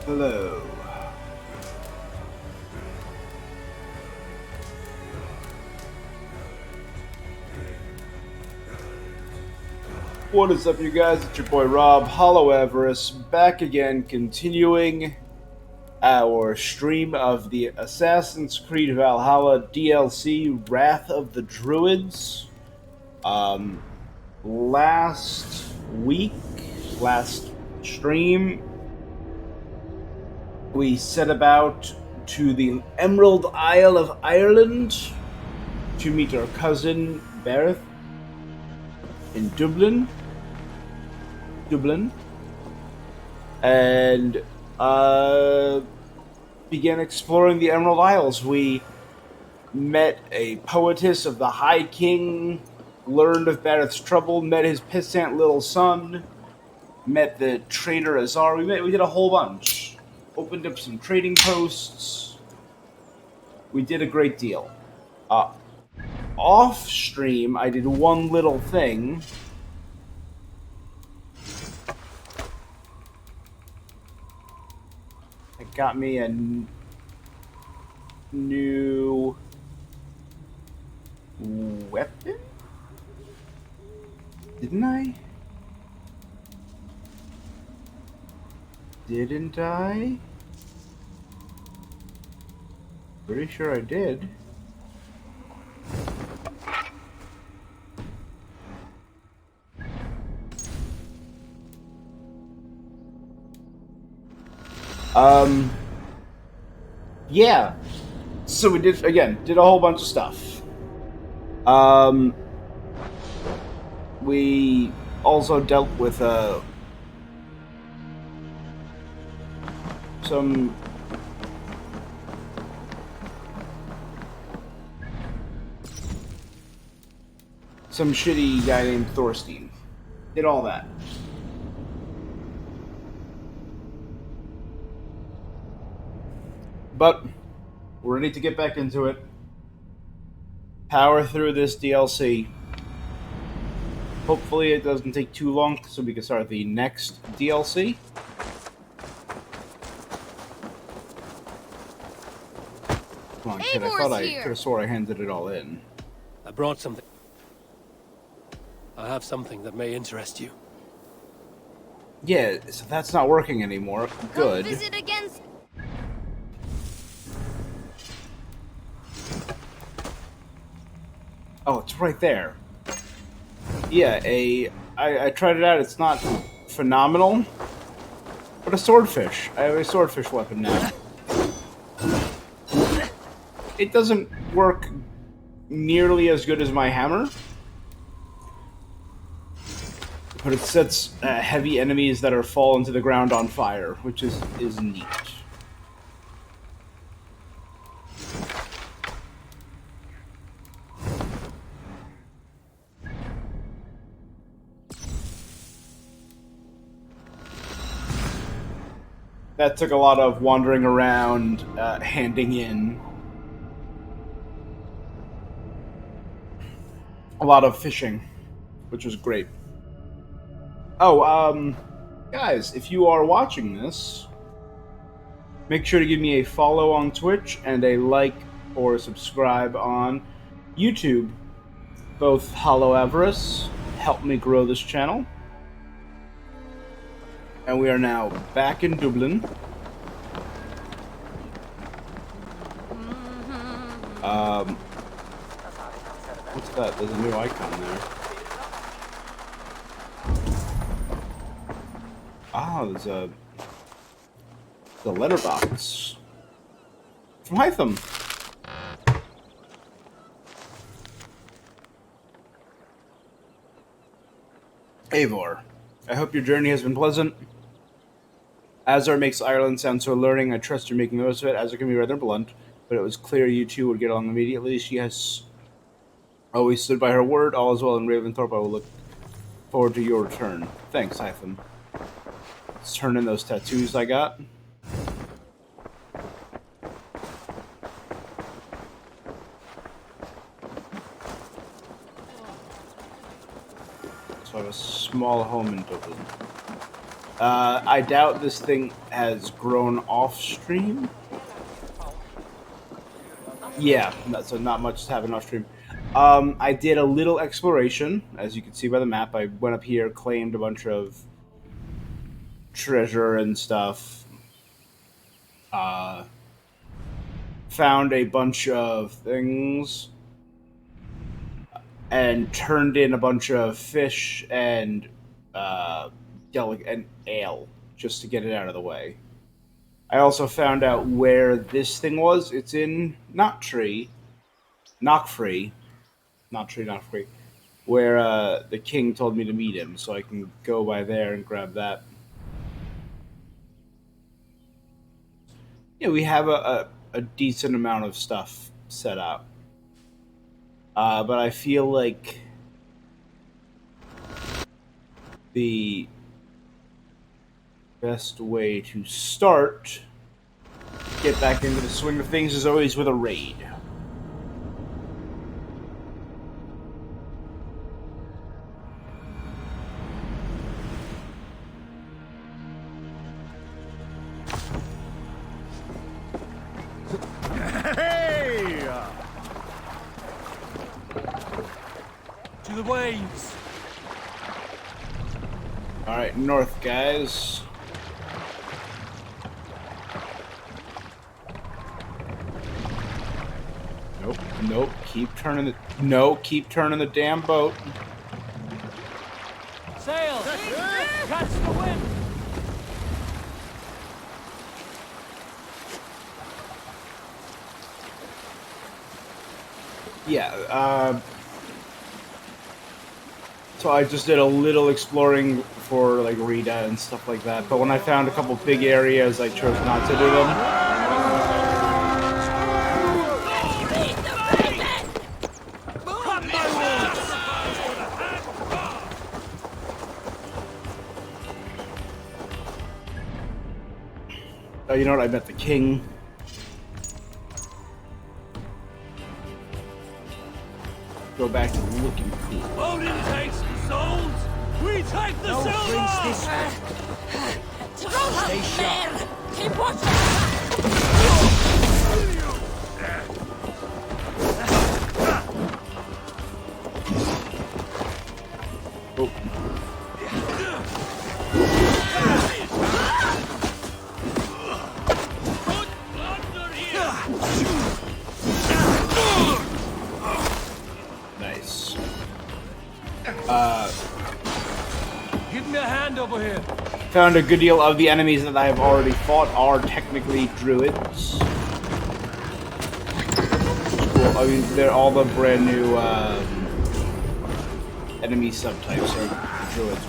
Hello. What is up, you guys? It's your boy Rob, Hollow Everest, back again, continuing our stream of the Assassin's Creed Valhalla DLC, Wrath of the Druids. Last week, last stream, we set about to the Emerald Isle of Ireland to meet our cousin Bareth in Dublin, and began exploring the Emerald Isles. We met a poetess of the High King, learned of Bareth's trouble, met his pissant little son, met the trader Azar. We did a whole bunch. Opened up some trading posts. We did a great deal. Off stream, I did one little thing. It got me a new weapon? Didn't I? Didn't I? Pretty sure I did. Yeah. So we did a whole bunch of stuff. We also dealt with some shitty guy named Thorstein. Did all that. But we're ready to get back into it. Power through this DLC. Hopefully it doesn't take too long so we can start the next DLC. Come on, kid. I thought I could have swore I handed it all in. I brought something. I have something that may interest you. Yeah, so that's not working anymore. Good. Come visit again. Oh, it's right there. Yeah, I tried it out. It's not phenomenal, but a swordfish. I have a swordfish weapon now. It doesn't work nearly as good as my hammer, but it sets heavy enemies that are fallen to the ground on fire, which is neat. That took a lot of wandering around, handing in. A lot of fishing, which was great. Oh, guys, if you are watching this, make sure to give me a follow on Twitch and a like or subscribe on YouTube. Both Hollow Avarice help me grow this channel. And we are now back in Dublin. What's that? There's a new icon there. Ah, there's the letterbox from Hytham. Eivor, I hope your journey has been pleasant. Azar makes Ireland sound so alluring. I trust you're making the most of it. Azar can be rather blunt, but it was clear you two would get along immediately. She has always stood by her word. All is well in Raventhorpe. I will look forward to your return. Thanks, Hytham. Let's turn in those tattoos I got. So I have a small home in Dublin. I doubt this thing has grown off stream. Yeah, so not much is happening off stream. I did a little exploration, as you can see by the map. I went up here, claimed a bunch of treasure and stuff. Found a bunch of things, and turned in a bunch of fish and and ale just to get it out of the way. I also found out where this thing was. It's in Knocktree, Knocktree, where the king told me to meet him, so I can go by there and grab that. Yeah, we have a decent amount of stuff set up. But I feel like the best way to start, get back into the swing of things, is always with a raid. Hey! To the waves! Alright, north, guys. Nope, keep turning the damn boat. Sail! Catch the wind! Yeah, so I just did a little exploring for, like, Rita and stuff like that, but when I found a couple big areas, I chose not to do them. You know what? I met the king. Go back to looking cool. Odin takes the souls! We take the silver! This way. Stay sharp. Keep watching! Oh. Nice. Give me a hand over here. Found a good deal of the enemies that I have already fought are technically druids. Cool. I mean, they're all the brand new enemy subtypes are druids.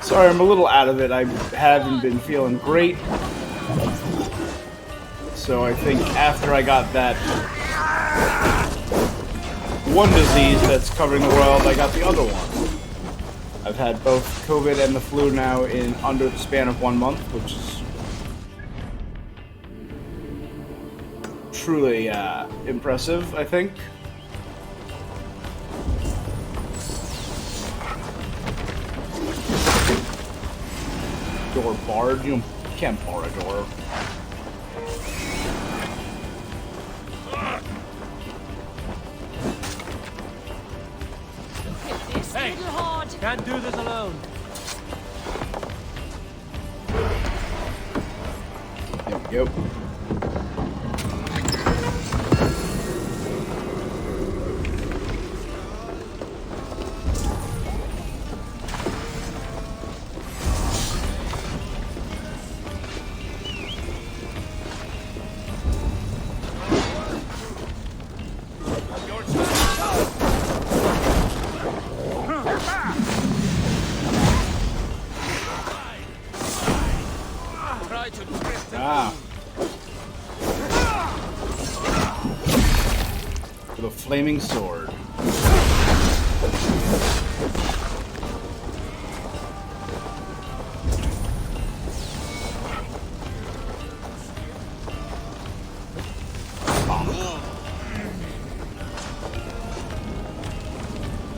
Sorry, I'm a little out of it. I haven't been feeling great. So I think after I got that one disease that's covering the world, I got the other one. I've had both COVID and the flu now in under the span of 1 month, which is truly impressive, I think. Door barred? You can't bar a door. Hey! Can't do this alone. There we go. Ah. With a flaming sword.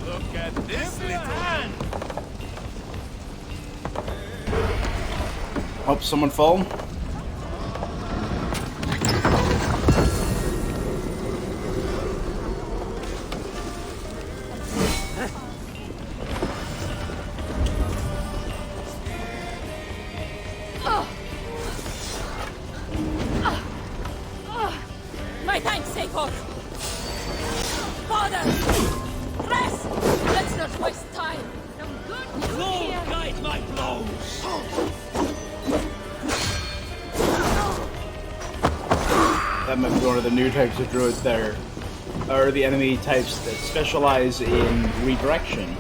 Look at this little hand. Hope someone fall. My thanks, Sator! Father! Press! Let's not waste time! Some good news Lord, here! guide my blows! That might be one of the new types of druids there. Or the enemy types that specialize in redirection.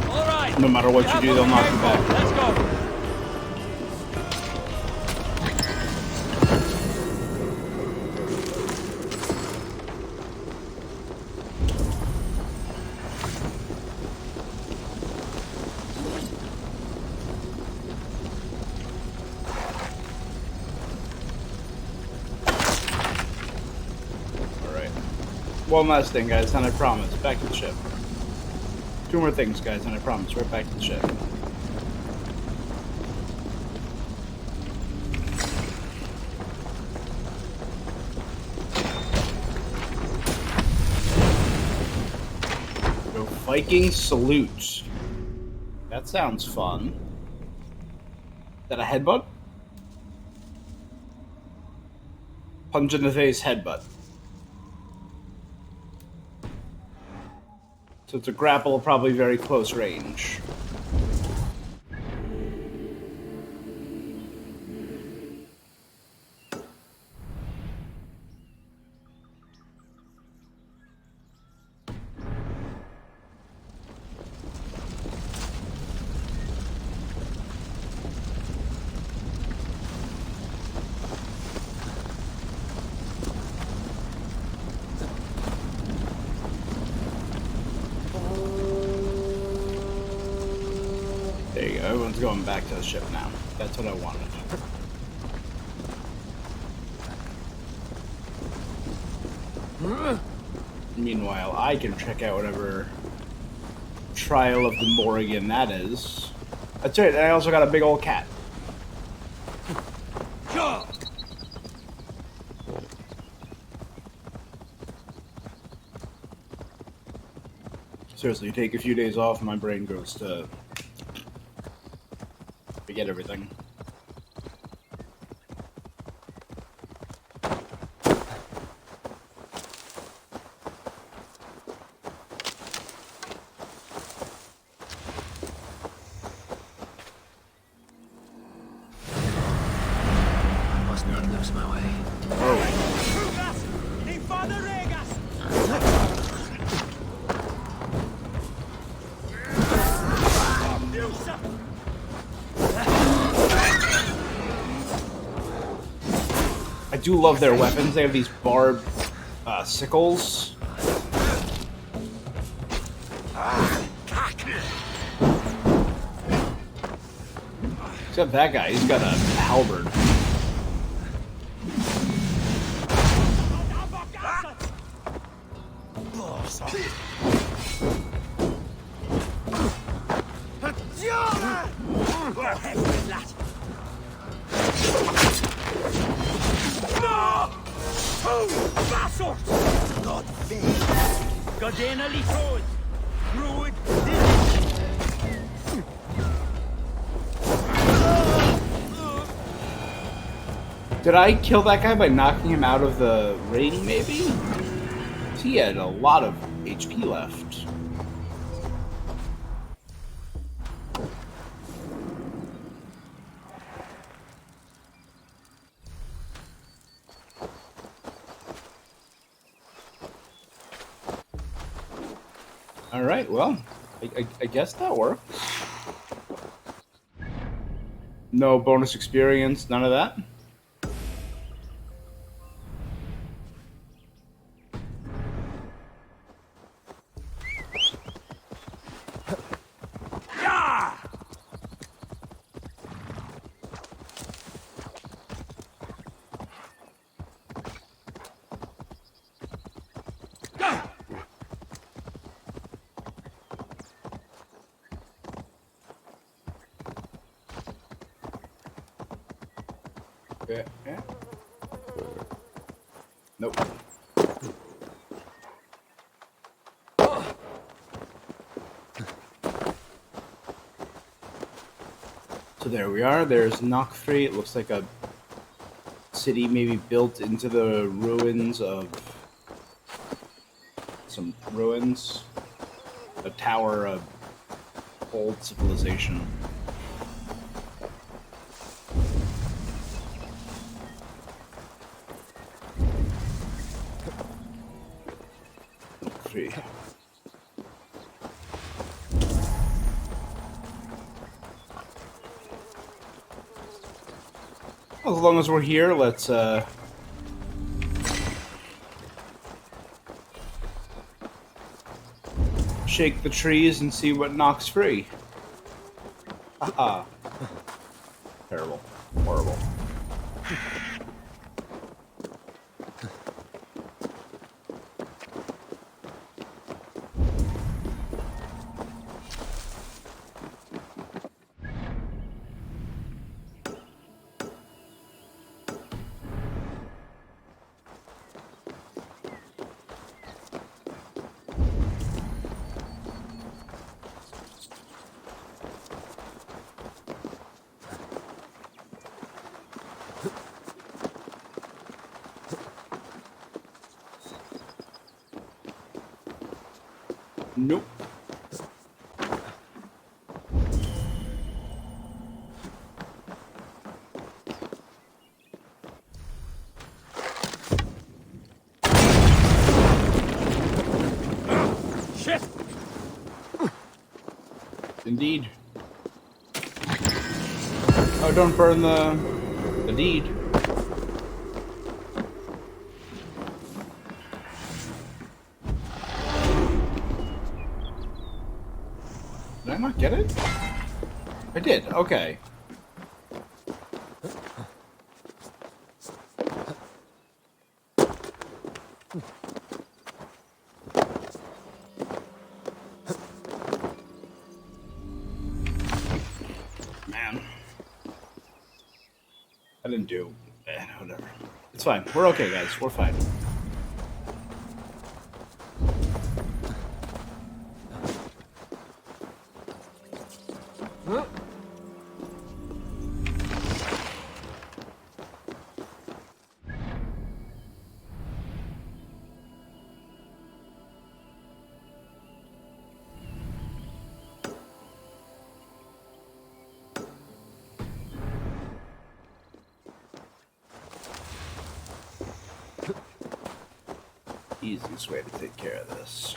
Alright! No matter what you do, they'll knock you back. Let's go! One last thing, guys, and I promise. Back to the ship. Two more things, guys, and I promise. Right back to the ship. Go Viking salute. That sounds fun. Is that a headbutt? Punch in the face headbutt. So it's a grapple, probably very close range. There you go, everyone's going back to the ship now. That's what I wanted. Meanwhile, I can check out whatever Trial of the Morrigan that is. That's right, and I also got a big old cat. Seriously, take a few days off, my brain goes to forget everything. Must not lose my way. I do love their weapons. They have these barbed sickles. Except that guy, he's got a halberd. Druid Did I kill that guy by knocking him out of the ring, maybe? He had a lot of HP left. Alright, well, I guess that works. No bonus experience, none of that? Yeah. Nope. So there we are. There's Knockfree. It looks like a city maybe built into the ruins of some ruins. A tower of old civilization. Knockfree. As long as we're here, let's shake the trees and see what knocks free. Haha. Terrible. Horrible. Nope. Shit! Indeed. Oh, don't burn the deed. Did I not get it? I did. Okay. Man. I didn't do... whatever. It's fine. We're okay, guys. We're fine. Easiest way to take care of this.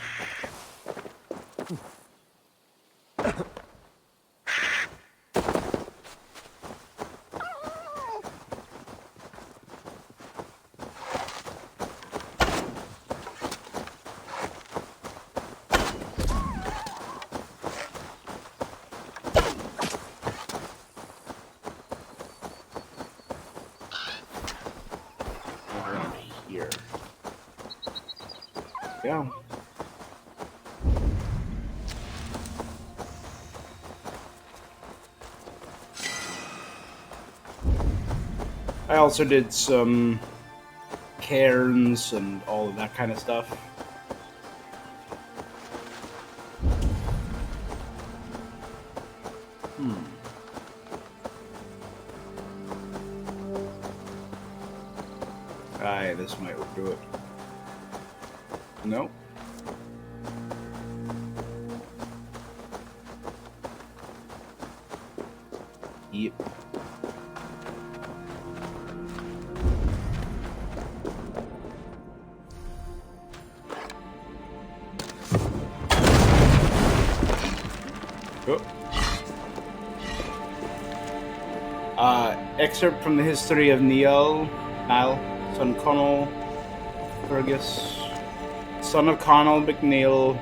Around here. Yeah. I also did some cairns and all of that kind of stuff. Aye, this might do it. Nope. Yep. Excerpt from the history of Niall, son Connell Fergus, son of Connell McNeil.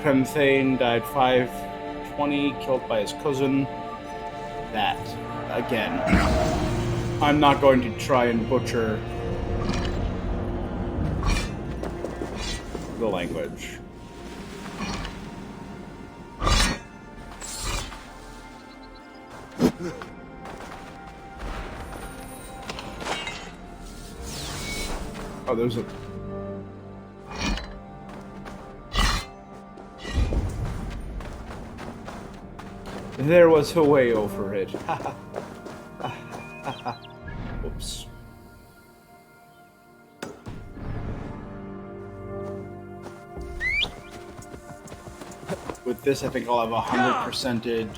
Cremthane died 520, killed by his cousin. That, again, I'm not going to try and butcher the language. Oh, there's a... There was a way over it. Oops. With this, I think I'll have 100%ed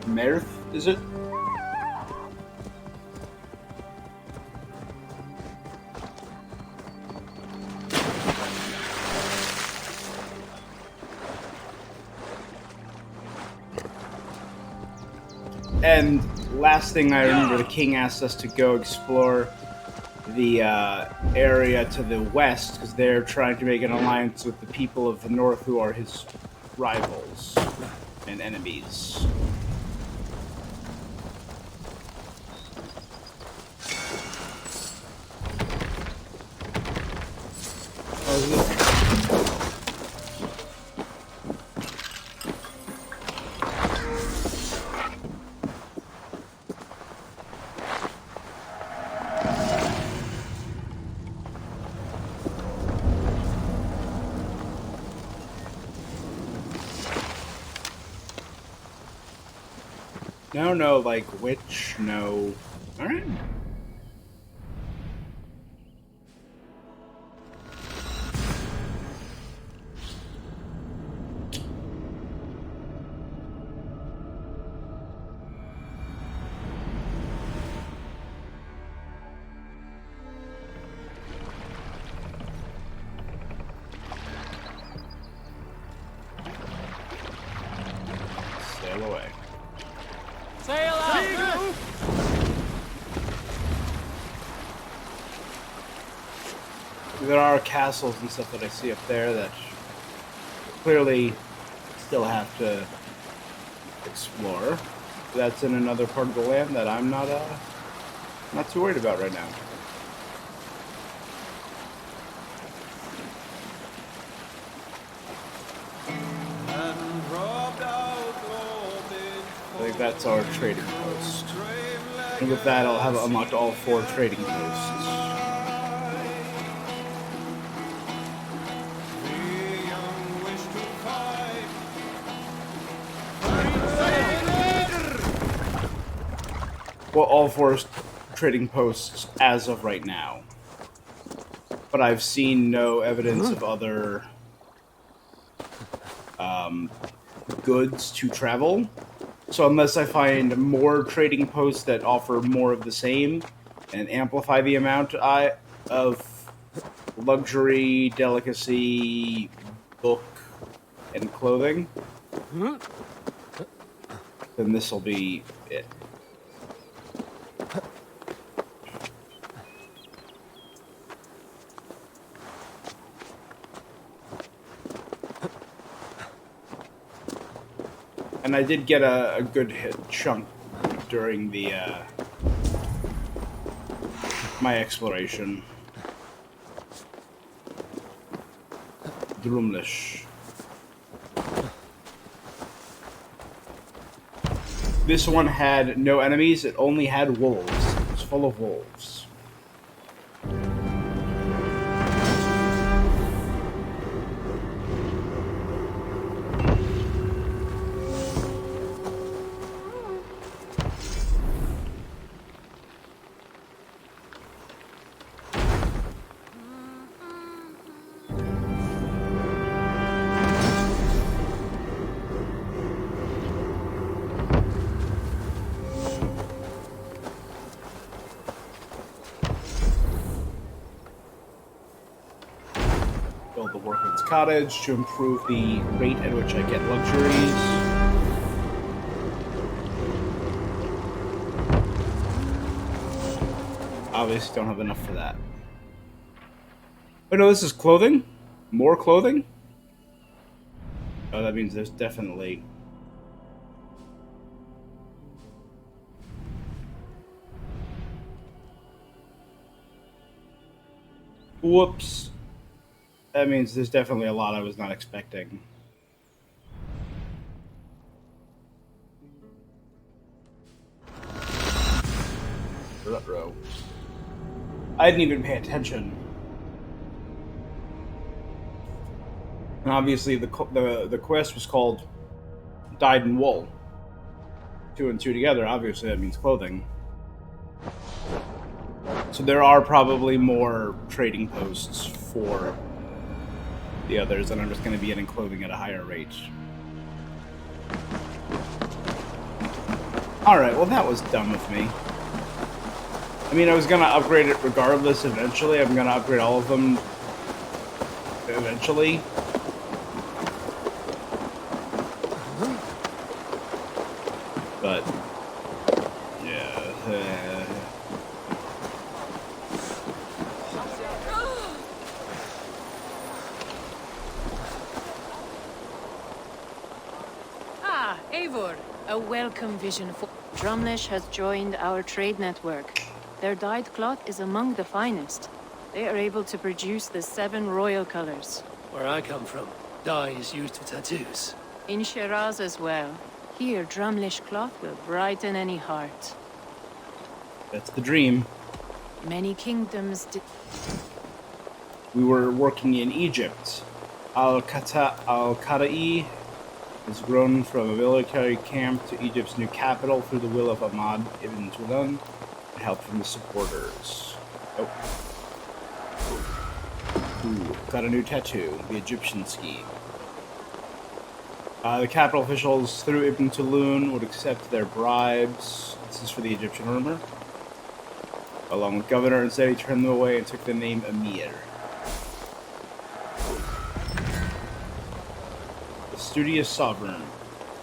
Merth, is it? And last thing I remember, the king asked us to go explore the area to the west because they're trying to make an alliance with the people of the north who are his rivals and enemies. No, like which? No. Alright. Sail away. Sail out! There are castles and stuff that I see up there that clearly still have to explore. That's in another part of the land that I'm not too worried about right now. I think that's our trading post. And with that, I'll have unlocked all 4 trading posts. Well, all 4 trading posts as of right now. But I've seen no evidence of other goods to travel. So unless I find more trading posts that offer more of the same and amplify the amount of luxury, delicacy, book, and clothing, then this will be it. And I did get a good hit chunk during the my exploration. Drumlish. This one had no enemies, it only had wolves. It was full of wolves. Build the workman's cottage to improve the rate at which I get luxuries. Obviously don't have enough for that. Oh no, this is clothing? More clothing? Oh, that means there's definitely... Whoops. That means there's definitely a lot I was not expecting. Ruh-roh. I didn't even pay attention And obviously, the quest was called Dyed in Wool. 2 and 2 together, obviously, that means clothing. So there are probably more trading posts for the others, and I'm just going to be getting clothing at a higher rate. Alright, well that was dumb of me. I mean, I was going to upgrade it regardless eventually. I'm going to upgrade all of them eventually. But, yeah. Ah, Eivor, a welcome vision for... Drumlish has joined our trade network. Their dyed cloth is among the finest. They are able to produce the 7 royal colors. Where I come from, dye is used for tattoos. In Shiraz as well. Here, Drumlish cloth will brighten any heart. That's the dream. Many kingdoms did... We were working in Egypt. Al-Qata'i has grown from a military camp to Egypt's new capital through the will of Ahmad ibn Tulun and help from the supporters. Oh. Ooh, got a new tattoo. The Egyptian scheme. The capital officials through Ibn Tulun would accept their bribes. This is for the Egyptian rumor. Along with governor, instead he turned them away and took the name Emir. The studious sovereign.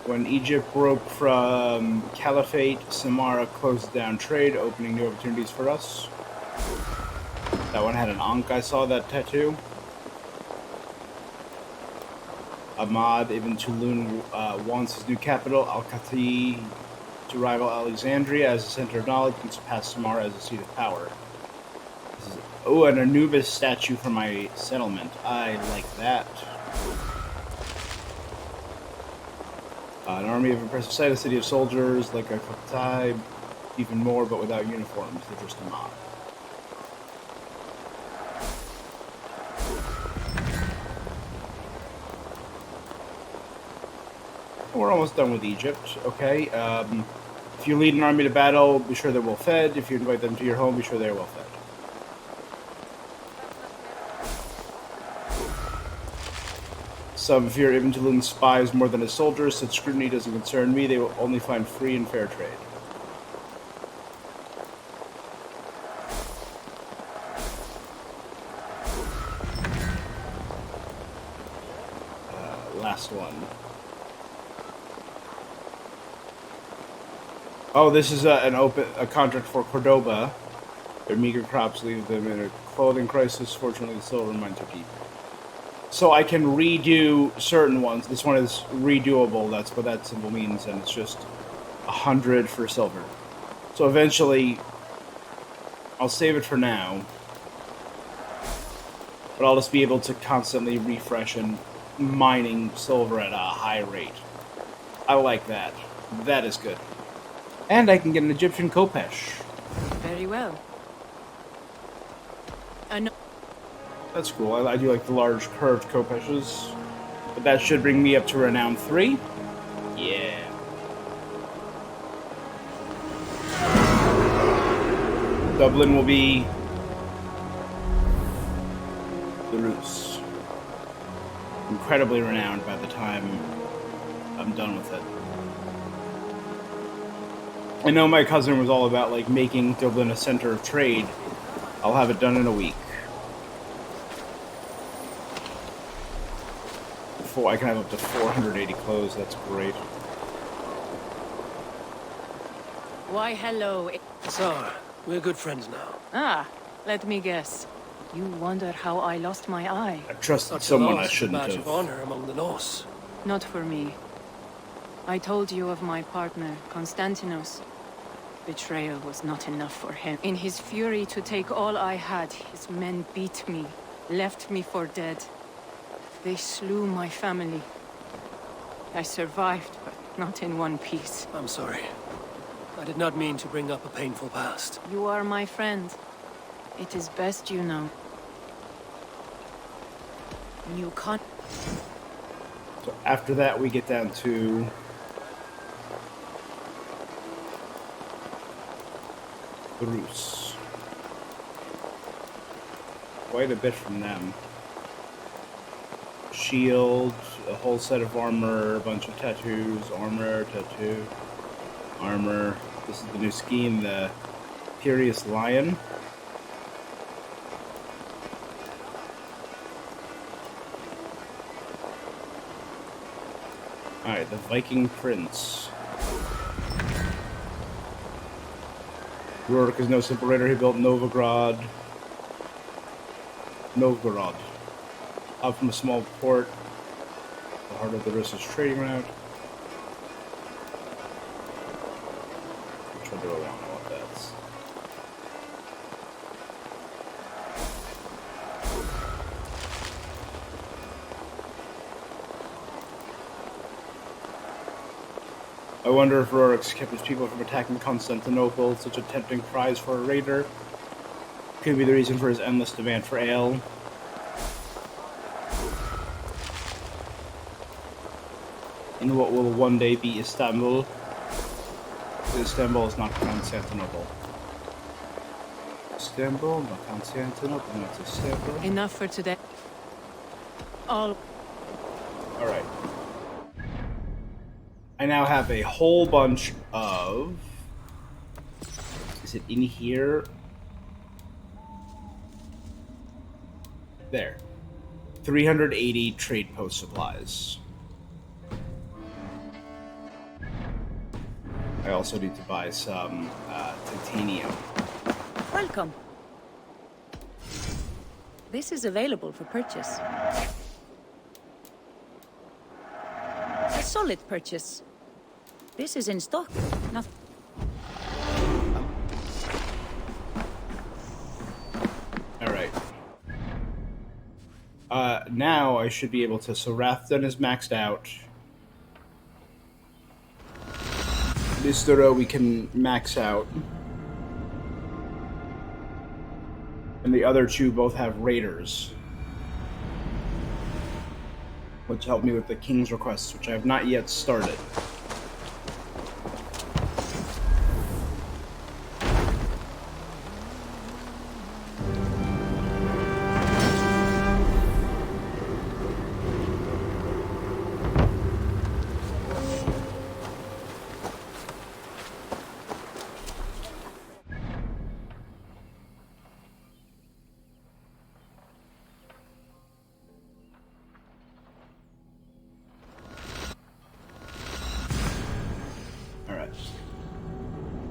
When Egypt broke from Caliphate, Samarra closed down trade, opening new opportunities for us. That one had an Ankh, I saw that tattoo. Ahmad ibn Tulun wants his new capital, Al-Qata'i, to rival Alexandria as a center of knowledge and surpass Samarra as a seat of power. Oh, an Anubis statue for my settlement. I like that. An army of impressive sight, a city of soldiers, like a Qata'i, even more, but without uniforms. They're just a mob. We're almost done with Egypt, okay? If you lead an army to battle, be sure they're well fed. If you invite them to your home, be sure they're well fed. Some fear Ibn Tulun spies more than his soldiers. Such scrutiny doesn't concern me. They will only find free and fair trade. Last one. Oh, this is a contract for Cordoba. Their meager crops leave them in a clothing crisis. Fortunately, the silver mines are deep. So I can redo certain ones. This one is redoable. That's what that symbol means, and it's just 100 for silver. So eventually, I'll save it for now. But I'll just be able to constantly refresh and mining silver at a high rate. I like that. That is good. And I can get an Egyptian Kopesh. Very well. That's cool. I do like the large curved Kopeshes. But that should bring me up to Renown 3. Yeah. Dublin will be the Roos. Incredibly renowned by the time I'm done with it. I know my cousin was all about like making Dublin a center of trade. I'll have it done in a week. I can have up to 480 clothes. That's great. Why, hello. Tsar, we're good friends now. Ah, let me guess. You wonder how I lost my eye? I trusted Such a someone I loss, a shouldn't badge have. of honor among the Norse. Not for me. I told you of my partner, Constantinos. Betrayal was not enough for him. In his fury to take all I had, his men beat me, left me for dead. They slew my family. I survived, but not in one piece. I'm sorry. I did not mean to bring up a painful past. You are my friend. It is best you know. You can't... After that, we get down to Bruce. Quite a bit from them. Shield, a whole set of armor, a bunch of tattoos, armor, tattoo, armor. This is the new scheme, the Curious Lion. Alright, the Viking Prince. Rurik is no simple raider. He built Novgorod, out from a small port, the heart of the Russia's trading route. Which one do I want? I want that. I wonder if Rorik's kept his people from attacking Constantinople, such a tempting prize for a raider. Could be the reason for his endless demand for ale. In what will one day be Istanbul. Istanbul is not Constantinople. Istanbul, not Constantinople, not Istanbul. Enough for today. All. Alright. I now have a whole bunch of... Is it in here? There. 380 trade post supplies. I also need to buy some titanium. Welcome. This is available for purchase. A solid purchase. This is in stock. Not Alright. Now I should be able to... So Rathdun is maxed out. Nistoro we can max out. And the other two both have raiders. Which help me with the king's requests, which I have not yet started.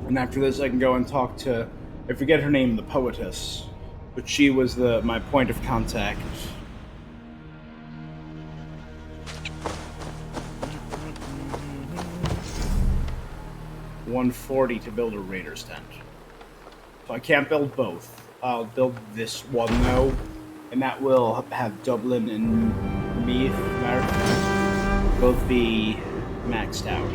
And after this, I can go and talk to, I forget her name, the poetess, but she was my point of contact. $140 to build a raider's tent. So I can't build both. I'll build this one though, and that will have Dublin and Meath both be maxed out.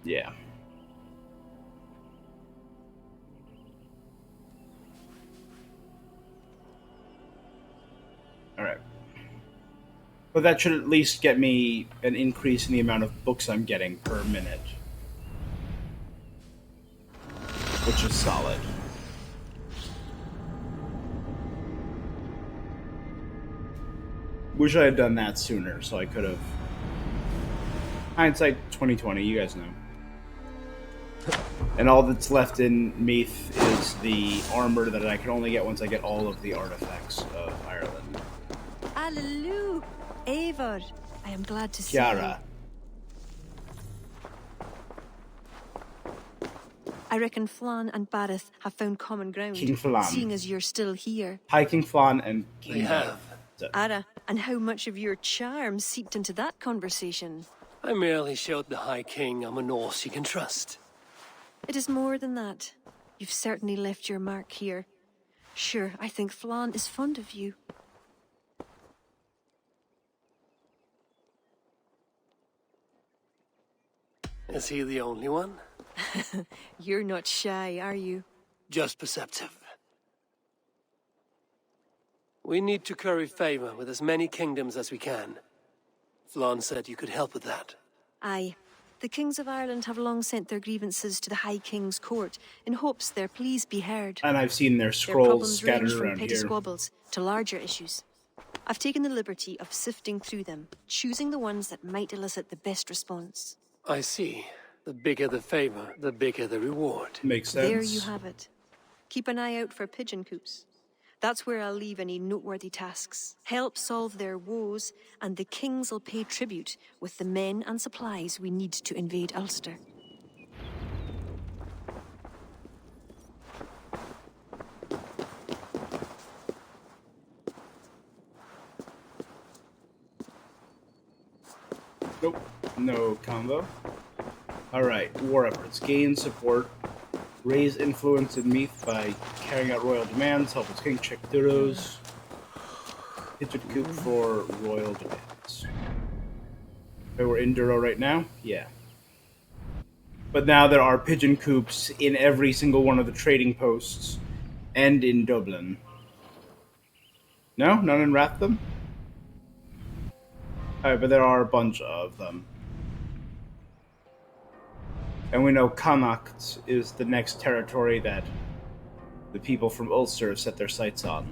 Yeah. Alright. But that should at least get me an increase in the amount of books I'm getting per minute. Which is solid. Wish I had done that sooner, so I could have... Hindsight 2020, you guys know. And all that's left in Meath is the armor that I can only get once I get all of the artifacts of Ireland. Hallelujah, Eivor. I am glad to see Kiara. you. I reckon Flann and Bareth have found common ground. King Flann. Seeing as you're still here. Hi, King Flann and King They have. Ara, and how much of your charm seeped into that conversation? I merely showed the High King I'm a Norse he can trust. It is more than that. You've certainly left your mark here. Sure, I think Flann is fond of you. Is he the only one? You're not shy, are you? Just perceptive. We need to curry favor with as many kingdoms as we can. Flann said you could help with that. Aye. The kings of Ireland have long sent their grievances to the High King's court in hopes their pleas be heard. And I've seen their Their scrolls problems scattered range from around petty here. squabbles to larger issues. I've taken the liberty of sifting through them, choosing the ones that might elicit the best response. I see. The bigger the favor, the bigger the reward. Makes sense. There you have it. Keep an eye out for pigeon coops. That's where I'll leave any noteworthy tasks. Help solve their woes, and the kings will pay tribute with the men and supplies we need to invade Ulster. Nope. No combo. Alright, war efforts. Gain support. Raise influence in Meath by carrying out royal demands. Help its king check Duros. Pigeon coop for royal demands. Okay, we're in Duro right now? Yeah. But now there are pigeon coops in every single one of the trading posts. And in Dublin. No? None in Rathbun? Alright, but there are a bunch of them. And we know Connacht is the next territory that the people from Ulster have set their sights on.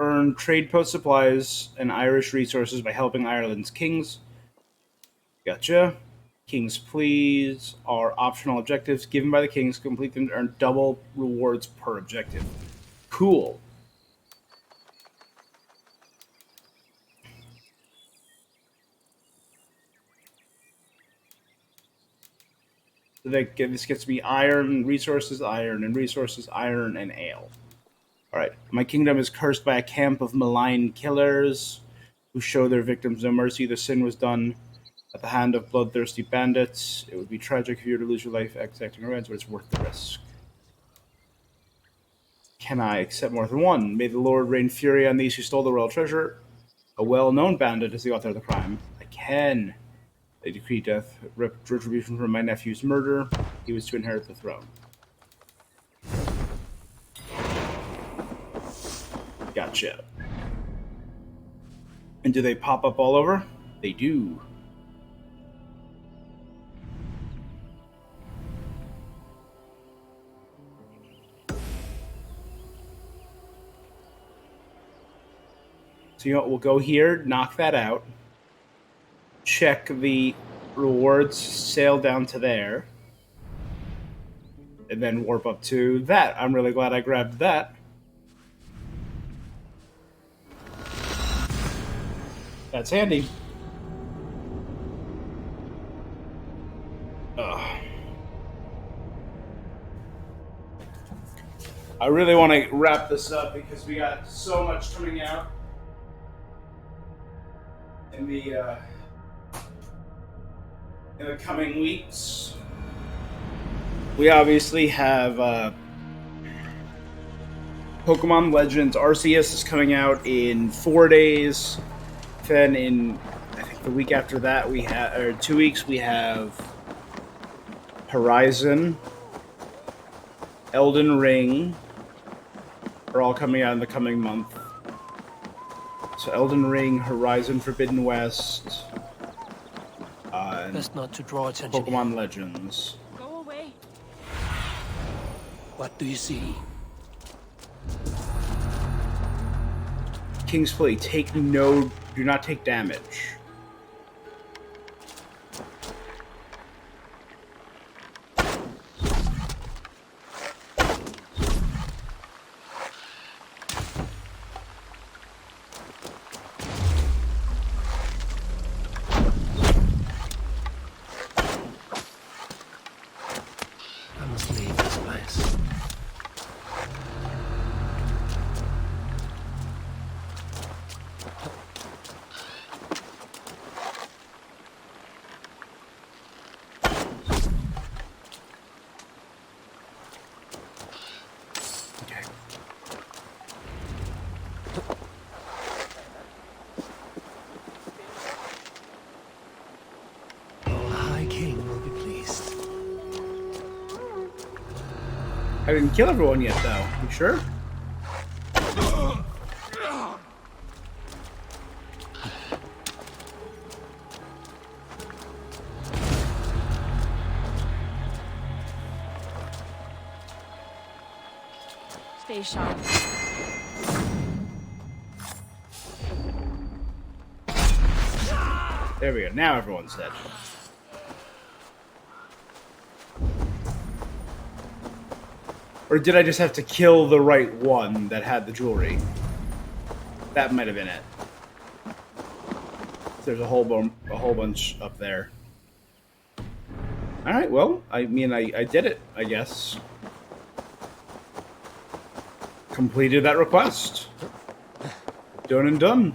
Earn trade post supplies and Irish resources by helping Ireland's kings. Gotcha. King's pleas are optional objectives given by the kings. Complete them to earn double rewards per objective. Cool. So this gets me iron resources, iron and resources, iron and ale. Alright, my kingdom is cursed by a camp of malign killers who show their victims no mercy. The sin was done at the hand of bloodthirsty bandits. It would be tragic if you were to lose your life exacting revenge, but it's worth the risk. Can I accept more than one? May the Lord rain fury on these who stole the royal treasure. A well-known bandit is the author of the crime. I can. I decree death, retribution for my nephew's murder. He was to inherit the throne. Gotcha. And do they pop up all over? They do. So you know what, we'll go here, knock that out. Check the rewards, sail down to there. And then warp up to that. I'm really glad I grabbed that. That's handy. Ugh. I really want to wrap this up because we got so much coming out in the coming weeks. We obviously have Pokemon Legends Arceus is coming out in 4 days. Then in, I think the week after that, we have, or 2 weeks, we have Horizon, Elden Ring, are all coming out in the coming month. So Elden Ring, Horizon Forbidden West, and Best not to draw attention. Pokemon Legends. Go away. What do you see? King's Plea, do not take damage. I must leave this place. I didn't kill everyone yet, though. You sure? Stay sharp. There we go. Now everyone's dead. Or did I just have to kill the right one that had the jewelry? That might have been it. There's a whole bunch up there. All right. Well, I mean, I did it. I guess. Completed that request. Done and done.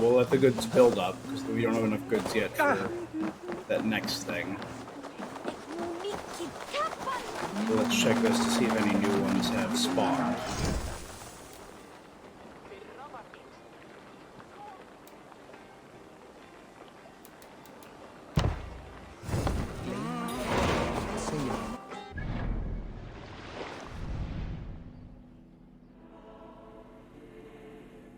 We'll let the goods build up, because we don't have enough goods yet for that next thing. So let's check this to see if any new ones have spawned.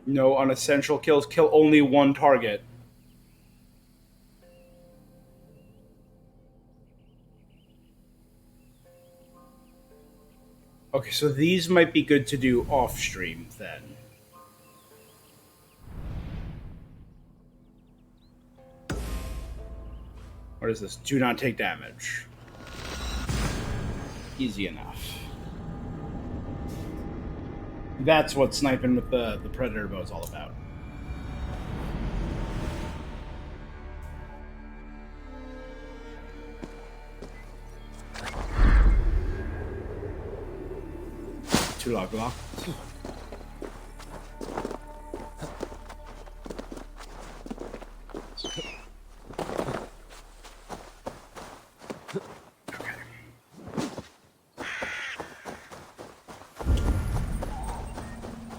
No unessential kills. Kill only one target. Okay, so these might be good to do off stream then. What is this? Do not take damage. Easy enough. That's what sniping with the Predator bow is all about. Too locked.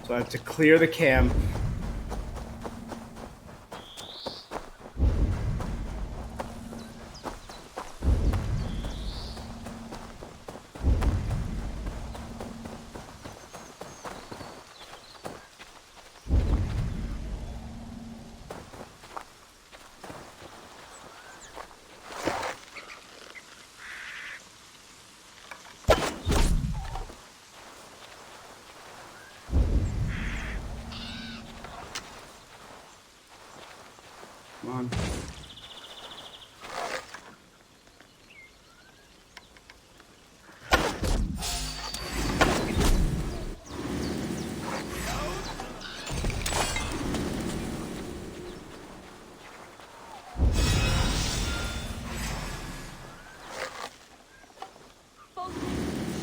So I have to clear the camp. Come on.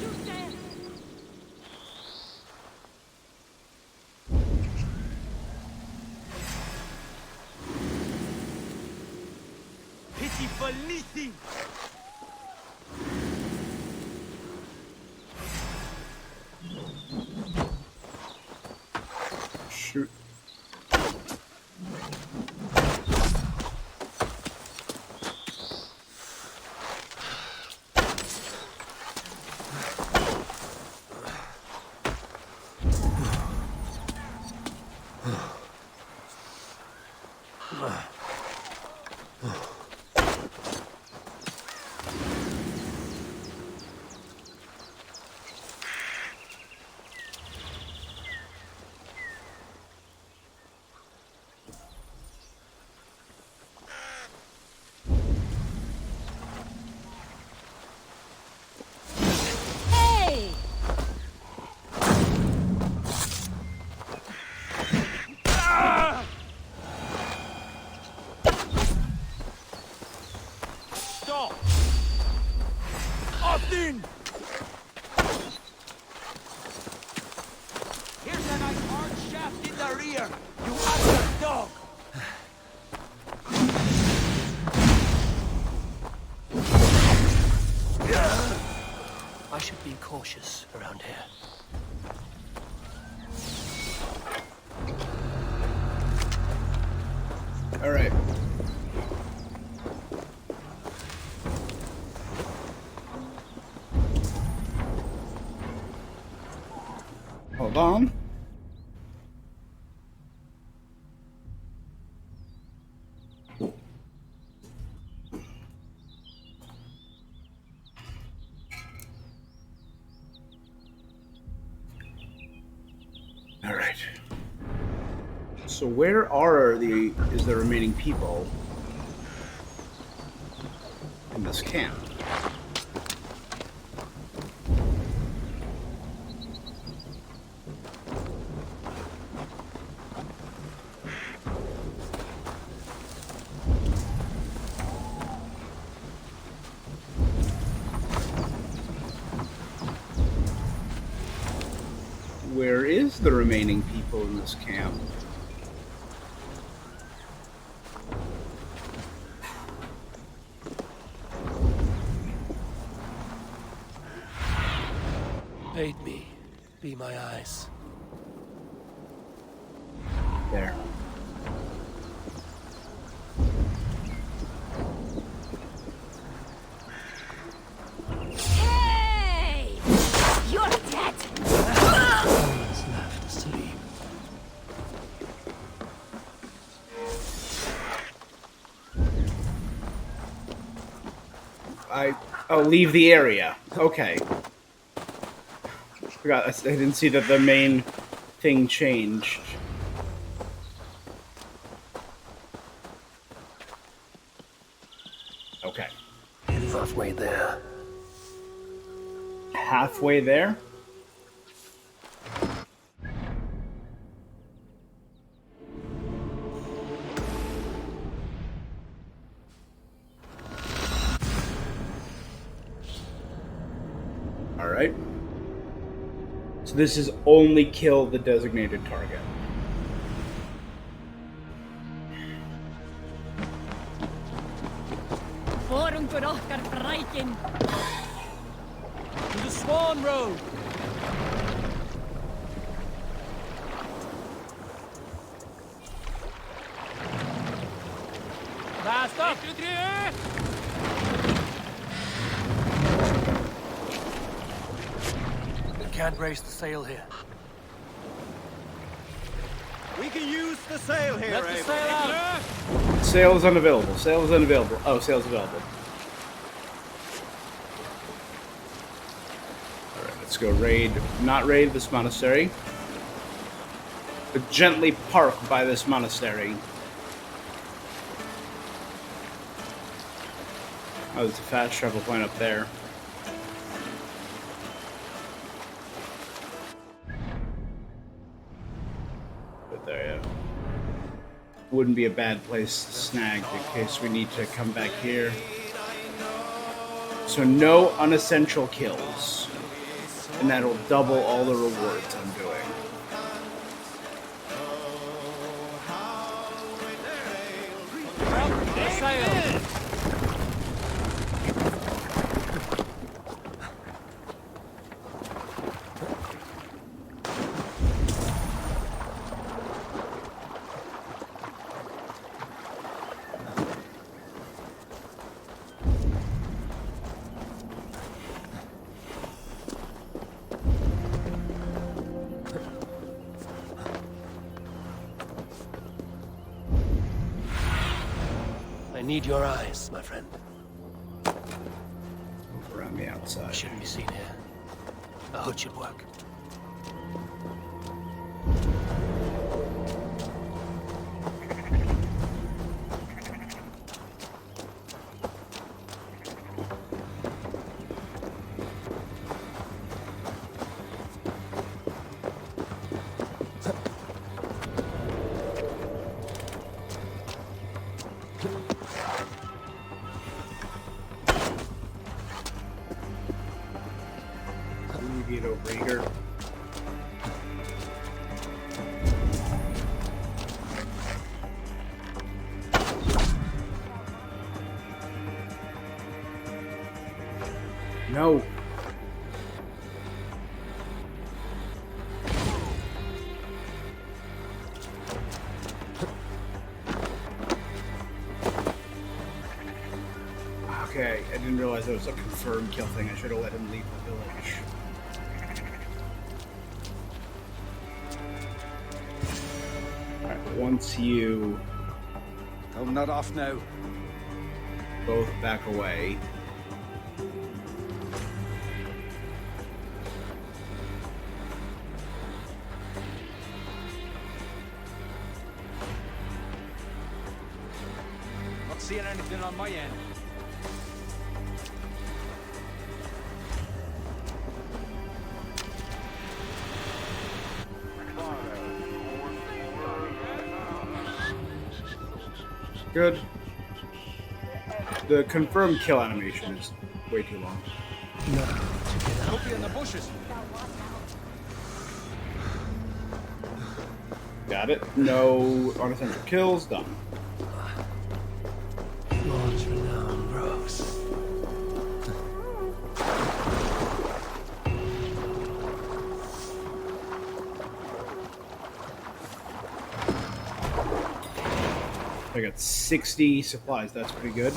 Shoot them! Pitiful Lizzie! Shoot. Hey! Stop! Austin! Here's a nice hard shaft in the rear! You utter dog! I should be cautious around here. All right. Hold on. All right. So where is the remaining people in this camp? Where is the remaining people in this camp? Aid me. Be my eyes. There. Hey! You're dead! Someone's left asleep. Oh, leave the area. Okay. Forgot. I didn't see that the main thing changed. Okay. Halfway there. Halfway there? Alright. So this is only kill the designated target. Vorungur okkar brækin. To the Swan Road! Last up! Can't raise the sail here. We can use the sail here, Let the sail out! Sail is unavailable. Sail is unavailable. Oh, sail's available. Alright, let's go raid. Not raid this monastery. But gently park by this monastery. Oh, there's a fast travel point up there. But there, yeah. Wouldn't be a bad place to snag in case we need to come back here. So no unessential kills. And that'll double all the rewards I'm doing. Sail! I need your eyes, my friend. Over on the outside. Shouldn't be seen here. A hood should work. Get over here. No. realize that was a confirmed kill thing. I should have let him leave the village. Alright, once you I'm not off now. both back away. Not seeing anything on my end. Good. The confirmed kill animation is way too long. Don't be in the bushes. Got it. No unessential kills. Done. Launch renown, Rose. I got 60 supplies. That's pretty good.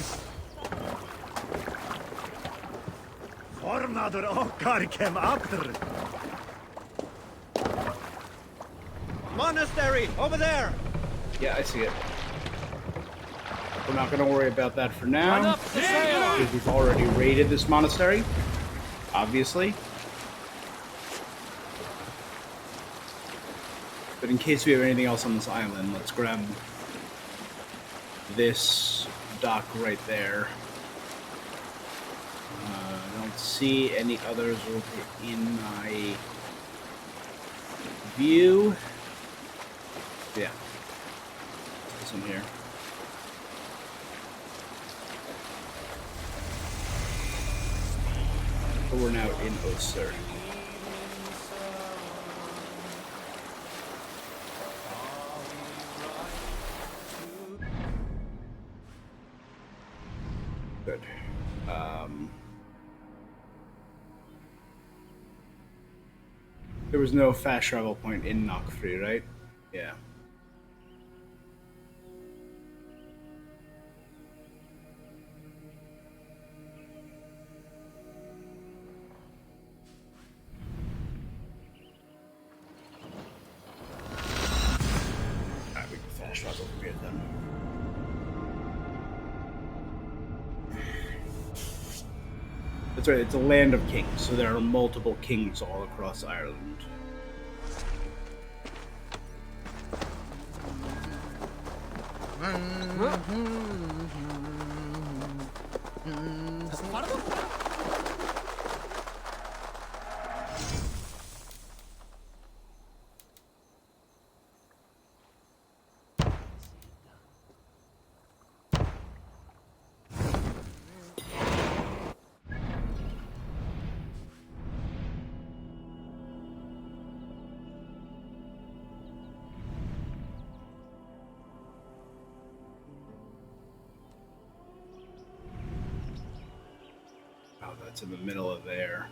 Ornader Okkar came after. Monastery over there. Yeah, I see it. We're not going to worry about that for now, because we've already raided this monastery, obviously. But in case we have anything else on this island, let's grab this dock right there. I don't see any others over in my view. Yeah. This one here. But we're now in Oster. Good. There was no fast travel point in Knock 3, right? Yeah. Alright, we can fast travel over here then. That's right, it's a land of kings, so there are multiple kings all across Ireland. Oh, that's in the middle of there.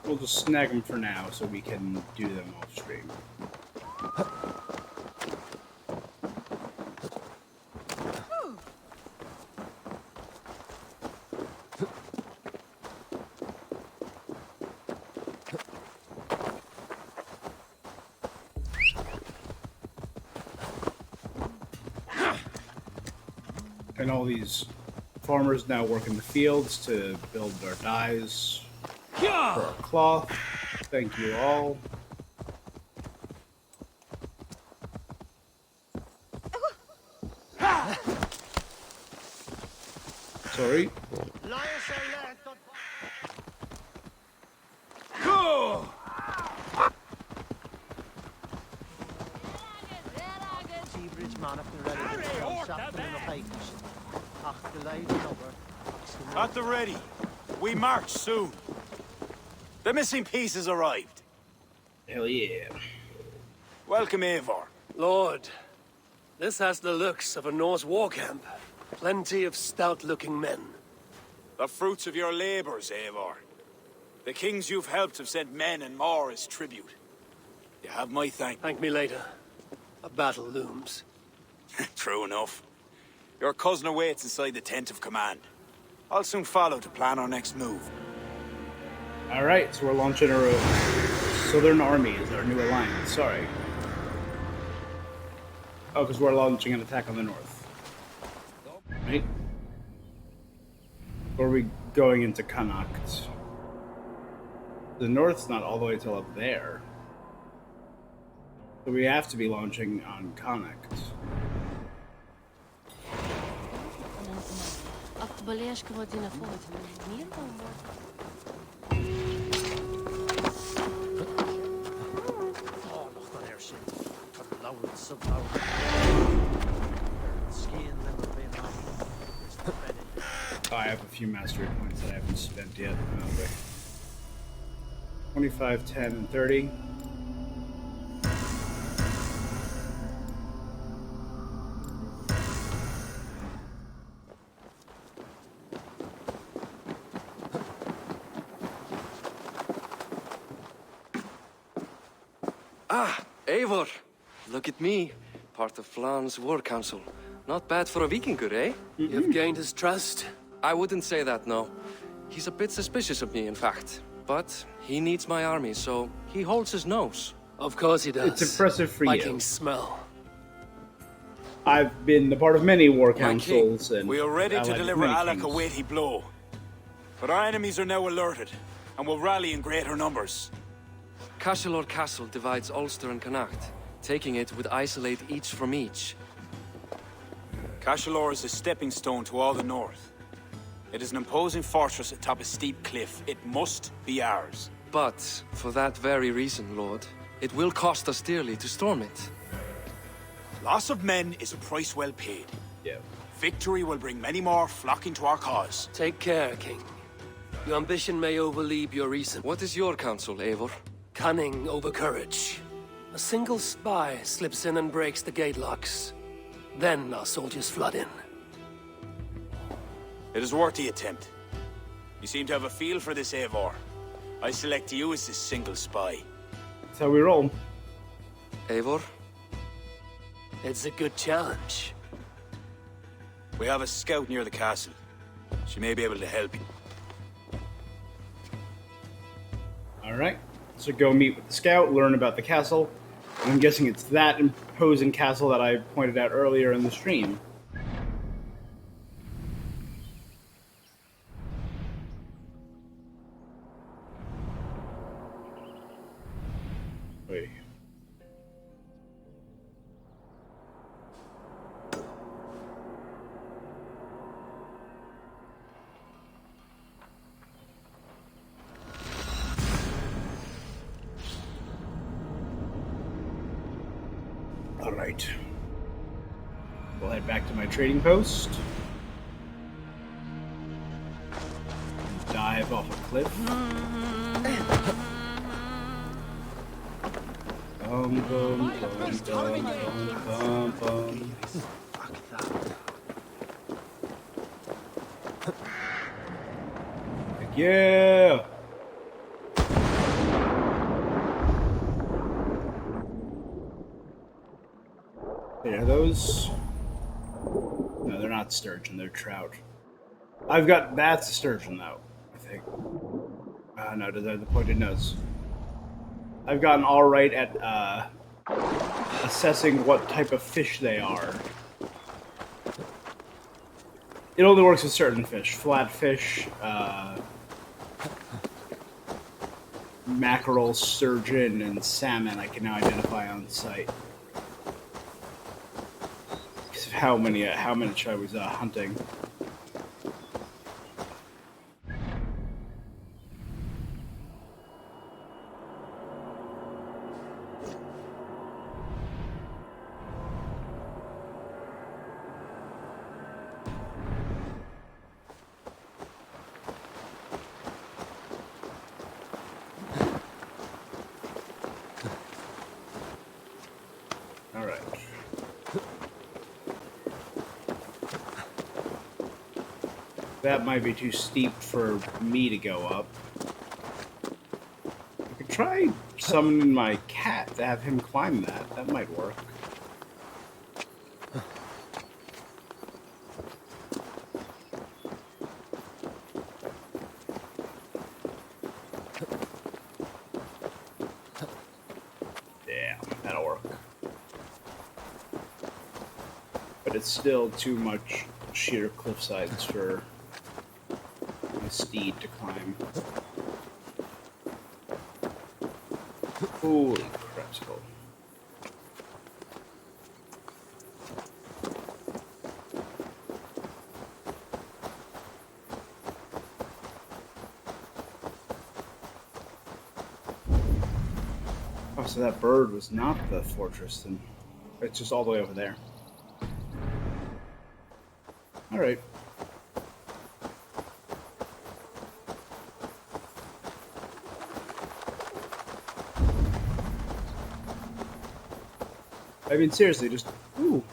We'll just snag them for now so we can do them off stream. And all these farmers now work in the fields to build their dyes for our cloth. Thank you all. Sorry. At the ready. We march soon. The missing pieces arrived. Hell yeah. Welcome, Eivor. Lord, this has the looks of a Norse war camp. Plenty of stout-looking men. The fruits of your labors, Eivor. The kings you've helped have sent men and more as tribute. You have my thanks. Thank me later. A battle looms. True enough. Your cousin awaits inside the tent of command. I'll soon follow to plan our next move. All right, so we're launching our Southern Army as our new alliance. Sorry. Oh, because we're launching an attack on the north. Right? Or are we going into Connacht? The north's not all the way till up there. So we have to be launching on Connacht. Oh, I have a few mastery points that I haven't spent yet. Oh, okay. 25, 10, and 30. Ah, Eivor. Look at me. Part of Flan's war council. Not bad for a Vikingur, eh? You've gained his trust. I wouldn't say that, no. He's a bit suspicious of me, in fact. But he needs my army, so he holds his nose. Of course he does. It's impressive for you. Vikings smell. I've been the part of many war My councils, and We are ready to allied with deliver many Alec a kings. weighty blow. But our enemies are now alerted, and will rally in greater numbers. Cashel Castle divides Ulster and Connacht. Taking it would isolate each from each. Cashel is a stepping stone to all the north. It is an imposing fortress atop a steep cliff. It must be ours. But, for that very reason, Lord, it will cost us dearly to storm it. Loss of men is a price well paid. Yeah. Victory will bring many more flocking to our cause. Take care, King. Your ambition may overleap your reason. What is your counsel, Eivor? Cunning over courage. A single spy slips in and breaks the gate locks. Then our soldiers flood in. It is worth the attempt. You seem to have a feel for this, Eivor. I select you as this single spy. That's how we roll. Eivor? It's a good challenge. We have a scout near the castle. She may be able to help you. Alright, so go meet with the scout, learn about the castle. And I'm guessing it's that imposing castle that I pointed out earlier in the stream. Wait. Alright. We'll head back to my trading post. Dive off a cliff. Bum, bum, bum, bum, bum, bum, bum. Heck yeah! Wait, are those? No, they're not sturgeon, they're trout. I've got, that's a sturgeon though, I think. No, those are the pointed nose. I've gotten alright at assessing what type of fish they are. It only works with certain fish. Flatfish, mackerel, sturgeon, and salmon I can now identify on sight. Because of how many I was hunting. Alright. That might be too steep for me to go up. I could try summoning my cat to have him climb that. That might work. Yeah, that'll work. But it's still too much sheer cliff sides for my steed to climb. Holy crapsicle. Oh, so that bird was not the fortress, then. It's just all the way over there. Alright. I mean, seriously, just... Ooh.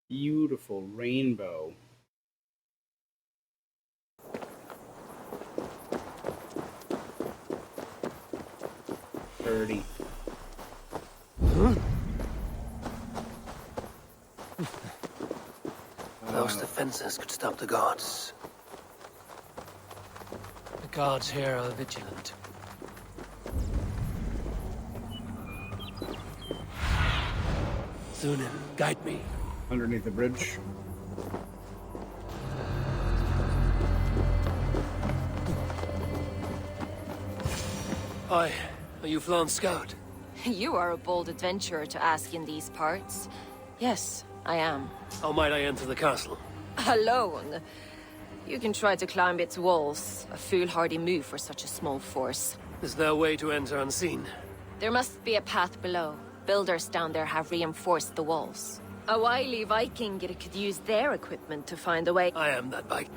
Beautiful rainbow. Dirty. Those defenses could stop the gods. The gods here are vigilant. Thunin, guide me. Underneath the bridge. Aye, are you Flan's scout? You are a bold adventurer to ask in these parts. Yes, I am. How might I enter the castle? Alone. You can try to climb its walls. A foolhardy move for such a small force. Is there a way to enter unseen? There must be a path below. Builders down there have reinforced the walls. A wily Viking could use their equipment to find a way. I am that bike.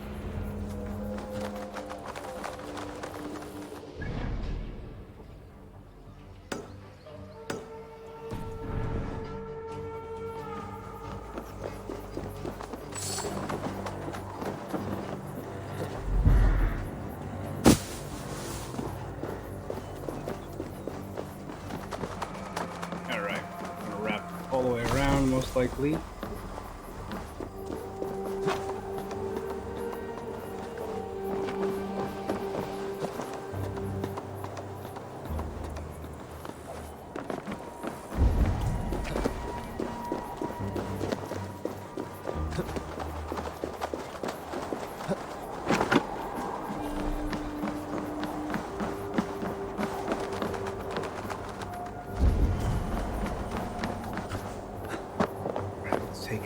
Alright. Gonna wrap all the way around, most likely.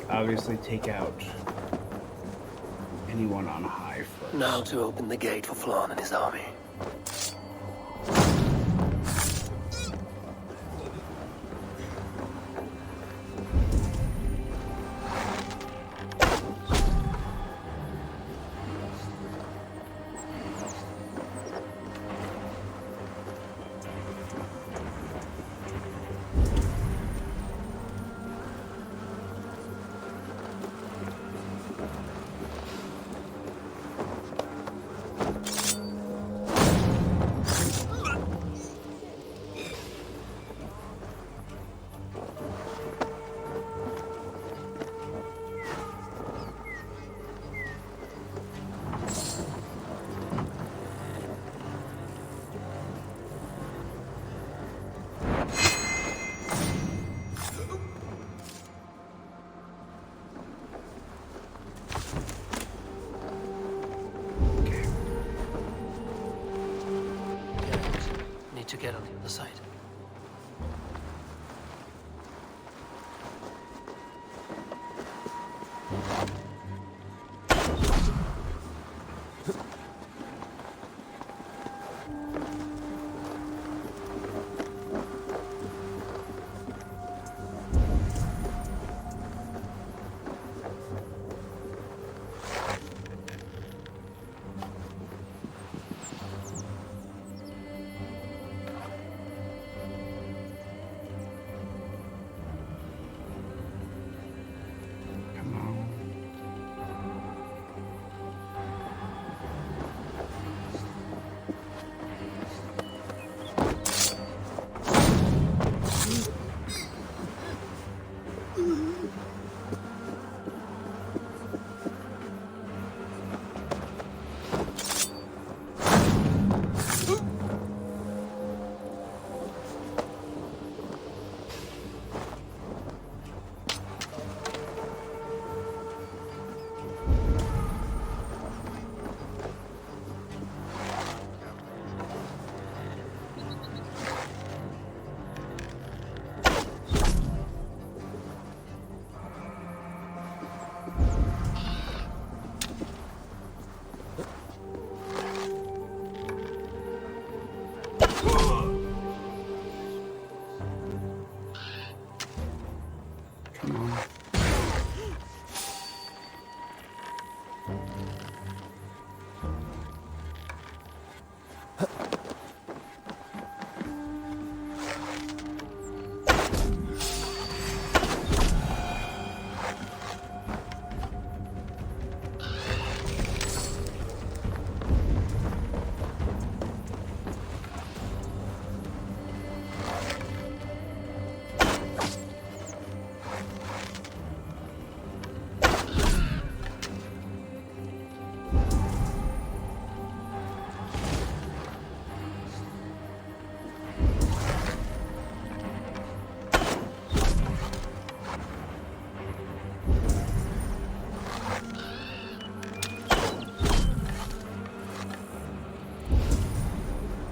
Obviously take out anyone on high first. Now to open the gate for Flan and his army. Need to get on the other side.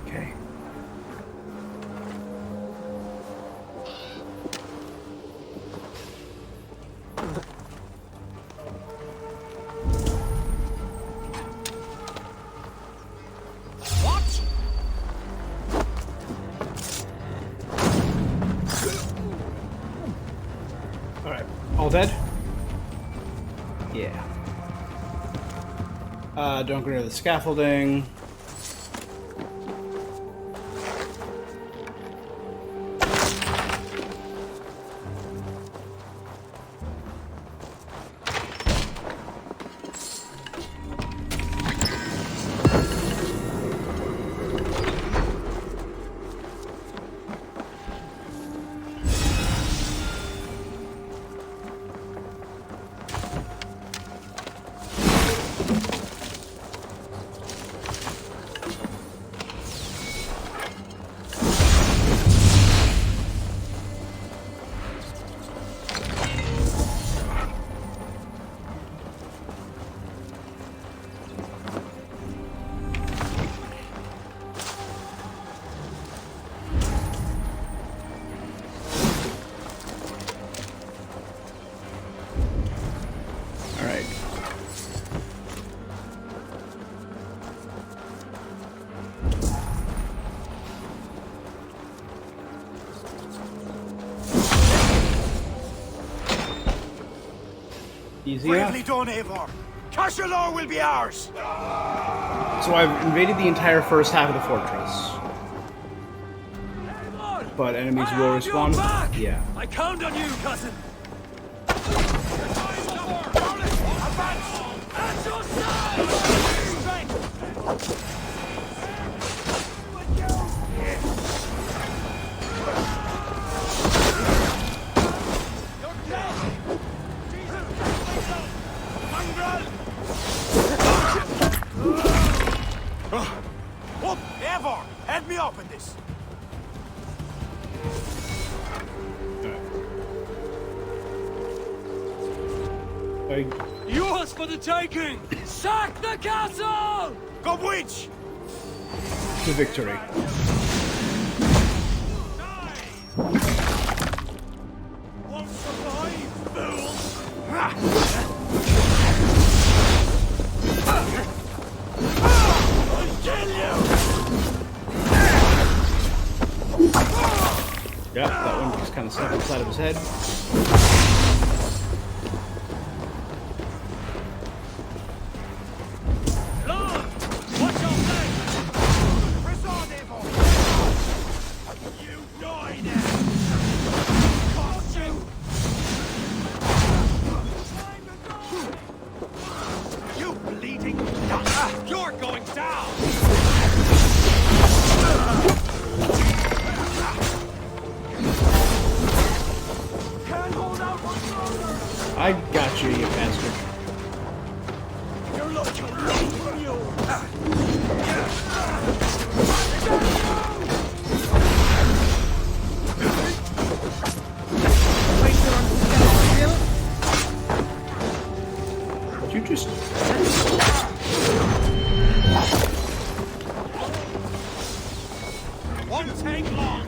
Okay. What? Alright. All dead? Yeah. Don't go near the scaffolding. Alright. Easy Bravely enough. done, Eivor. Cashalor will be ours. So I've invaded the entire first half of the fortress. But enemies will respawn. Yeah. I count on you, cousin. At your side! Up, Eivor! Head me up in this. Yours for the taking! Sack the castle! Go witch! To victory. Won't survive, I'll kill you! Yep, that one just kind of stuck inside of his head. Lord! Watch your leg! Press on, Eivor! You die now! Cost you! You bleeding You're going down! Can't hold out much longer! I got you, you bastard. You're looking from you! But you just... Won't take long!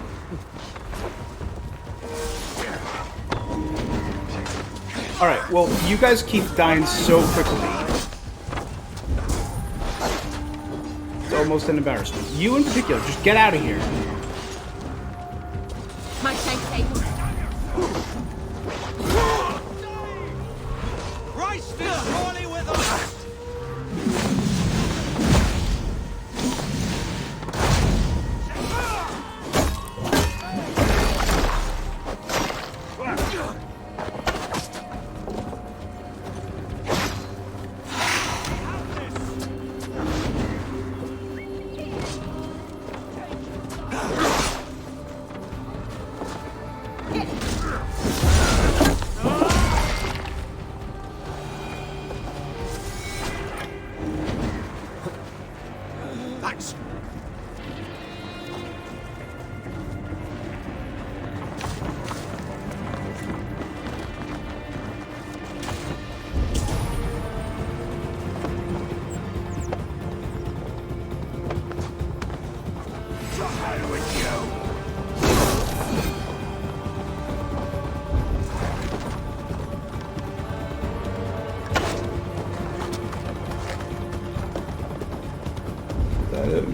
Alright, well, you guys keep dying so quickly. It's almost an embarrassment. You in particular, just get out of here. My thanks, Eivor. Christ is surely with us! hell with you! That him?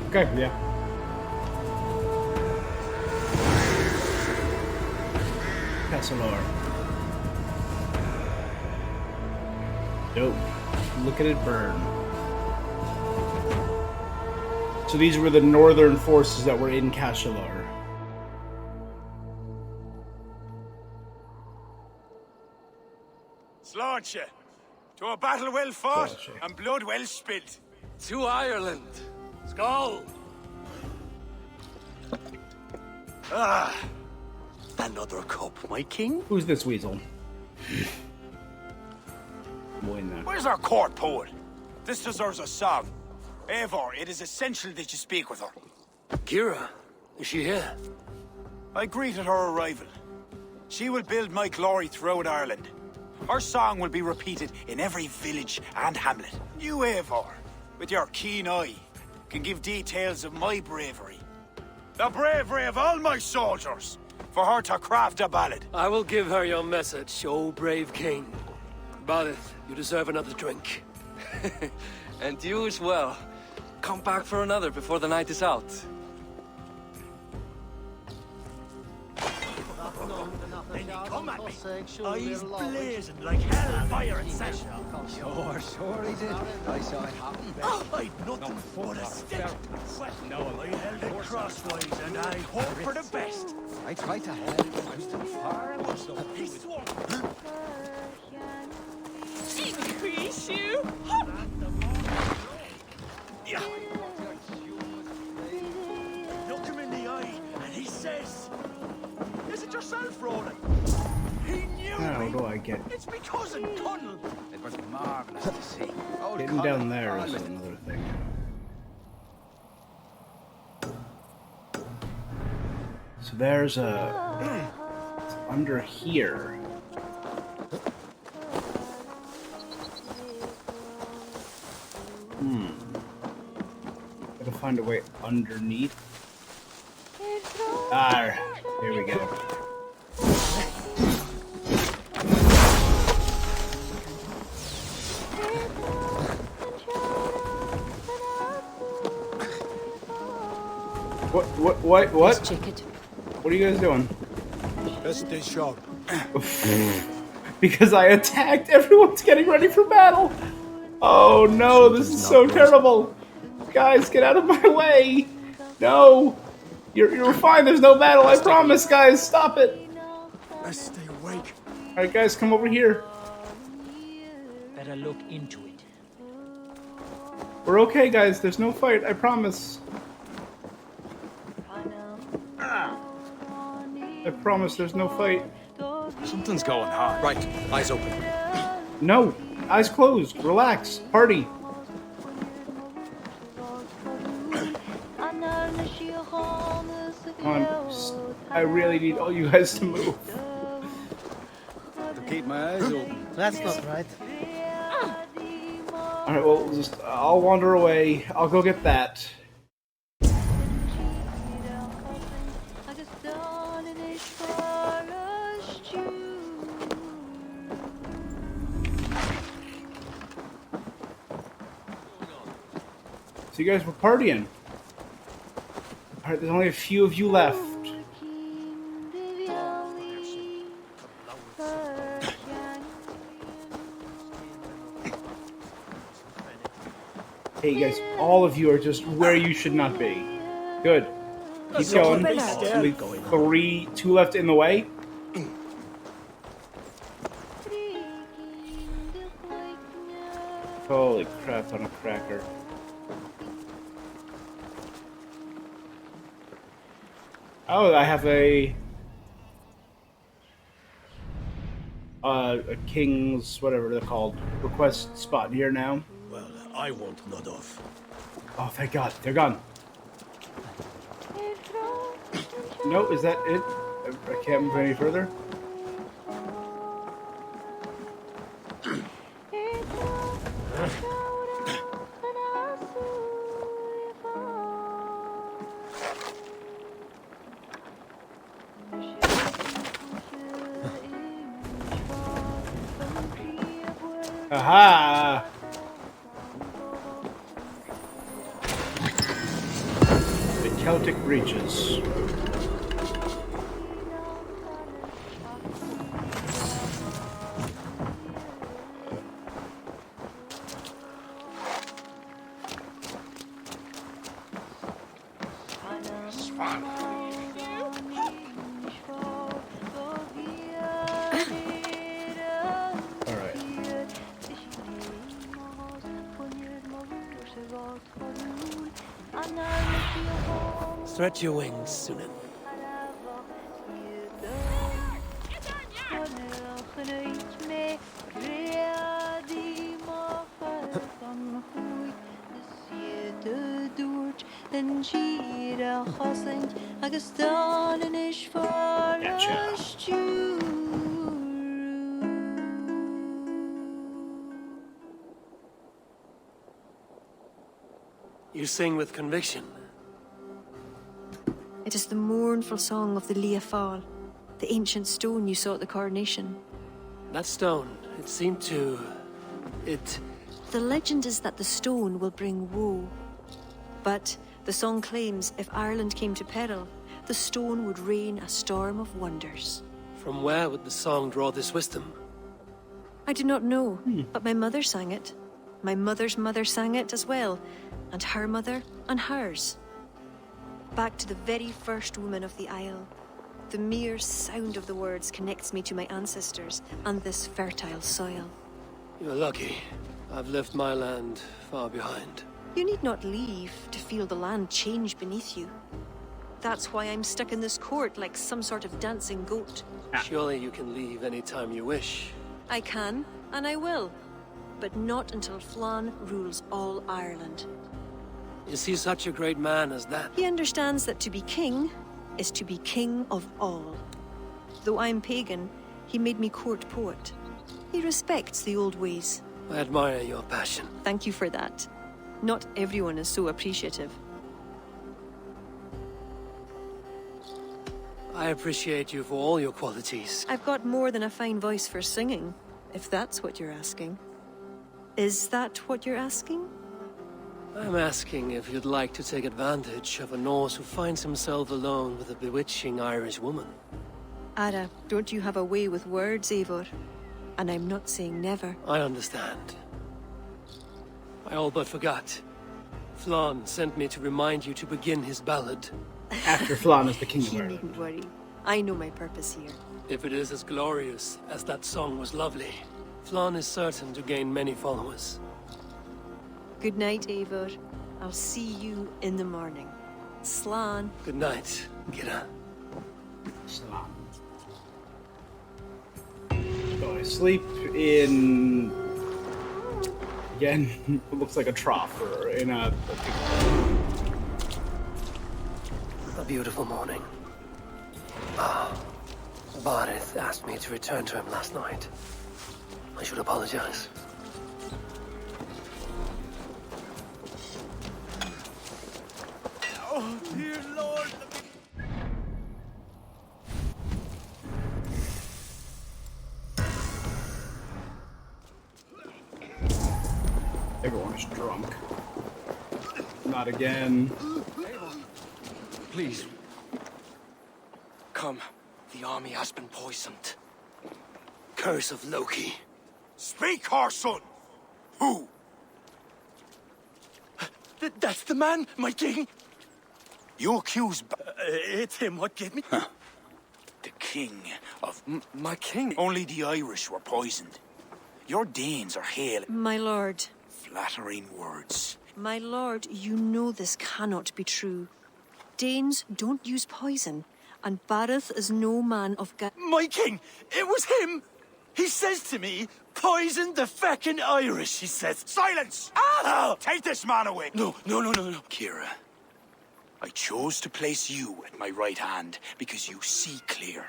Okay, yeah. Cassalor. Dope. Look at it burn. So these were the northern forces that were in Cassalor. Slaunch ye, to a battle well fought Slaunch ye. and blood well spilt. To Ireland. Skull! Ah, another cup, my king. Who's this weasel? Boy, no. Where's our court poet? This deserves a song. Eivor, it is essential that you speak with her. Kira, is she here? I greeted her arrival. She will build my glory throughout Ireland. Her song will be repeated in every village and hamlet. You, Eivor, with your keen eye, can give details of my bravery. The bravery of all my soldiers, for her to craft a ballad. I will give her your message, O brave king. Balith, you deserve another drink. And you as well. Come back for another before the night is out. Come at me. Eyes blazing like hellfire and sash. Sure he did. I saw it happen. I'd nothing but a stick. I held it crosswise and I hope for the best. I tried to help. I was too far. He swung. Yeah. Look him in the eye and he says, "Is it yourself, Roland?" He knew How me. do I get It's my cousin, Tunnel. It was marvelous to see. Old getting Colin, down there is always another thing. So there's a it's under here. Gotta find a way underneath. Ah, here we go. What? Let's check it. What are you guys doing? That's the shot. Because I attacked, everyone's getting ready for battle. Oh no, this is so terrible. Guys, get out of my way. No. You're fine, there's no battle, I promise, guys. Stop it. Let's stay awake. Alright, guys, come over here. Better look into it. We're okay, guys. There's no fight, I promise. I promise there's no fight. Something's going on. Right, eyes open. No. Eyes closed. Relax. Party. Come on. I really need all you guys to move. To keep my eyes open. That's not right. Alright, well, I'll wander away. I'll go get that. So you guys were partying. Alright, there's only a few of you left. Hey guys, all of you are just where you should not be. Good. Keep going. Only two left in the way. Holy crap on a cracker. Oh, I have a king's, whatever they're called, request spot here now. Well, I want none of. Oh, thank God, they're gone. No, is that it? I can't move any further. Aha! The Celtic Breaches. Stretch your wings, Sunan. You sing with conviction. It is the mournful song of the Liafal, the ancient stone you saw at the coronation. That stone, it seemed to... The legend is that the stone will bring woe. But the song claims if Ireland came to peril, the stone would rain a storm of wonders. From where would the song draw this wisdom? I do not know, but my mother sang it. My mother's mother sang it as well, and her mother and hers. Back to the very first woman of the Isle. The mere sound of the words connects me to my ancestors and this fertile soil. You're lucky. I've left my land far behind. You need not leave to feel the land change beneath you. That's why I'm stuck in this court like some sort of dancing goat. Surely you can leave any time you wish. I can, and I will. But not until Flann rules all Ireland. Is he such a great man as that? He understands that to be king is to be king of all. Though I'm pagan, he made me court poet. He respects the old ways. I admire your passion. Thank you for that. Not everyone is so appreciative. I appreciate you for all your qualities. I've got more than a fine voice for singing, if that's what you're asking. Is that what you're asking? I'm asking if you'd like to take advantage of a Norse who finds himself alone with a bewitching Irish woman. Ara, don't you have a way with words, Eivor? And I'm not saying never. I understand. I all but forgot. Flann sent me to remind you to begin his ballad. After Flann is the king of You Ireland. needn't worry. I know my purpose here. If it is as glorious as that song was lovely, Flann is certain to gain many followers. Good night, Eivor. I'll see you in the morning. Slan. Good night, Kira. Slan. So I sleep in... Again, it looks like a trough or in a A beautiful morning. Ah, Barith asked me to return to him last night. I should apologize. Oh, dear Lord! Everyone's drunk. Not again. Please. Come. The army has been poisoned. Curse of Loki. Speak, our son! Who? That's the man, my king! You accuse It's him what gave me... the king of... my king? Only the Irish were poisoned. Your Danes are hale. My lord. Flattering words. My lord, you know this cannot be true. Danes don't use poison, and Barith is no man of My king! It was him! He says to me, poison the feckin' Irish, he says. Silence! Ah! Take this man away! No. Kira, I chose to place you at my right hand because you see clear.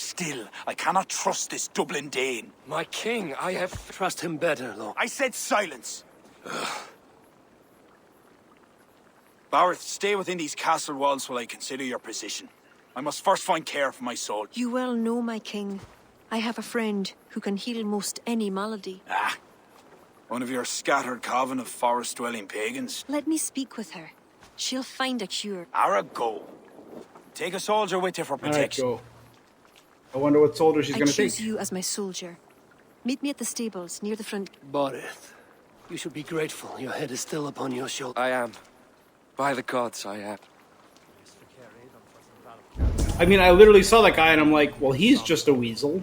Still, I cannot trust this Dublin Dane. My king, I have... Trust him better, Lord. I said silence! Bareth, stay within these castle walls while I consider your position. I must first find care for my soul. You well know, my king. I have a friend who can heal most any malady. Ah, one of your scattered coven of forest-dwelling pagans. Let me speak with her. She'll find a cure. Ara, go. Take a soldier with you for Alright, protection. go. I wonder what soldier she's I gonna choose take. you as my soldier. Meet me at the stables near the front. Barith, you should be grateful your head is still upon your shoulder. I am. By the gods, I am. I mean, I literally saw that guy and I'm like, well, he's just a weasel.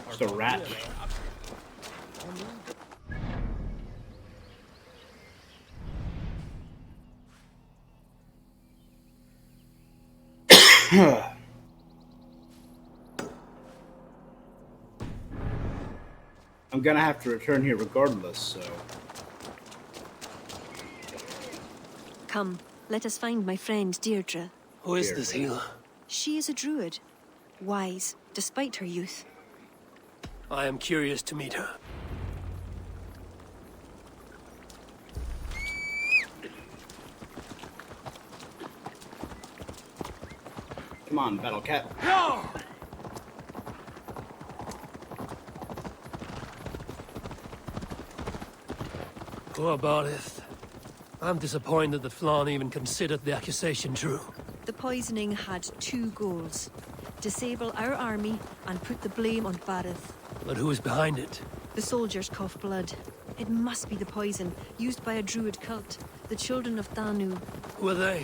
Just a rat. I'm gonna have to return here regardless, so... Come, let us find my friend Deirdre. Who is this healer? She is a druid. Wise, despite her youth. I am curious to meet her. Come on, Battle Cat. Poor Barith. I'm disappointed that Flann even considered the accusation true. The poisoning had two goals. Disable our army and put the blame on Barith. But who is behind it? The soldiers cough blood. It must be the poison used by a druid cult, the children of Danu. Who are they?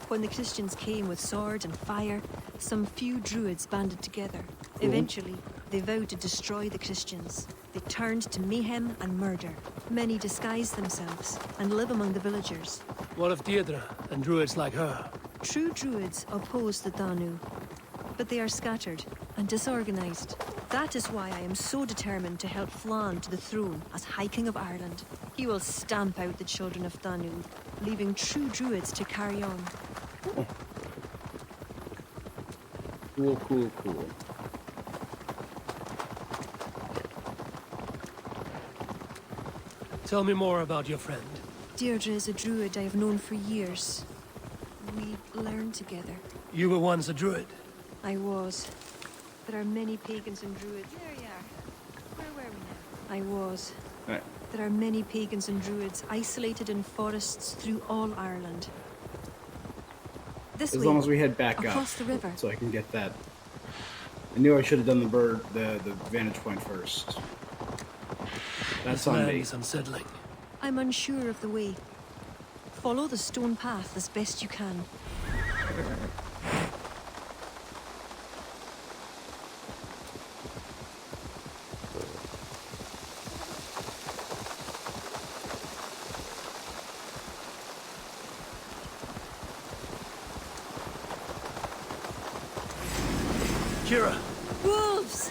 When the Christians came with sword and fire, some few druids banded together. Eventually, they vowed to destroy the Christians. They turned to mayhem and murder. Many disguise themselves and live among the villagers. What of Deirdre and druids like her? True druids oppose the Danu, but they are scattered and disorganized. That is why I am so determined to help Flann to the throne as High King of Ireland. He will stamp out the children of Danu, leaving true druids to carry on. Cool, cool, cool. Tell me more about your friend. Deirdre is a druid I have known for years. We learned together. You were once a druid. I was. There are many pagans and druids. There you are. Where were we now? I was. Right. There are many pagans and druids isolated in forests through all Ireland. This As way, long as we head back up, across the river. so I can get that. I knew I should have done the vantage point first. That's This on land me. is unsettling. I'm unsure of the way. Follow the stone path as best you can. Kira! Wolves!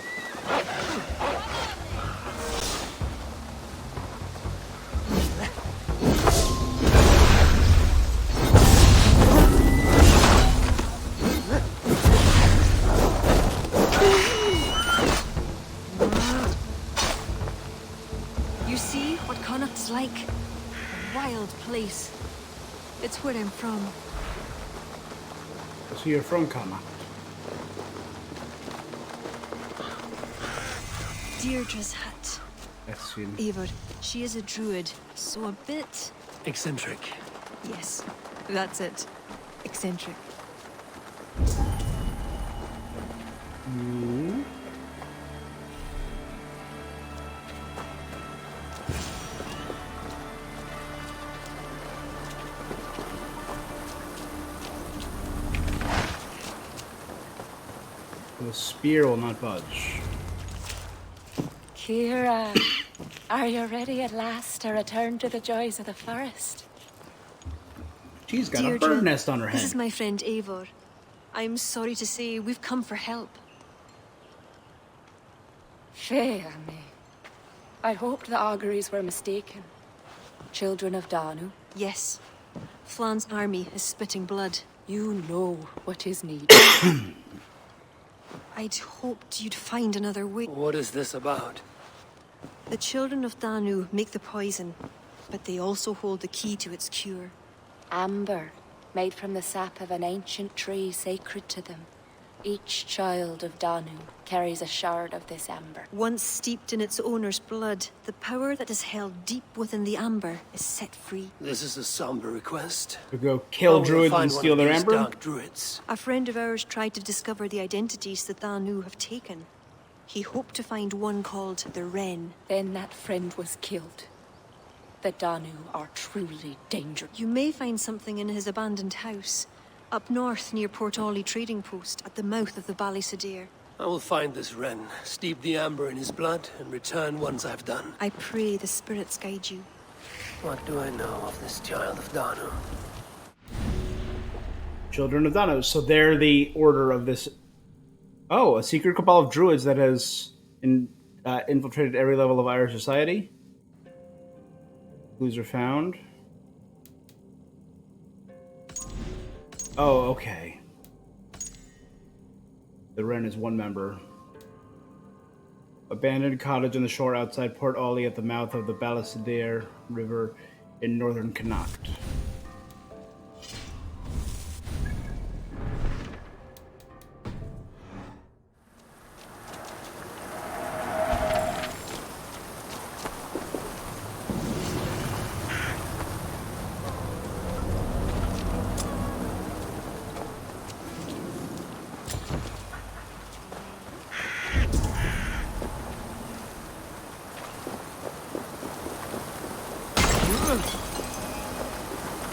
You see what Connacht's like? A wild place. It's where I'm from. So you're from Connacht. Deirdre's hut. That's sweet. Eivor, she is a druid, so a bit... Eccentric. Yes, that's it. Eccentric. The spear will not budge. Kira, are you ready at last to return to the joys of the forest? She's got a Deirdre, bird nest on her this head. is my friend Eivor. I'm sorry to say we've come for help. Fear me. I hoped the auguries were mistaken. Children of Danu, Yes. Flann's army is spitting blood. you know what is needed. I'd hoped you'd find another way. What is this about? The children of Danu make the poison, but they also hold the key to its cure. Amber, made from the sap of an ancient tree sacred to them. Each child of Danu carries a shard of this amber. Once steeped in its owner's blood, the power that is held deep within the amber is set free. This is a somber request. To go kill druids and steal their amber? Dark druids. A friend of ours tried to discover the identities the Danu have taken. He hoped to find one called the Wren. Then that friend was killed. The Danu are truly dangerous. You may find something in his abandoned house, up north near Port Ollie trading post at the mouth of the Ballysadere. I will find this Wren, steep the amber in his blood, and return once I've done. I pray the spirits guide you. What do I know of this child of Danu? Children of Danu. So they're the order of this. Oh, a secret cabal of druids that has infiltrated every level of Irish society. Clues are found. Oh, okay. The Wren is one member. Abandoned cottage on the shore outside Port Ollie at the mouth of the Ballysadere River in northern Connacht.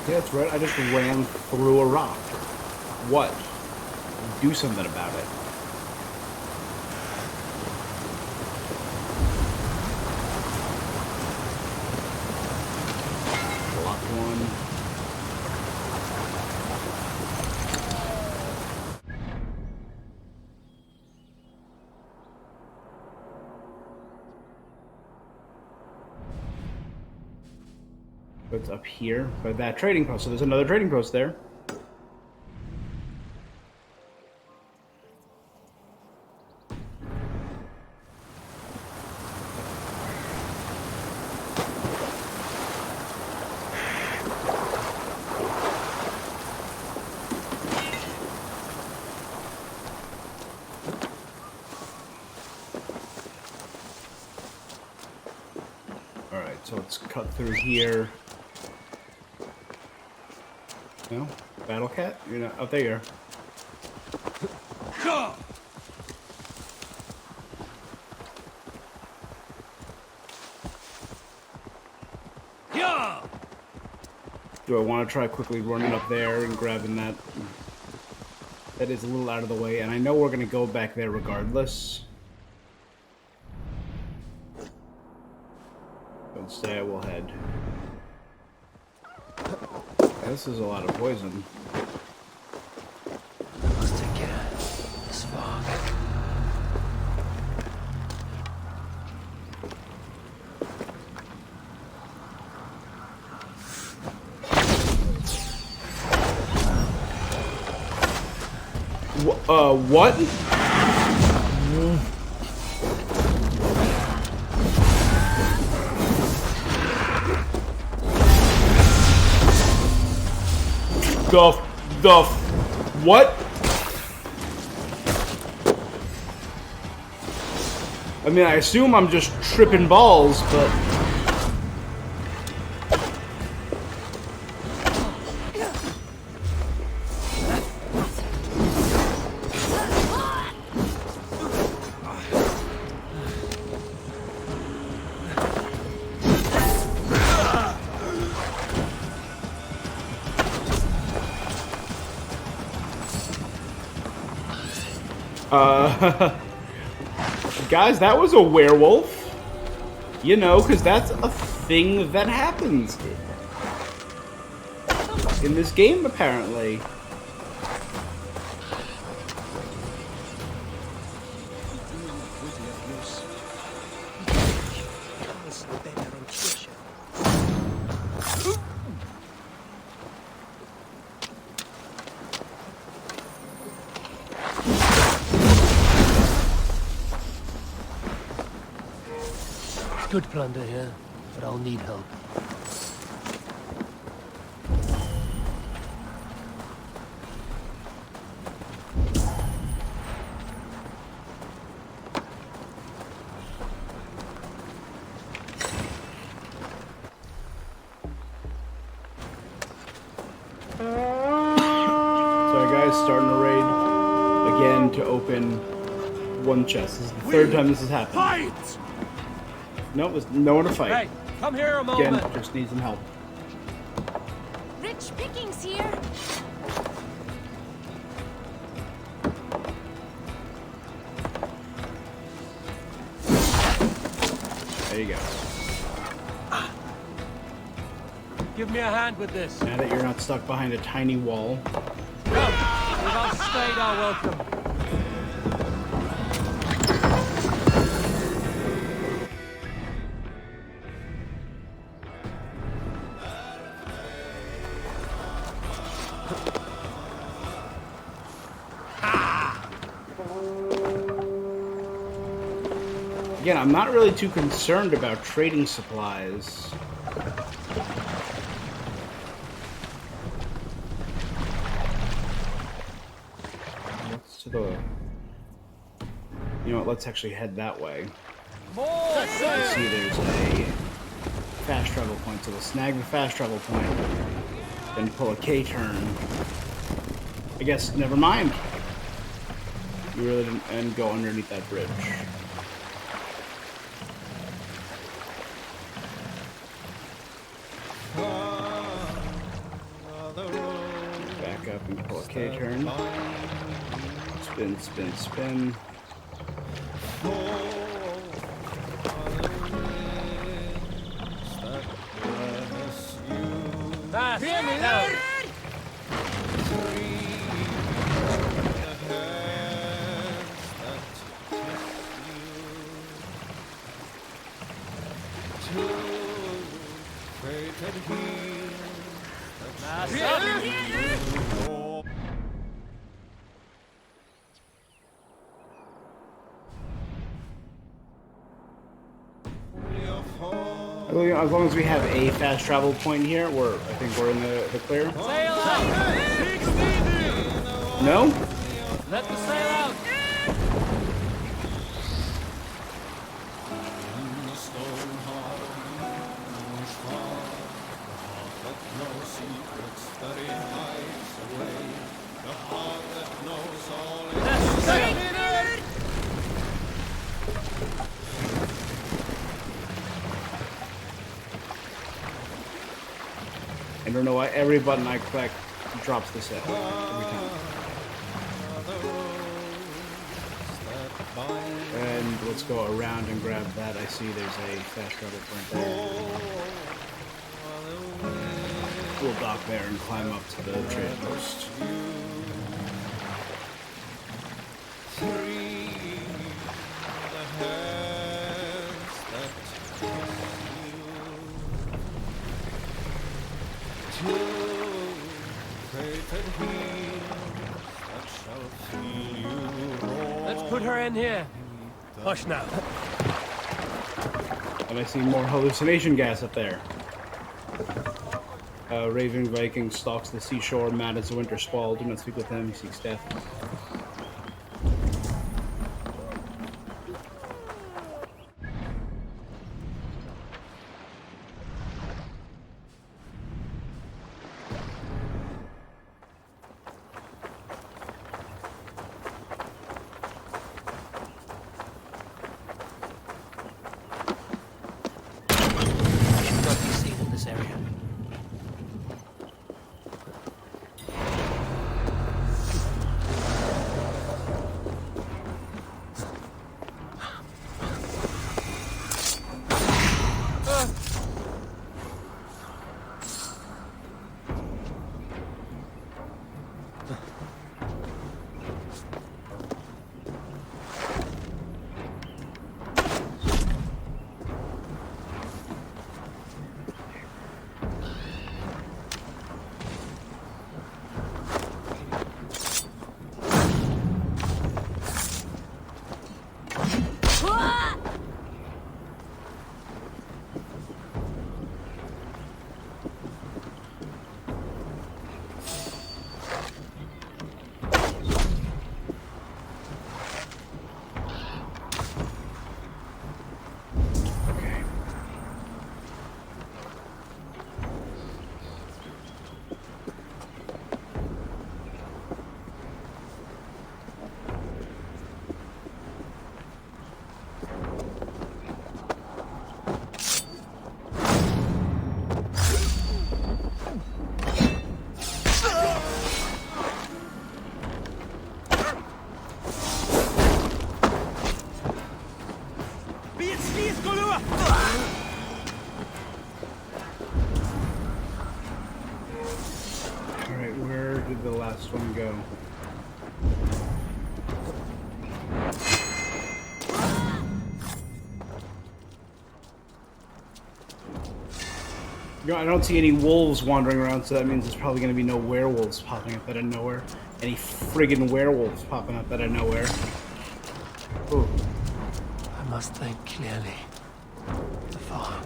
Yeah, that's right. I just ran through a rock. What? Do something about it. Block one. It's up here by that trading post. So there's another trading post there. All right, so let's cut through here. No? Battle Cat? You're not. Oh, there you are. Do I want to try quickly running up there and grabbing that? That is a little out of the way, and I know we're going to go back there regardless. But instead, I will head. This is a lot of poison. Let's take care of this fog. What? The what? I mean, I assume I'm just tripping balls, but... Guys, that was a werewolf. You know, because that's a thing that happens in this game, apparently. good plunder here, but I'll need help. Sorry guys, starting a raid again to open one chest. This is the third time this has happened. Fight! Nope, there's no one to fight. Hey, come here a Again, moment. just need some help. Rich pickings here. There you go. Give me a hand with this. Now that you're not stuck behind a tiny wall. Come, we've outstayed our welcome. Again, I'm not really too concerned about trading supplies. What's to the... You know what, let's actually head that way. More! See, there's a fast travel point, so we'll snag the fast travel point, then pull a K-turn. I guess, never mind. You really didn't, and go underneath that bridge. Back up and pull a K-turn. Spin, spin, spin. Fast! Now. As long as we have a fast travel point here, I think we're in the clear. Sail out! No? Let the sail out! I don't know why every button I click drops the sail every time. And let's go around and grab that. I see there's a fast travel point there. We'll dock there and climb up to the trade post. Let's put her in here. Hush now. And I see more hallucination gas up there. Raving Viking stalks the seashore, mad as a winter squall. Do not speak with him, he seeks death. Should not be seen in this area. Alright, where did the last one go? You know, I don't see any wolves wandering around, so that means there's probably going to be no werewolves popping up out of nowhere. Any friggin' werewolves popping up out of nowhere. Ooh. I must think clearly. The fog.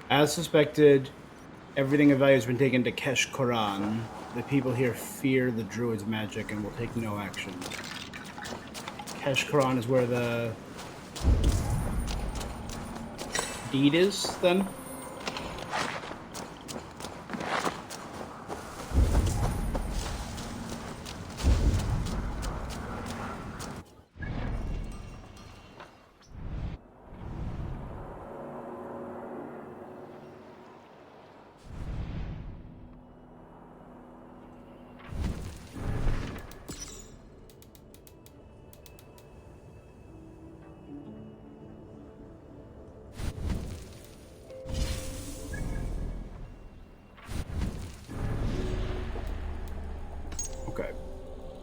As suspected, everything of value has been taken to Kesh Koran. The people here fear the Druids' magic and will take no action. Kesh Koran is where the deed is, then? Okay.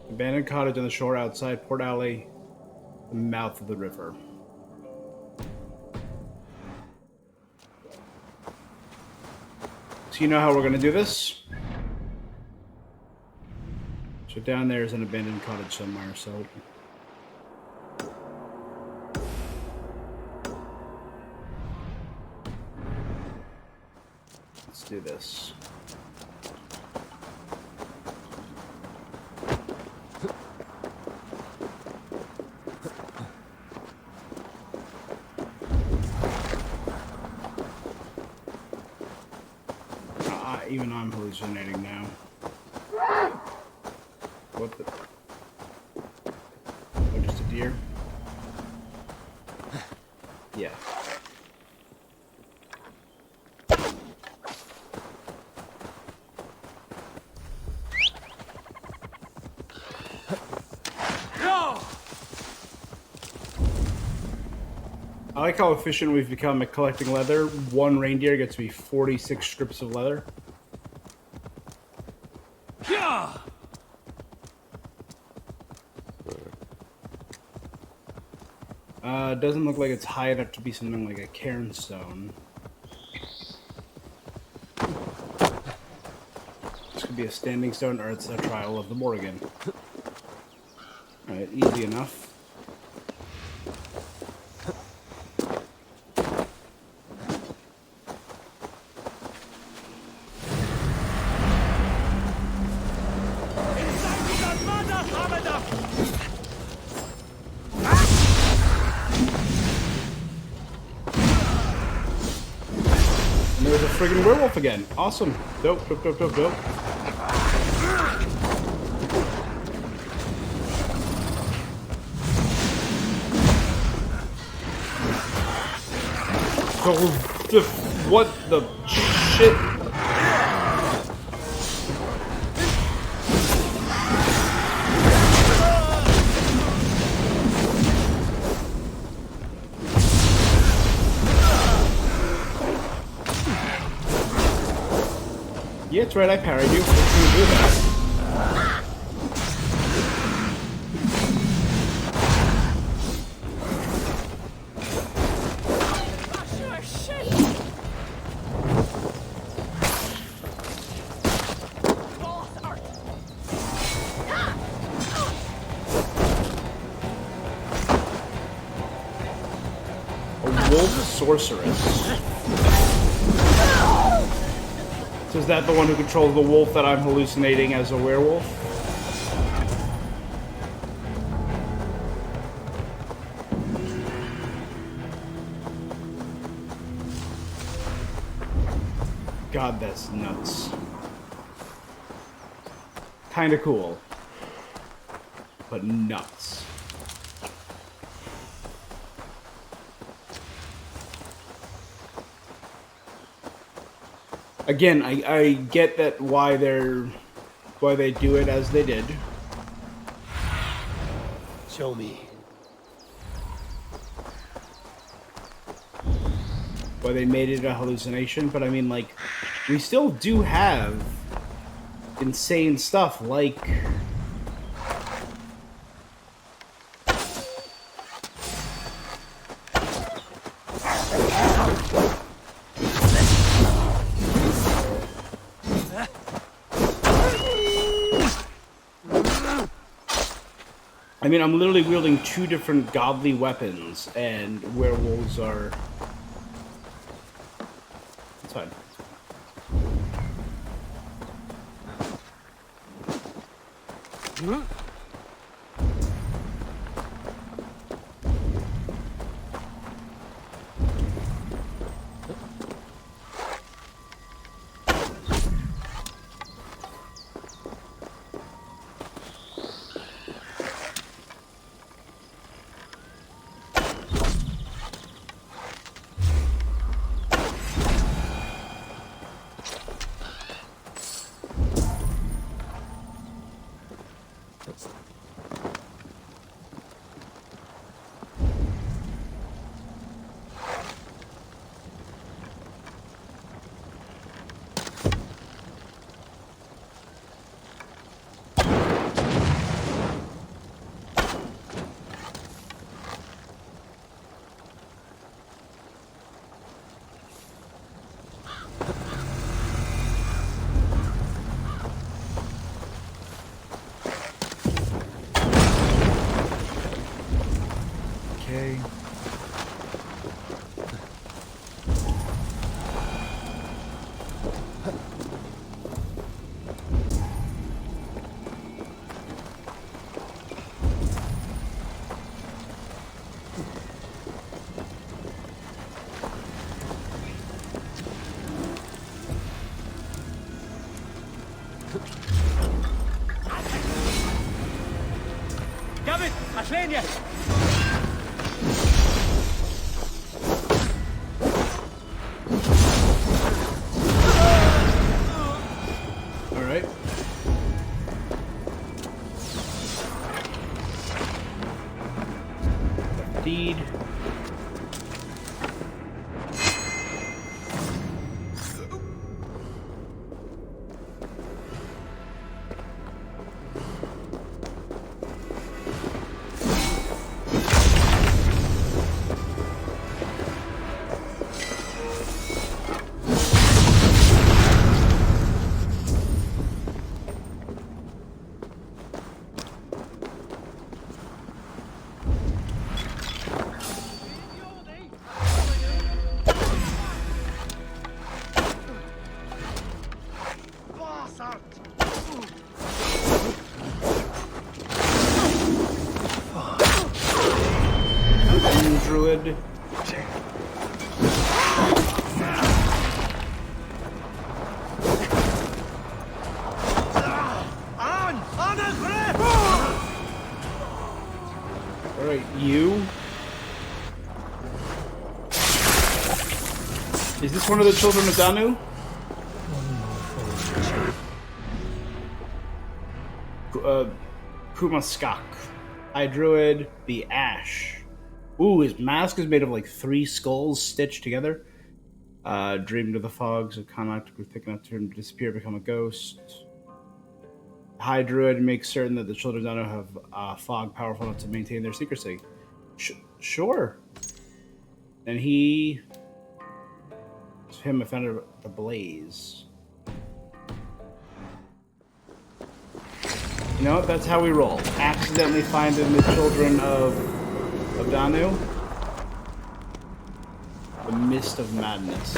Abandoned cottage on the shore outside Port Alley, the mouth of the river. So you know how we're going to do this? So down there is an abandoned cottage somewhere, so... let's do this. Even I'm hallucinating now. What the? Oh, just a deer? Yeah. I like how efficient we've become at collecting leather. One reindeer gets me 46 strips of leather. Doesn't look like it's high enough to be something like a cairnstone. This could be a standing stone, or it's a trial of the Morrigan. Alright, easy enough. Friggin' werewolf again. Awesome. Dope, dope, dope, dope, dope. What the shit? Yeah, that's right, I parried you. Let's do that. A wolf sorceress. So is that the one who controls the wolf that I'm hallucinating as a werewolf? God, that's nuts. kind of cool, but nuts. Again, I get that why they do it as they did. Show me. Why they made it a hallucination, but I mean, like, we still do have insane stuff like I mean, I'm literally wielding two different godly weapons, and werewolves are... It's fine. Okay. Gavin, Ashlania! Alright. Indeed. Druid. Alright, you. Is this one of the children of Danu? Kumaskak. High Druid, the Ash. Ooh, his mask is made of like 3 skulls stitched together. Dreamed of the fogs of contact with thick enough to disappear, become a ghost. High Druid makes certain that the children of Danu have fog powerful enough to maintain their secrecy. Sure. And he... him offended the blaze. You know what? That's how we roll. Accidentally finding the children of Danu. The Mist of Madness.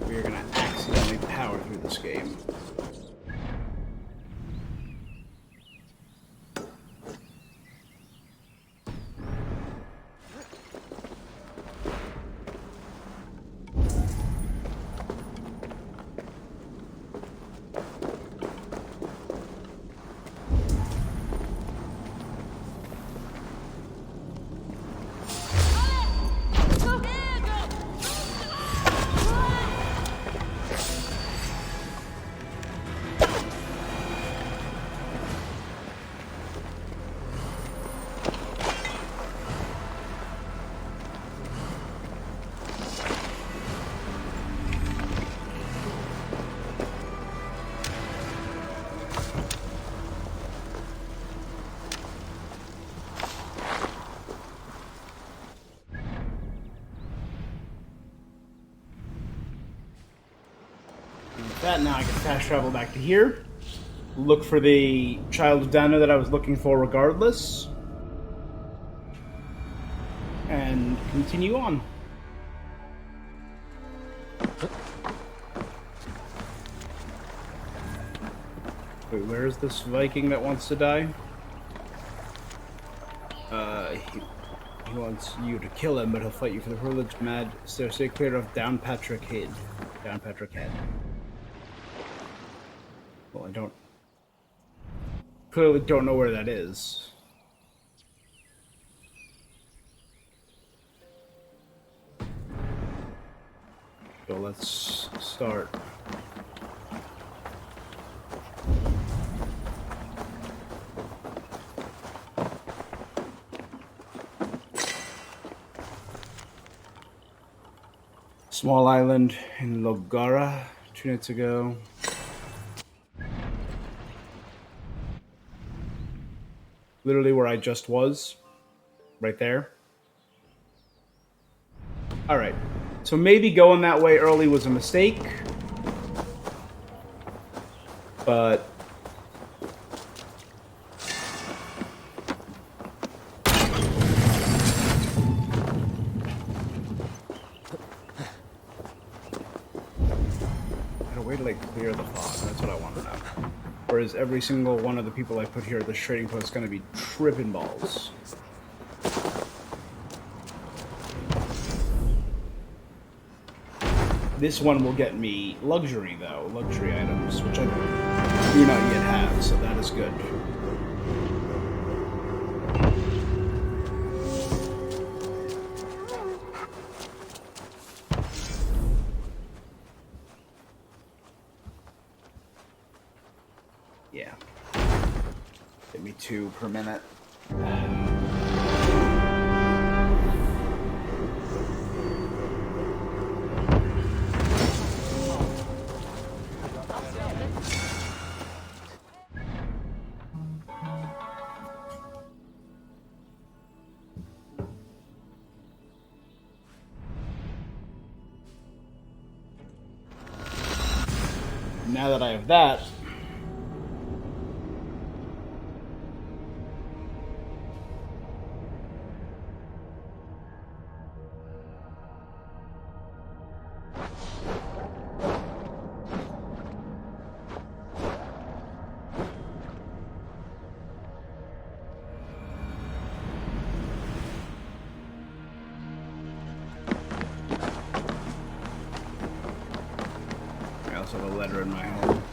We are going to accidentally power through this game. that, now I can fast travel back to here. Look for the Child of Danu that I was looking for regardless. And continue on. Wait, where is this Viking that wants to die? He wants you to kill him, but he'll fight you for the privilege. Mad, so stay clear of Downpatrick Head. Downpatrick Head. Well, I clearly don't know where that is. So let's start. Small island in Logara 2 nights ago. Literally where I just was. Right there. Alright. So maybe going that way early was a mistake. But way to like clear the fog. That's what I want to know. Or is every single one of the people I put here at this trading post going to be tripping balls? This one will get me luxury though, luxury items, which I do not yet have, so that is good. Yeah. Give me 2 per minute. Now that I have that, I also have a letter in my home.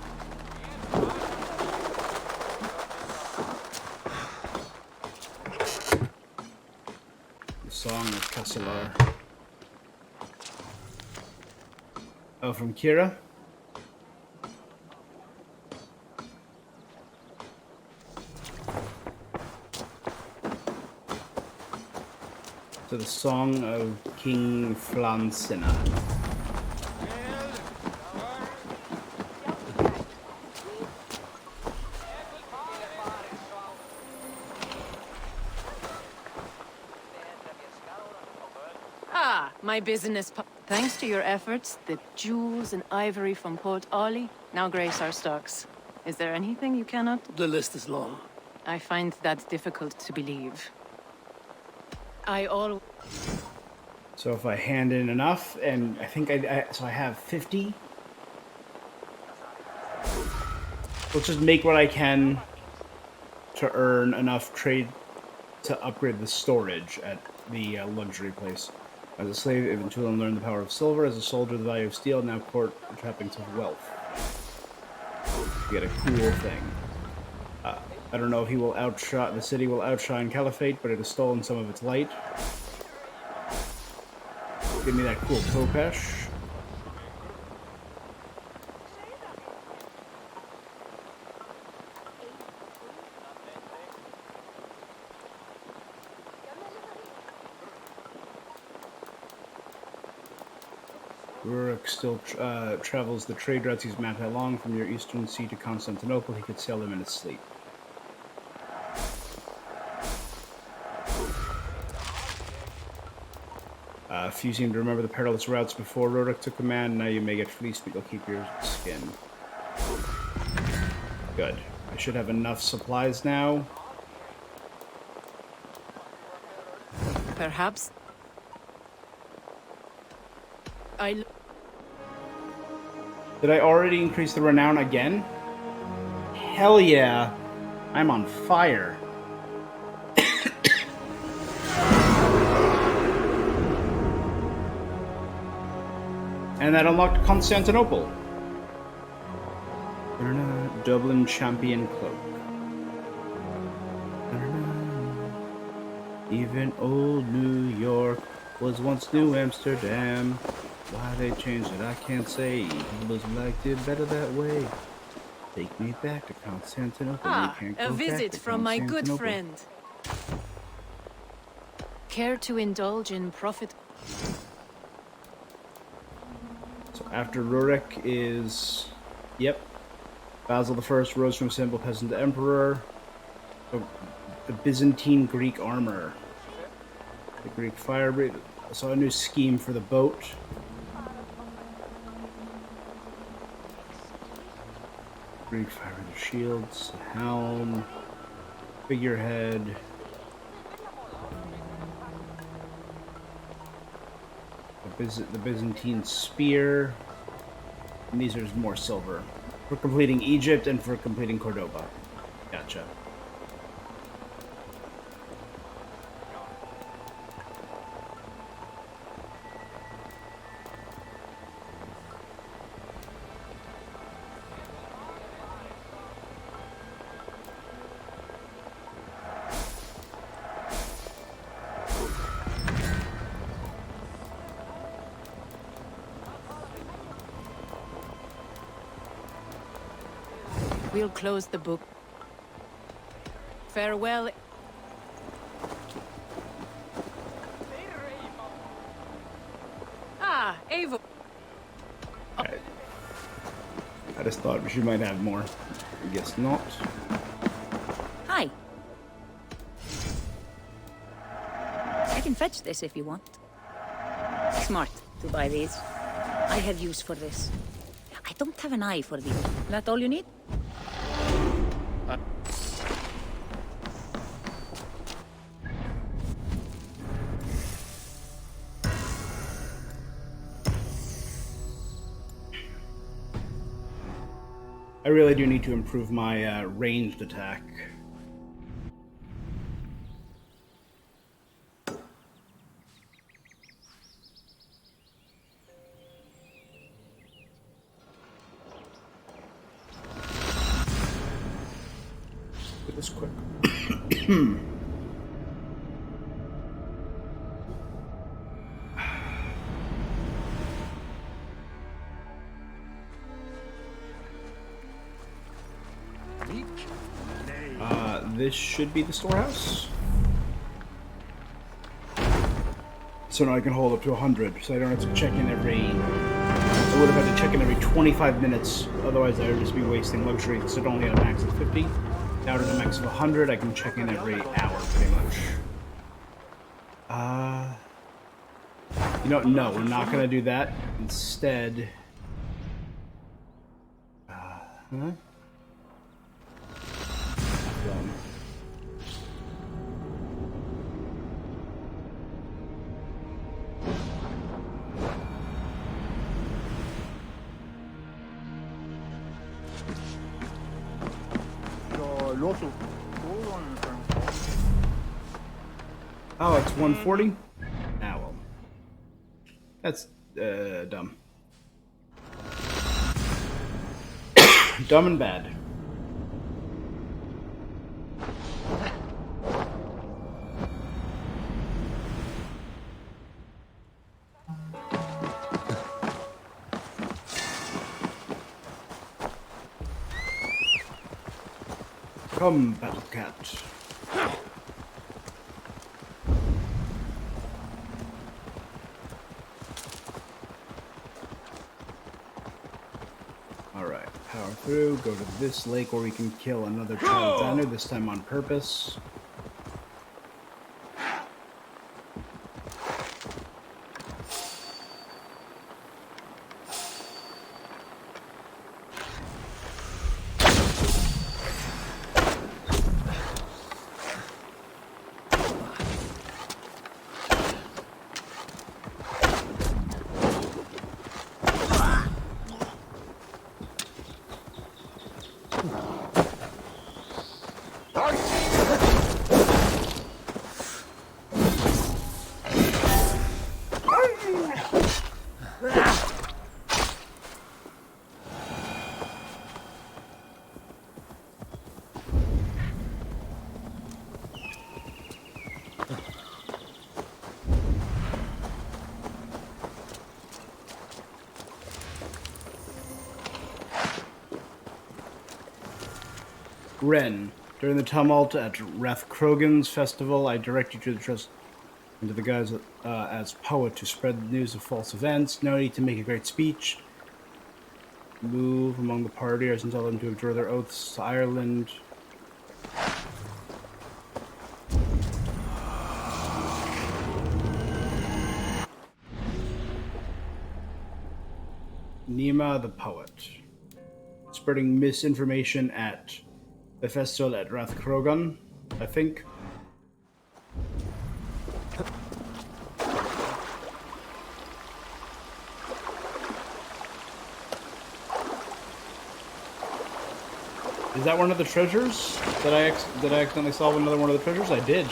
The Song of Castellar. Oh, from Kira? So the Song of King Flansina. My business. Thanks to your efforts, the jewels and ivory from Port Ollie now grace our stocks. Is there anything you cannot? The list is long. I find that difficult to believe. So if I hand in enough, and I think so I have 50. Let's just make what I can to earn enough trade to upgrade the storage at the luxury place. As a slave, Eventually learned the power of silver. As a soldier, the value of steel. Now court the trappings of wealth. You get a cool thing. I don't know if he will outshine. The city will outshine Caliphate, but it has stolen some of its light. Give me that cool Topesh. Rurik still travels the trade routes he's mapped out long from your eastern sea to Constantinople. He could sail them in his sleep. If you seem to remember the perilous routes before Roderick took command, now you may get fleeced, but you'll keep your skin. Good. I should have enough supplies now. Perhaps. Did I already increase the renown again? Hell yeah. I'm on fire. And that unlocked Constantinople. Dublin Champion Cloak. Even old New York was once New Amsterdam. Why they changed it, I can't say. Hebrews liked it better that way. Take me back to Constantinople. Ah, you can't a go visit back to from my good Constantinople. friend. Care to indulge in profit? So after Rurik is... Yep. Basil I rose from simple peasant to emperor. So, the Byzantine Greek armor. The Greek fire breathing. So a new scheme for the boat. Greek fire breather shields, the helm, figurehead. The Byzantine spear. And these are more silver. For completing Egypt and for completing Cordoba. Gotcha. We'll close the book. Farewell. Ah, Ava. Okay. I just thought she might have more. I guess not. Hi. I can fetch this if you want. Smart to buy these. I have use for this. I don't have an eye for these. That all you need? I really do need to improve my ranged attack. Do this quick. This should be the storehouse. So now I can hold up to 100, so I don't have to check in every... I would have had to check in every 25 minutes, otherwise I would just be wasting luxury, because it only had a max of 50. Now at a max of 100, I can check in every hour, pretty much. You know, no, we're not going to do that. Instead... huh? Oh, it's 140? Ah, well. That's, dumb. Dumb and bad. Come, Battle Cat. Alright, power through, go to this lake where we can kill another child diner, this time on purpose. Ren, during the tumult at Rathkrogan's festival, I direct you to the trust and to the guys as poet to spread the news of false events. No need to make a great speech. Move among the partiers and tell them to abjure their oaths to Ireland. Nima the poet. Spreading misinformation at the festival at Rathkrogan, I think. Is that one of the treasures? Did I accidentally solve another one of the treasures? I did.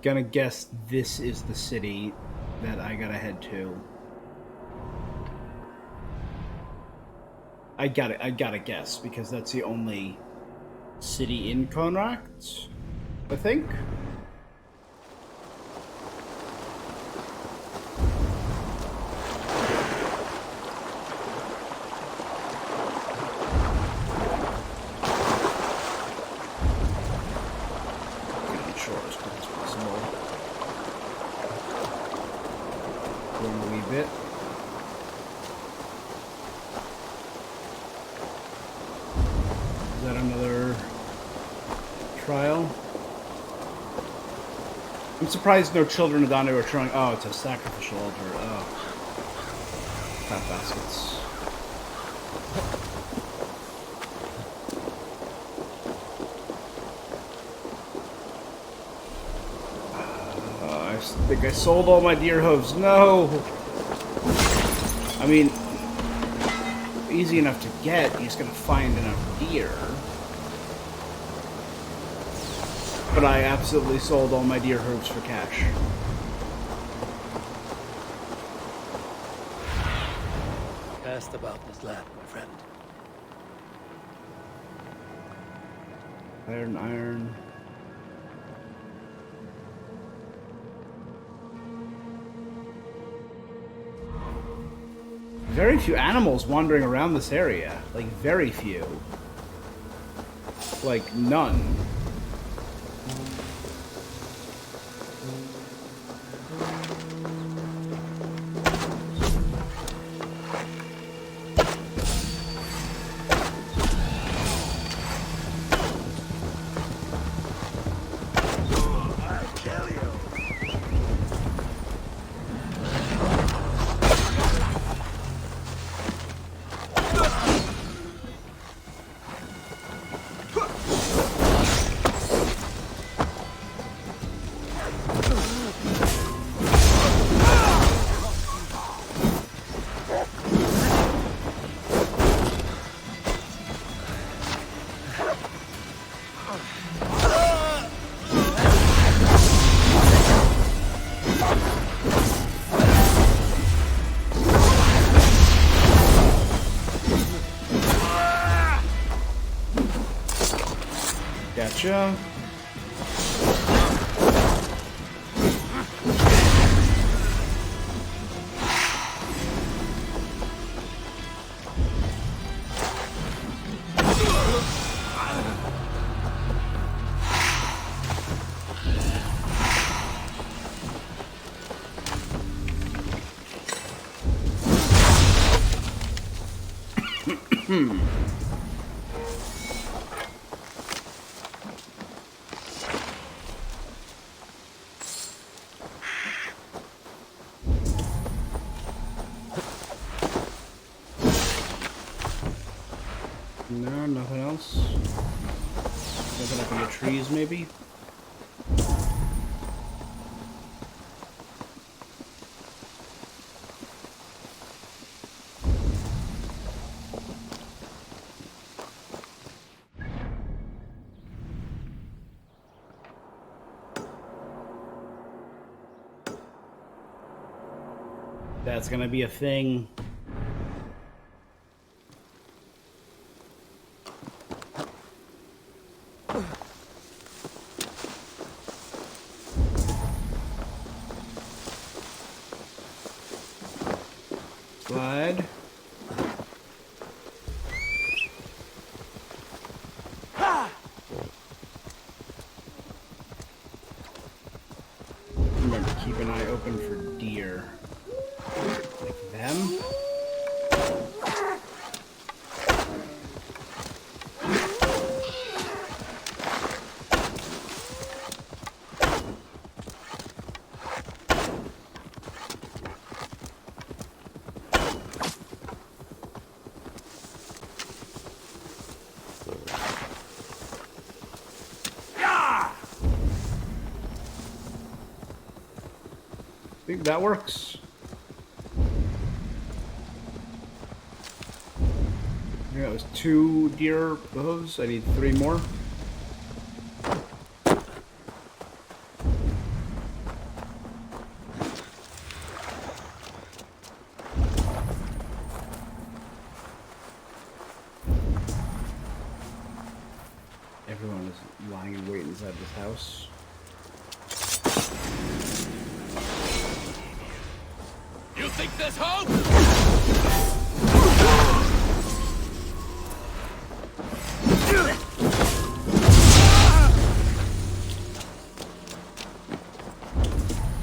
Gonna guess this is the city that I gotta head to. I gotta guess because that's the only city in Konrakt, I think. I'm surprised no children of Danu are trying. Oh, it's a sacrificial altar. Oh. Crap baskets. I think I sold all my deer hooves. No! I mean, easy enough to get. You just gotta find enough deer. But I absolutely sold all my deer hooves for cash. Cast about this land, my friend. Iron. Very few animals wandering around this area. Like, very few. Like, none. Gotcha. No, nothing else. Looking up in the trees, maybe? That's gonna be a thing. Slide. Remember, keep an eye open for deer. Like them? I think that works. Yeah, it was 2 deer hooves. I need 3 more. Everyone is lying in wait inside this house. You think there's hope?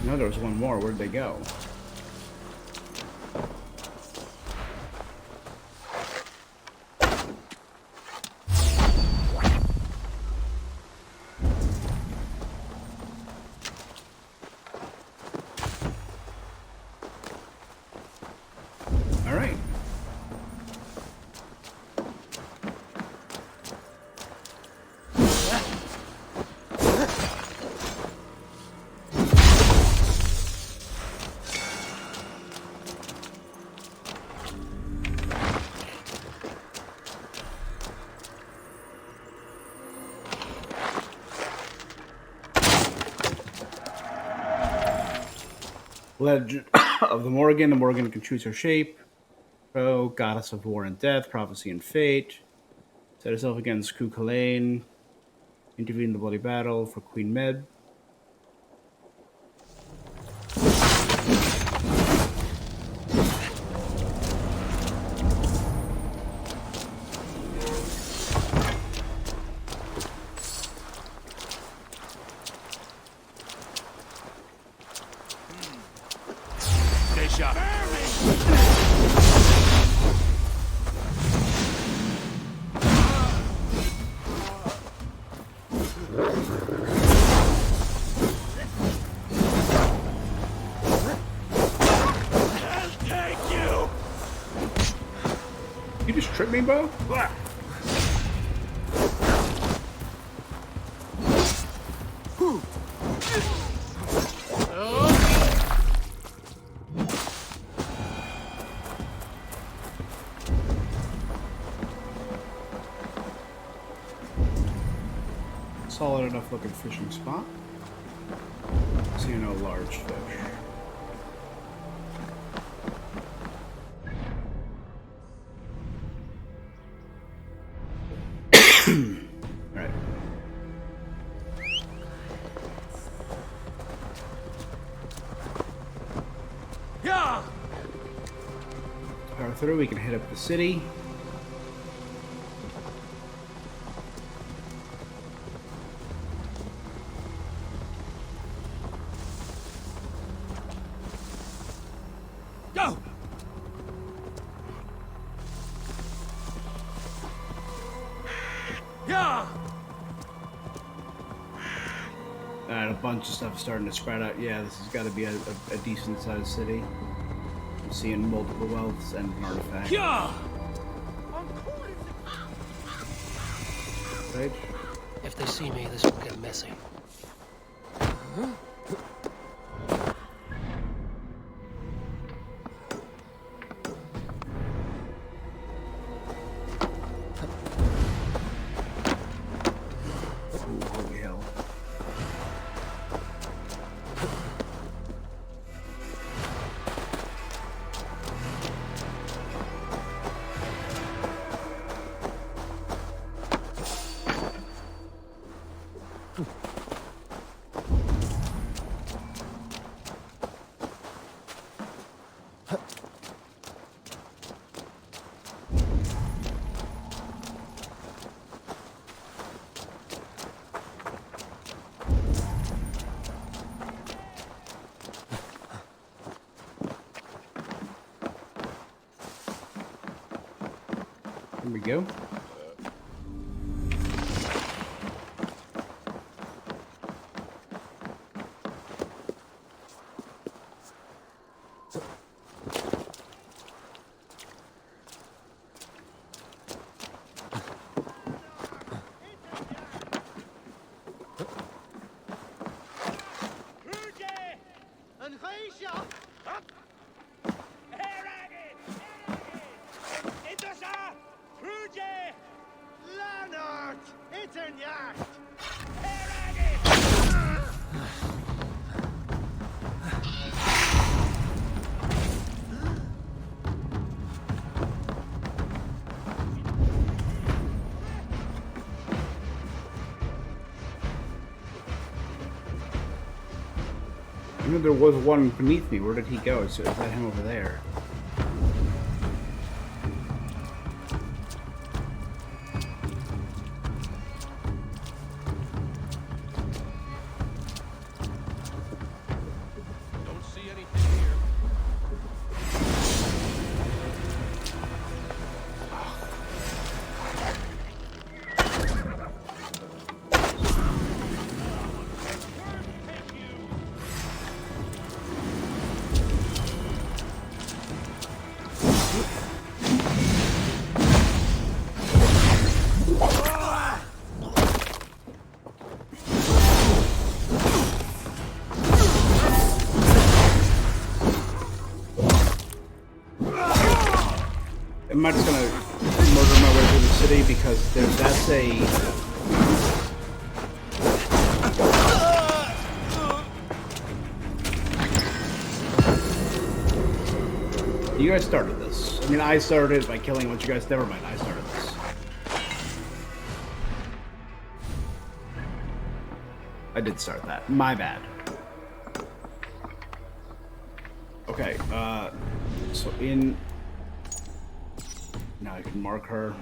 No, there was one more. Where'd they go? All right. Legend of the Morgan. The Morgan can choose her shape. Pro, goddess of war and death, prophecy and fate. Set herself against Ku Khulain. Intervene in the bloody battle for Queen Med. Stay sharp. You just tripped me, Bo? Solid enough looking fishing spot. See no large fish. Alright. Yeah. Power through, we can hit up the city. Go. Yeah. Alright, a bunch of stuff starting to spread out. Yeah, this has got to be a decent sized city. I'm seeing multiple wealths and an artifact. Yeah. Right? If they see me, this will get messy. Holy hell. Here we go. I knew there was one beneath me. Where did he go? So is that him over there? Don't see anything here. I'm not just gonna murder my way through the city because that's a... You guys started this. I mean, I started it by killing a bunch of guys. Never mind, I started this. I did start that. My bad. Okay, so in... Now I can mark her.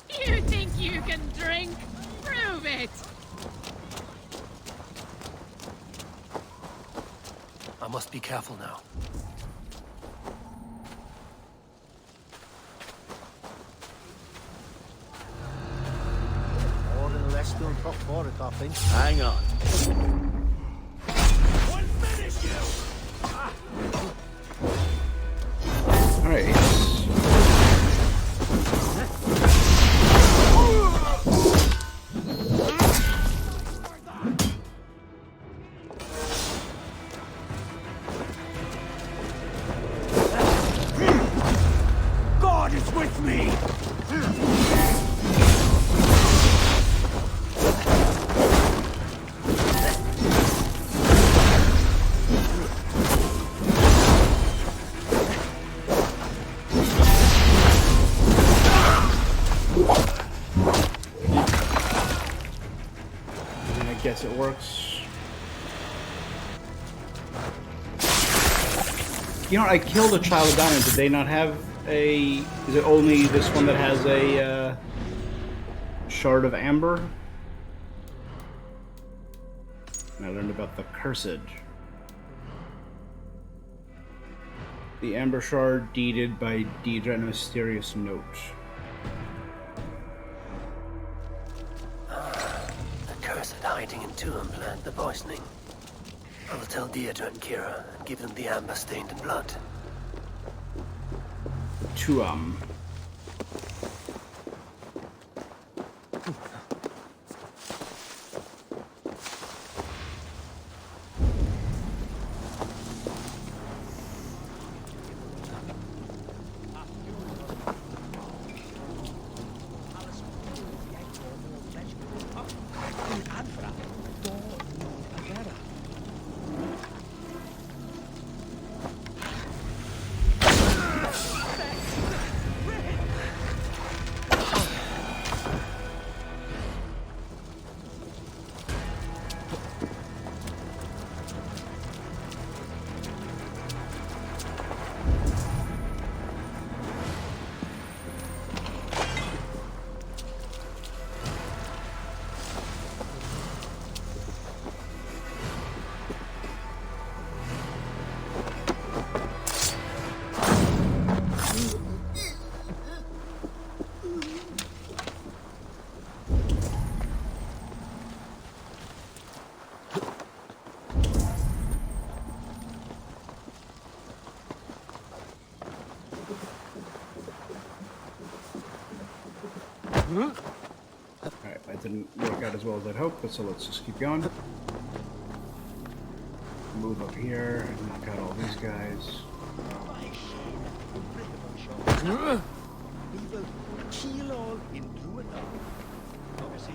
You think you can drink? Prove it! I must be careful now. More than less than top for it, I think. Hang on. We'll finish you! Alright. God is with me! I guess it works. You know what? I killed a child of diamond. Did they not have a... Is it only this one that has a shard of amber? And I learned about the cursed. The amber shard deeded by Deidre and a mysterious note. The cursed hiding in Tuam planned the poisoning. I will tell Deirdre and Kira and give them the amber stained in blood. Alright, that didn't work out as well as I'd hoped, but so let's just keep going. Move up here and knock out all these guys. We will kill all in Druid DLC.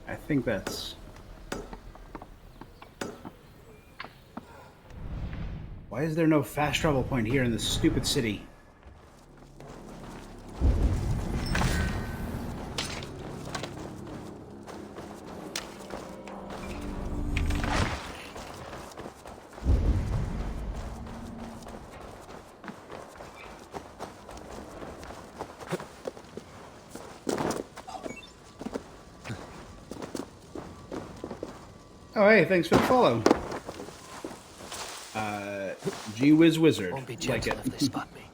I think that's... Why is there no fast travel point here in this stupid city? Oh, hey, thanks for the follow. G-Wiz Wizard. Won't be Like gentle it. if they spot me.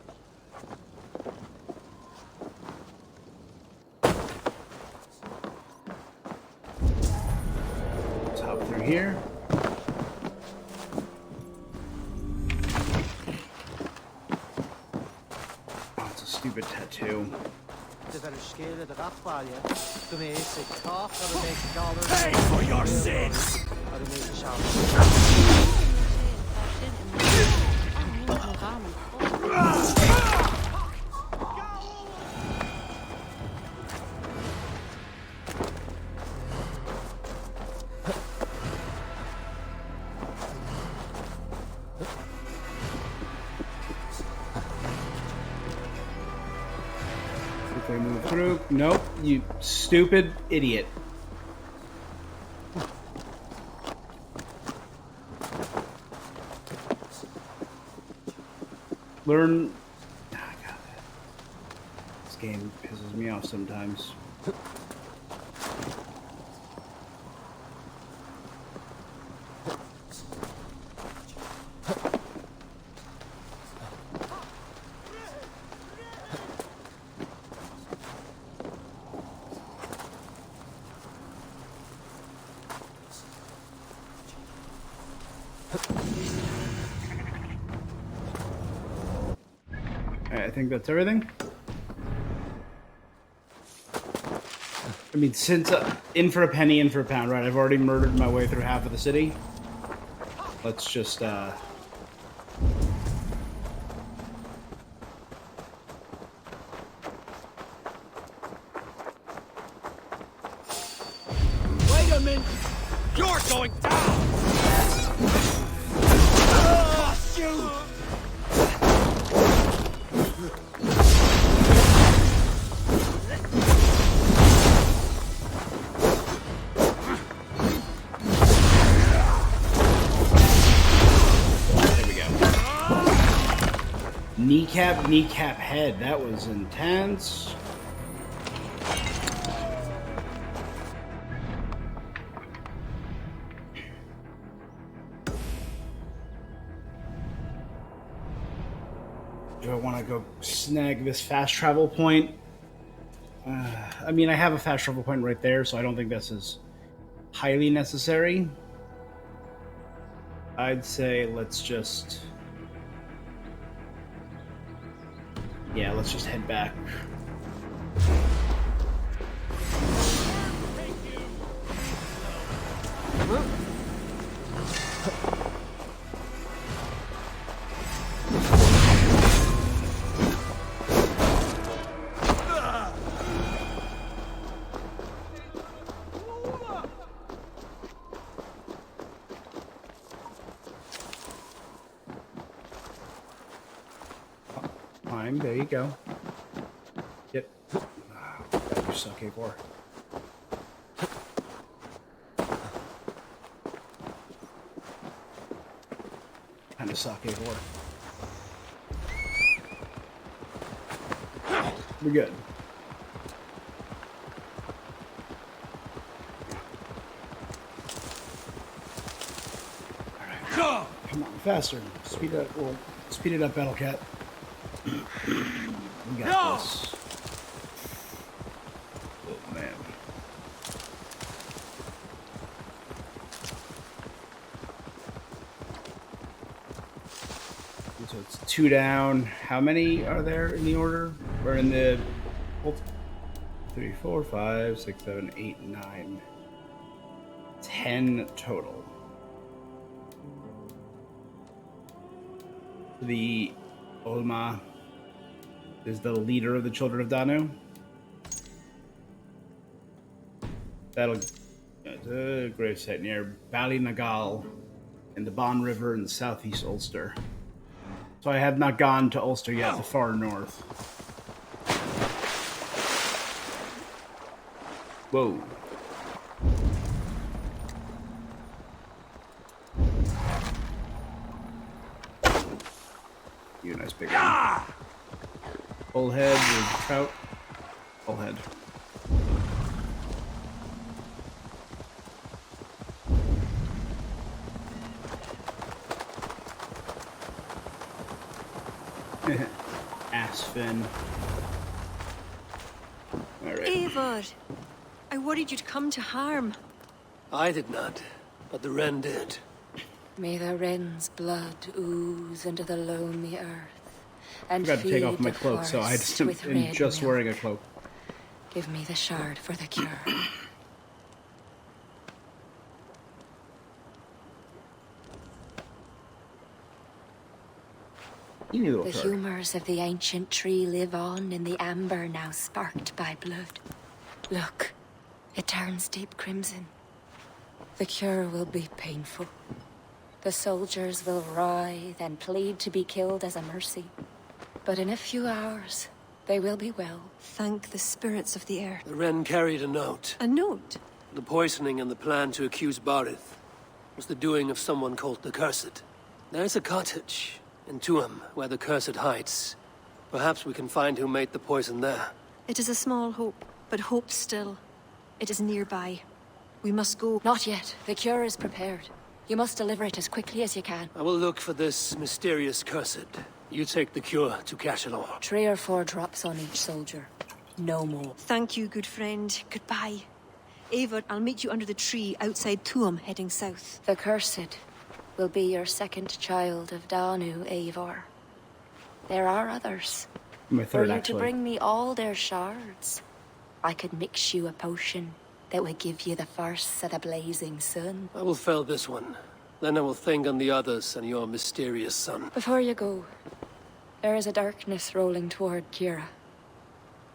Let's hop through here. Oh, it's a stupid tattoo. Pay for your sins! If we move through... Nope, you stupid idiot. Learn... Ah, God. This game pisses me off sometimes. Alright, I think that's everything. I mean, since in for a penny, in for a pound, right? I've already murdered my way through half of the city. Let's just, Wait a minute! You're going down! Cost you! Kneecap head. That was intense. Do I want to go snag this fast travel point? I mean, I have a fast travel point right there, so I don't think this is highly necessary. I'd say let's just... Yeah, let's just head back. There you go. Yep. You suck, A4. Kind of suck, A4. We're good. Alright. Come on, faster. Speed up. Well, speed it up, Battlecat. We got this. Oh man. So it's 2 down. How many are there in the order? We're in the 3, 4, 5, 6, 7, 8, 9. 10 total. The Olma is the leader of the Children of Danu. That'll gravesite near Ballynagal in the Bon River in southeast Ulster. So I have not gone to Ulster yet, the far north. Whoa. You nice big one. Full head with trout. Full head. Ass fin. Alright. Eivor, I worried you'd come to harm. I did not, but the wren did. May the wren's blood ooze into the loamy earth. I And forgot to take off my feed the cloak, so I forest just am with red just milk. wearing a cloak. Give me the shard for the cure. The humours of the ancient tree live on in the amber now sparked by blood. Look, it turns deep crimson. The cure will be painful. The soldiers will writhe and plead to be killed as a mercy. But in a few hours, they will be well. Thank the spirits of the earth. The wren carried a note. A note? The poisoning and the plan to accuse Barith was the doing of someone called the Cursed. There's a cottage in Tuam where the Cursed hides. Perhaps we can find who made the poison there. It is a small hope, but hope still. It is nearby. We must go. Not yet. The cure is prepared. You must deliver it as quickly as you can. I will look for this mysterious Cursed. You take the cure to Cashel. 3 or 4 drops on each soldier. No more. Thank you, good friend. Goodbye. Eivor, I'll meet you under the tree outside Tuam, heading south. The Cursed will be your second child of Danu, Eivor. There are others. My third, For you actually. to bring me all their shards, I could mix you a potion that would give you the first of the blazing sun. I will fell this one. Then I will think on the others and your mysterious son. Before you go, there is a darkness rolling toward Kira.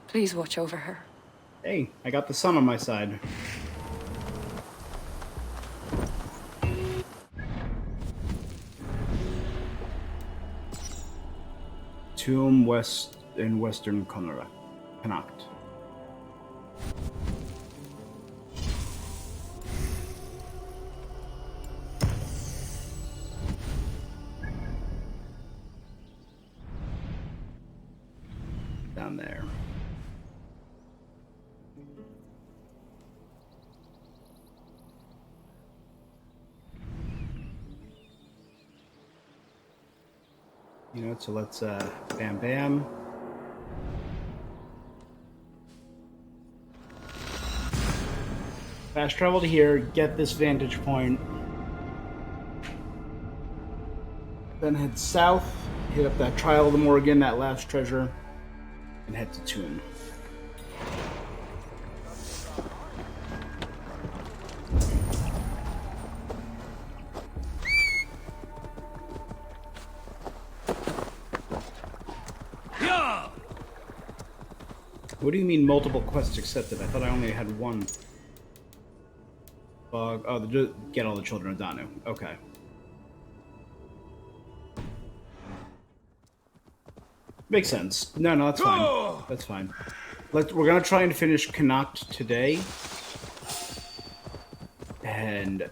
Please watch over her. Hey, I got the sun on my side. Tomb West in Western Connacht. Down there. You know, so let's bam bam. Fast travel to here, get this vantage point. Then head south, hit up that Trial of the Morgan, that last treasure, and head to Tomb. What do you mean multiple quests accepted? I thought I only had one. Bug. Oh, get all the children of Danu. Okay. Makes sense. No, that's fine. That's fine. We're gonna try and finish Connacht today, and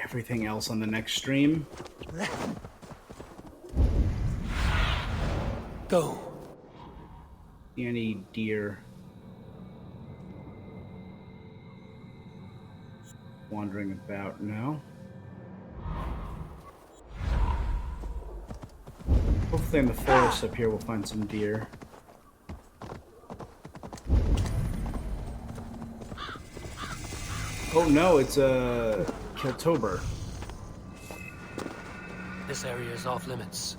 everything else on the next stream. Go. See any deer wandering about now? Hopefully in the forest up here we'll find some deer. Oh no, it's a Kiltober. This area is off limits.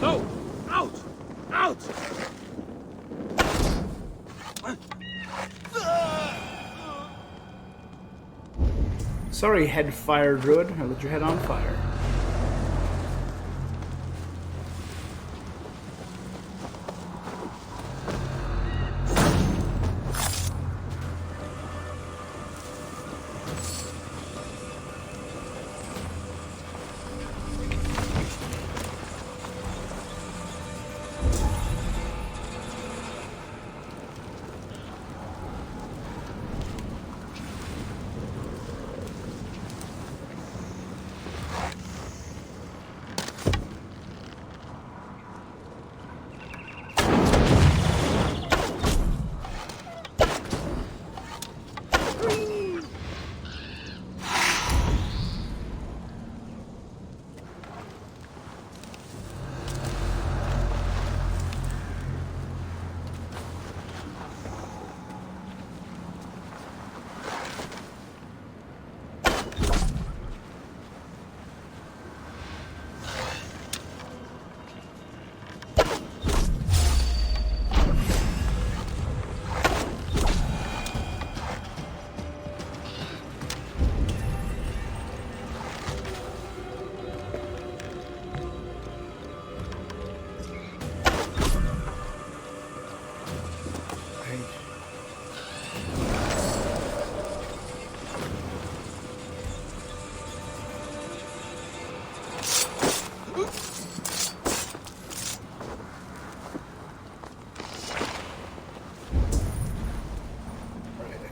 No! Out! Out! Sorry, head fire druid. I lit your head on fire.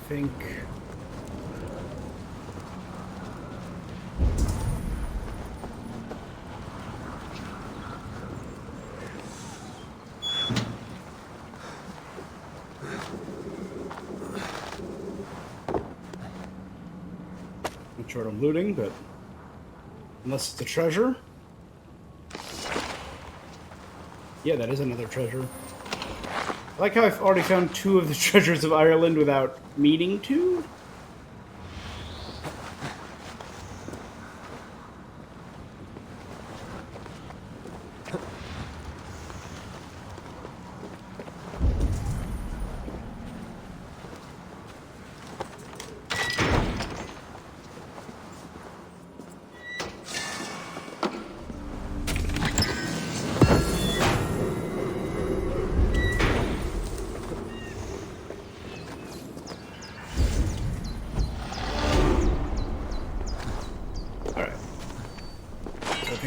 Think. Not sure what I'm looting, but unless it's a treasure. Yeah, that is another treasure. I like how I've already found 2 of the treasures of Ireland without meaning to.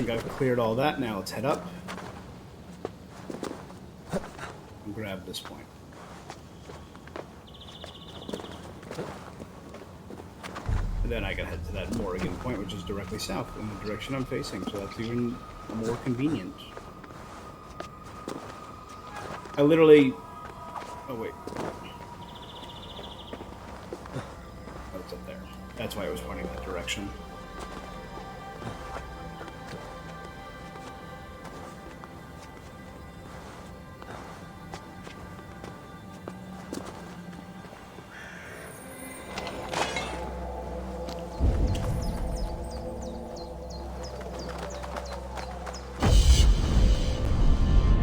I've cleared all that. Now let's head up and grab this point. And then I gotta head to that Morrigan point, which is directly south in the direction I'm facing, so that's even more convenient. I literally... Oh, wait. Oh, it's up there. That's why I was pointing that direction.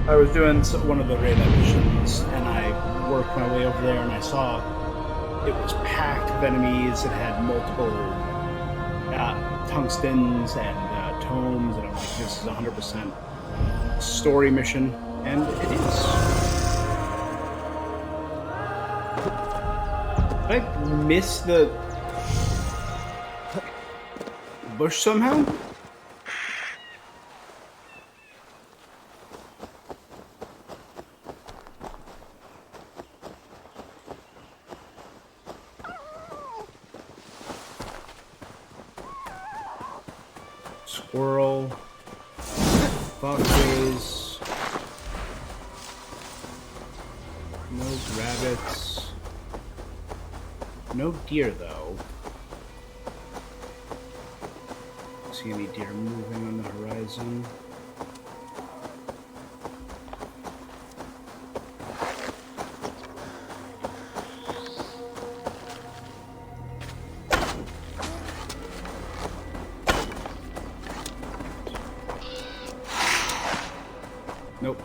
I was doing one of the raid missions, and I worked my way over there, and I saw it was packed with enemies. It had multiple tungstens and tomes, and I'm like, this is 100% story mission, and it is. Did I miss the bush somehow? Squirrel, foxes, no rabbits, no deer though. See any deer moving on the horizon? Nope.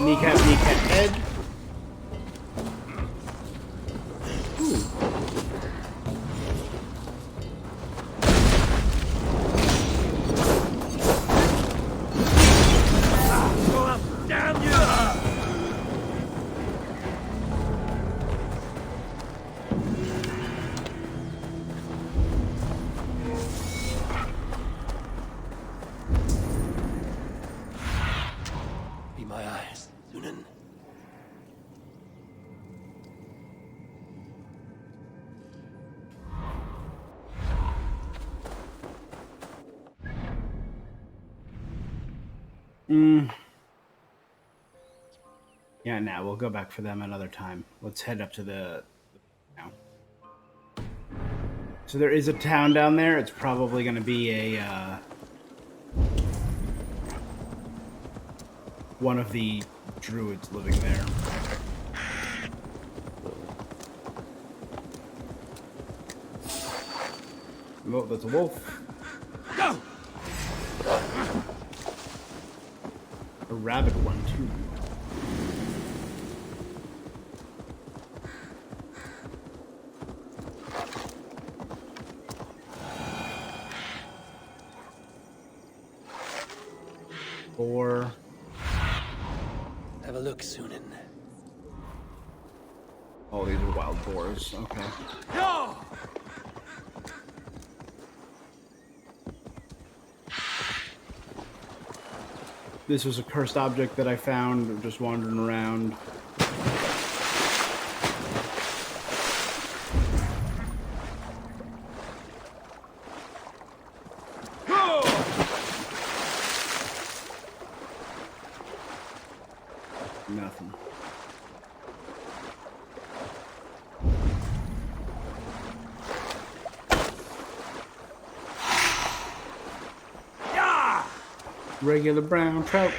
Kneecap, kneecap, head. Ooh. Damn you! Be my eyes, Sunan. Yeah, now we'll go back for them another time. Let's head up to the now. So there is a town down there. It's probably going to be a one of the druids living there. Oh, that's a wolf. Go! A rabbit one, too. Four. Have a look, Sunan. Oh, these are wild boars. Okay. No! This was a cursed object that I found just wandering around. Nothing. Regular brown trout.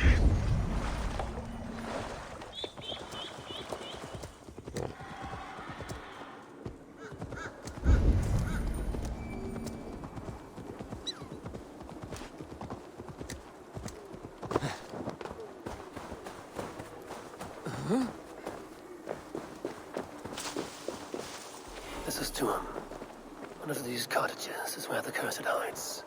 This is to him. One of these cottages is where the cursed hides.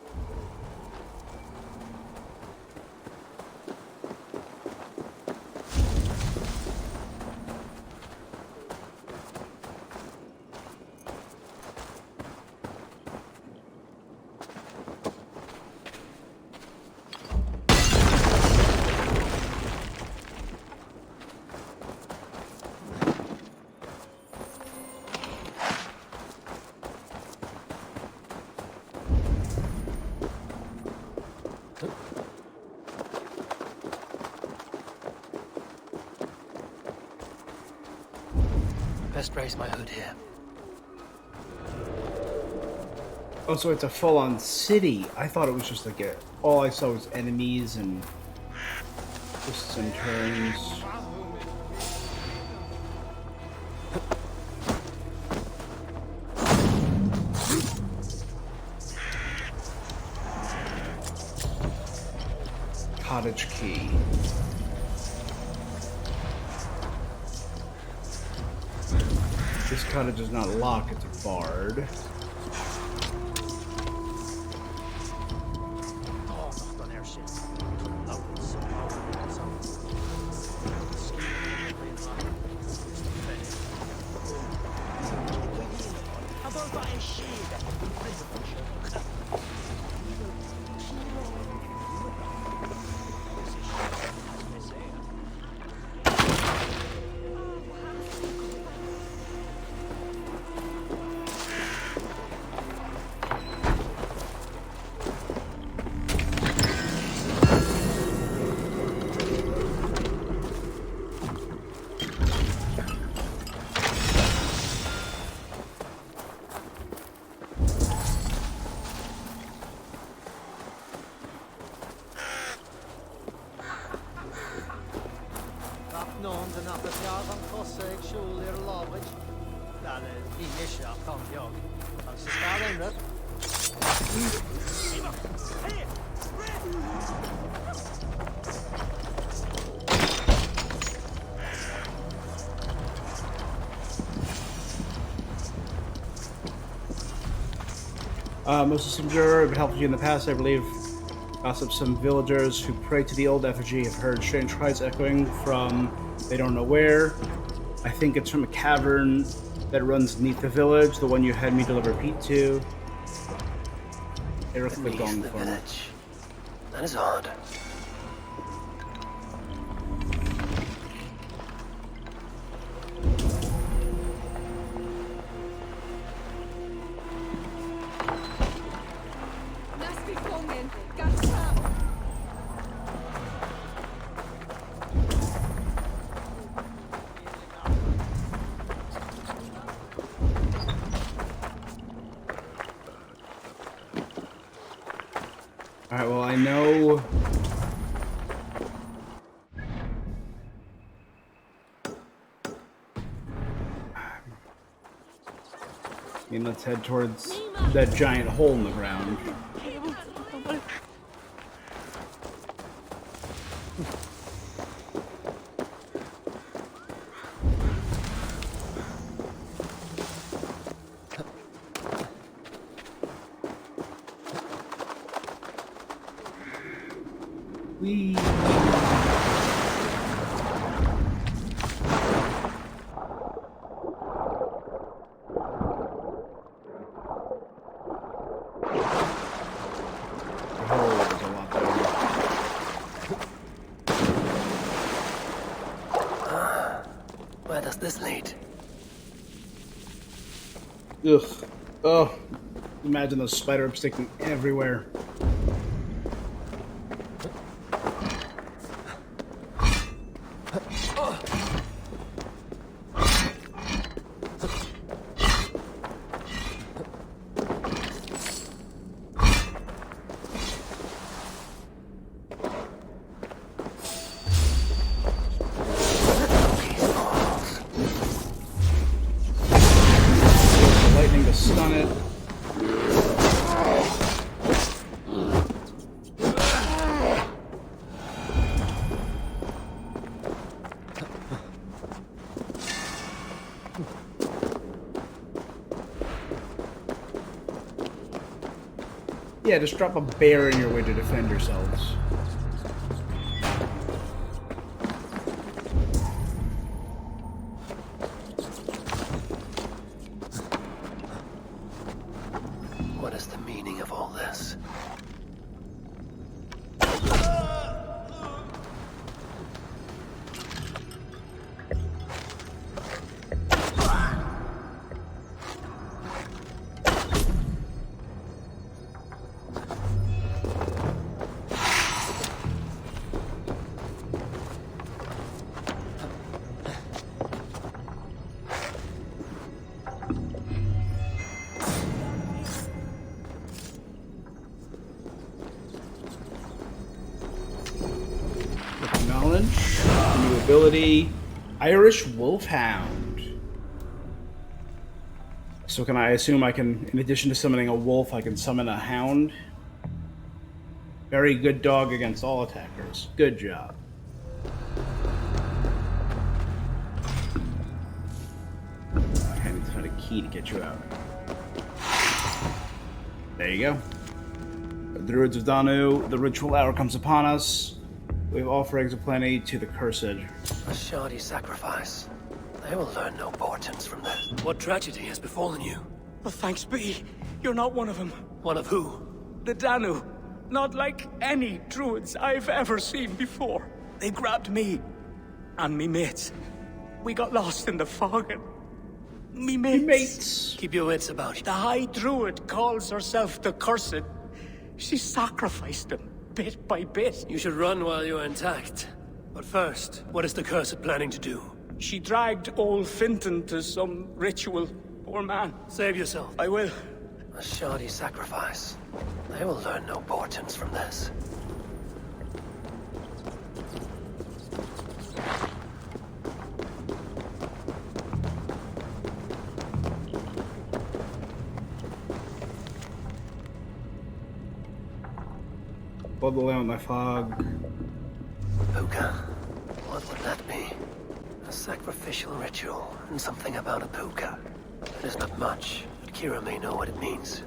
Best raise my hood here. Oh, so it's a full-on city. I thought it was just like all I saw was enemies and twists and turns. Cottage key. This cottage is not a lock, it's a barred. Most of some juror have helped you in the past, I believe. Gossip, some villagers who pray to the old effigy have heard strange cries echoing from they don't know where. I think it's from a cavern that runs beneath the village, the one you had me deliver Pete to. Eric the gong for me. That is odd. Alright, well, I know And let's head towards that giant hole in the ground. Whee! Where does this lead? Ugh. Oh. Imagine those spider webs sticking everywhere. Lightning to stun it. Yeah, just drop a bear in your way to defend yourselves. What is the meaning of all this? Knowledge, new ability, Irish Wolfhound. So can I assume I can, in addition to summoning a wolf, I can summon a hound? Very good dog against all attackers. Good job. I need to find a key to get you out. There you go. The Druids of Danu, the ritual hour comes upon us. We have offerings aplenty to the cursed. A shoddy sacrifice. They will learn no portents from this. What tragedy has befallen you? Oh, thanks be. You're not one of them. One of who? The Danu. Not like any druids I've ever seen before. They grabbed me and me mates. We got lost in the fog and... Me mates. Keep your wits about you. The High Druid calls herself the Cursed. She sacrificed them, bit by bit. You should run while you're intact. But first, what is the Cursed planning to do? She dragged old Finton to some ritual. Poor man. Save yourself. I will. A shoddy sacrifice. They will learn no portents from this. Blood the lamb with my fog. Puka. What would that be? A sacrificial ritual, and something about a puka. It is not much, but Kira may know what it means.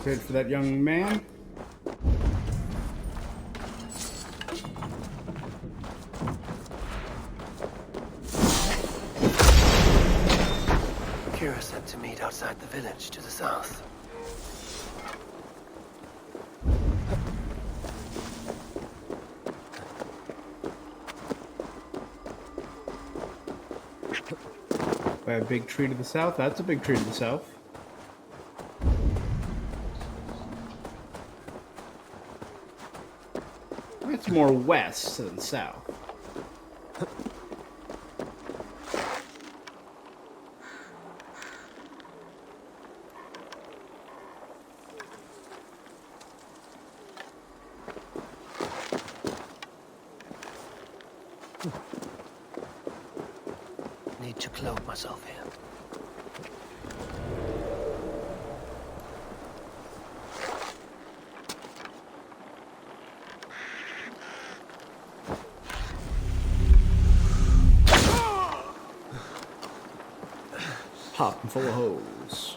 Good for that young man. Kira said to meet outside the village to the south. By a big tree to the south? That's a big tree to the south. It's more west than south. Need to cloak myself here. Hot and full of holes.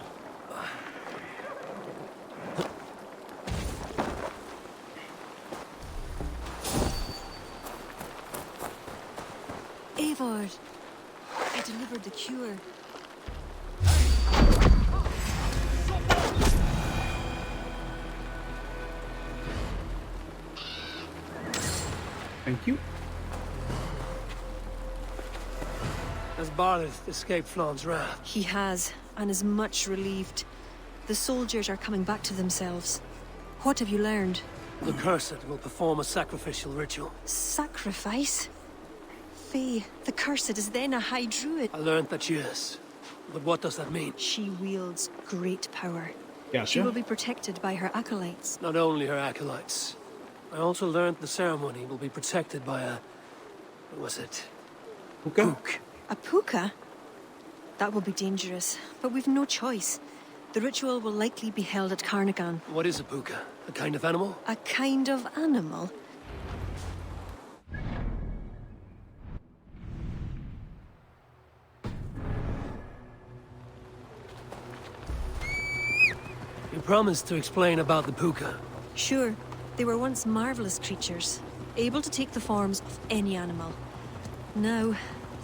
Eivor, I delivered the cure. Thank you. Has Barleth escaped Flaun's wrath? He has, and is much relieved. The soldiers are coming back to themselves. What have you learned? The Cursed will perform a sacrificial ritual. Sacrifice? Faye, the Cursed is then a High Druid. I learned that she is. But what does that mean? She wields great power. Gotcha. She will be protected by her acolytes. Not only her acolytes. I also learned the ceremony will be protected by a... what was it? Hookah? A puka? That will be dangerous, but we've no choice. The ritual will likely be held at Carnagan. What is a puka? A kind of animal? A kind of animal? You promised to explain about the puka. Sure. They were once marvelous creatures, able to take the forms of any animal. Now,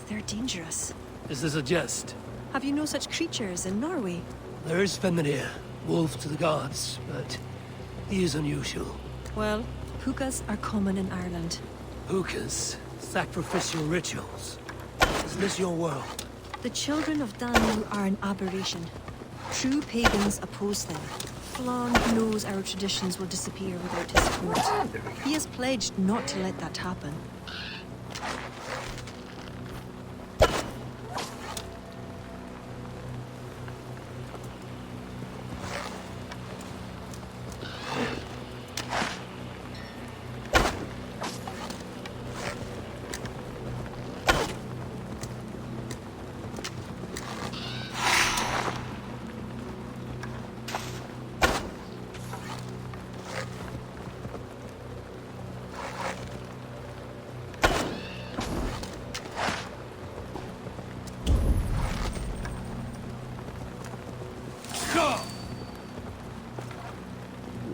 they're dangerous. Is this a jest? Have you no such creatures in Norway? There is Fenrir, wolf to the gods, but he is unusual. Well, pukas are common in Ireland. Pukas, sacrificial rituals. Is this your world? The children of Danu are an aberration. True pagans oppose them. Flann knows our traditions will disappear without his support. He has pledged not to let that happen.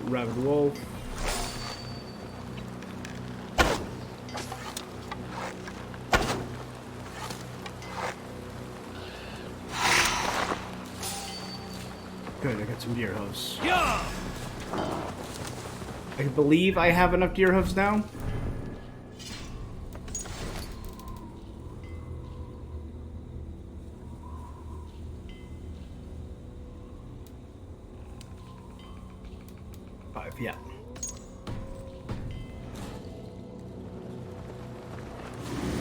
Rabid wolf. Good, I got some deer hooves. Yeah! I believe I have enough deer hooves now. Yeah.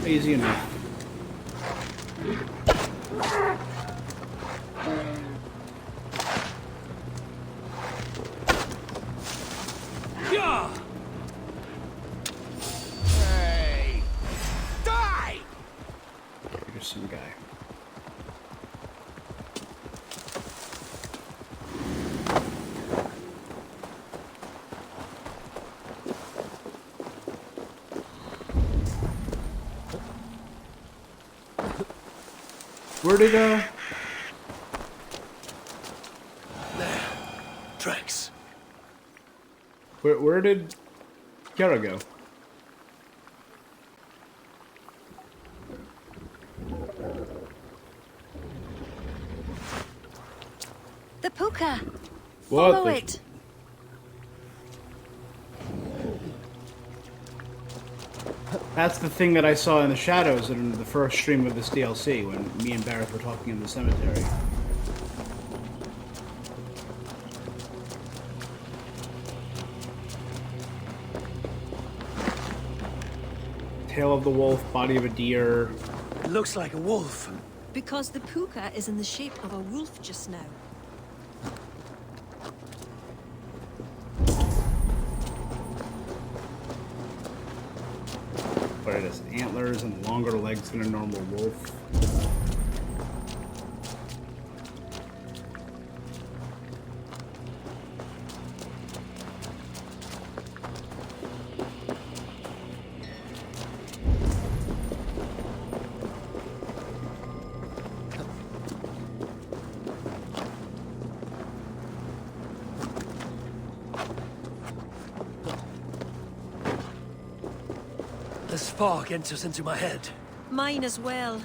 Easy enough. Yeah! Hey! Die! Here's some guy. Where did There. Tracks. Where did Kiara go? The puka! What Follow the- it! That's the thing that I saw in the shadows in the first stream of this DLC when me and Barrett were talking in the cemetery. Tail of the wolf, body of a deer. It looks like a wolf. Because the puka is in the shape of a wolf just now. But it has antlers and longer legs than a normal wolf. This fog enters into my head. Mine as well.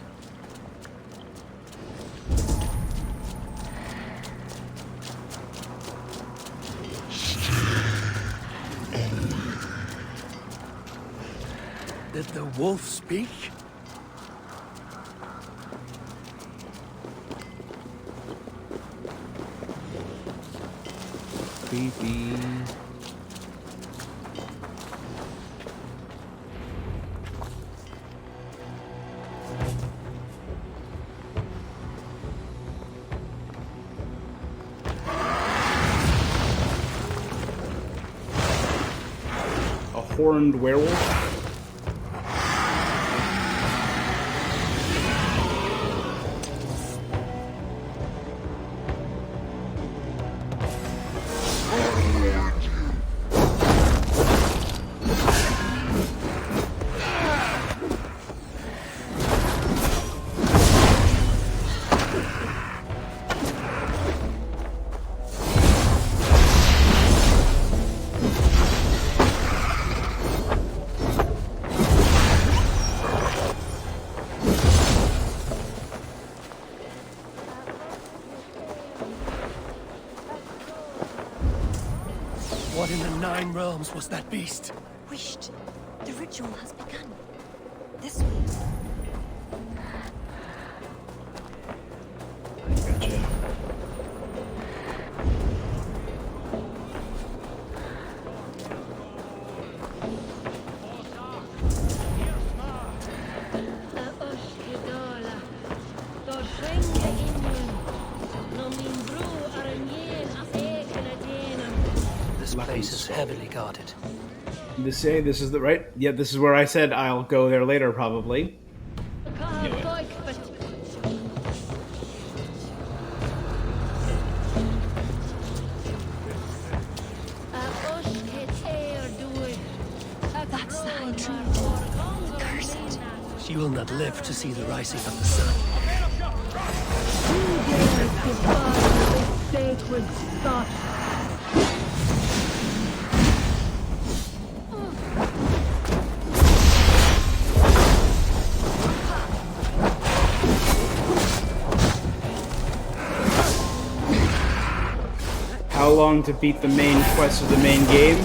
Did the wolf speak? Creepy. A horned werewolf? What in the Nine Realms was that beast? Wished. The ritual has begun. This way. Gotcha. This place is heavily guarded. This is the right? Yeah, this is where I said I'll go there later, probably. Knew it. That's the High Druid. Cursed. She will not live to see the rising of the sun. Sacred thought. How long to beat the main quest of the main game?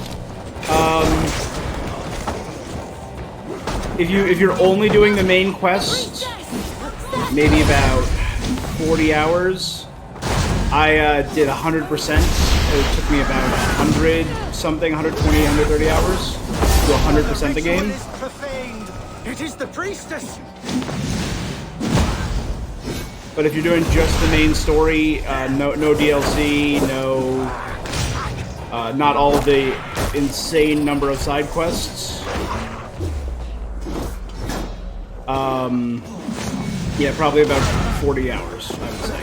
If you're only doing the main quest, maybe about 40 hours. I did 100%. It took me about 100 something, 120, 130 hours to 100% the game. It is the priestess. But if you're doing just the main story, no DLC, not all of the insane number of side quests. Yeah, probably about 40 hours, I would say.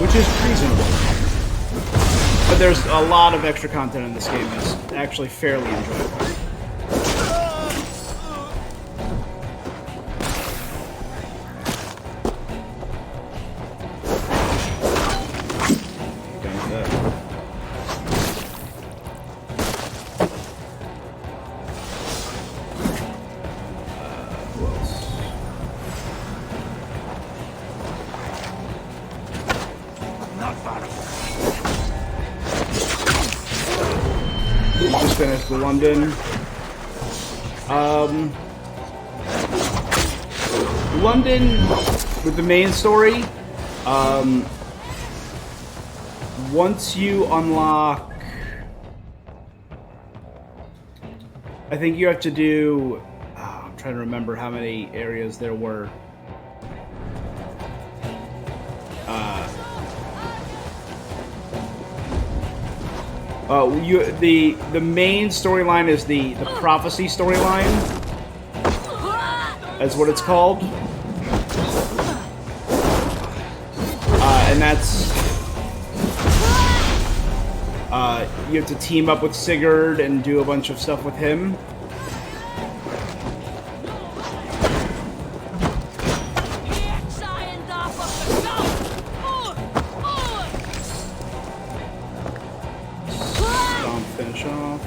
Which is reasonable. But there's a lot of extra content in this game that's actually fairly enjoyable. We just finished London. London with the main story. Once you unlock, I think you have to do. I'm trying to remember how many areas there were. The main storyline is the prophecy storyline, that's what it's called, and that's you have to team up with Sigurd and do a bunch of stuff with him. Finish off.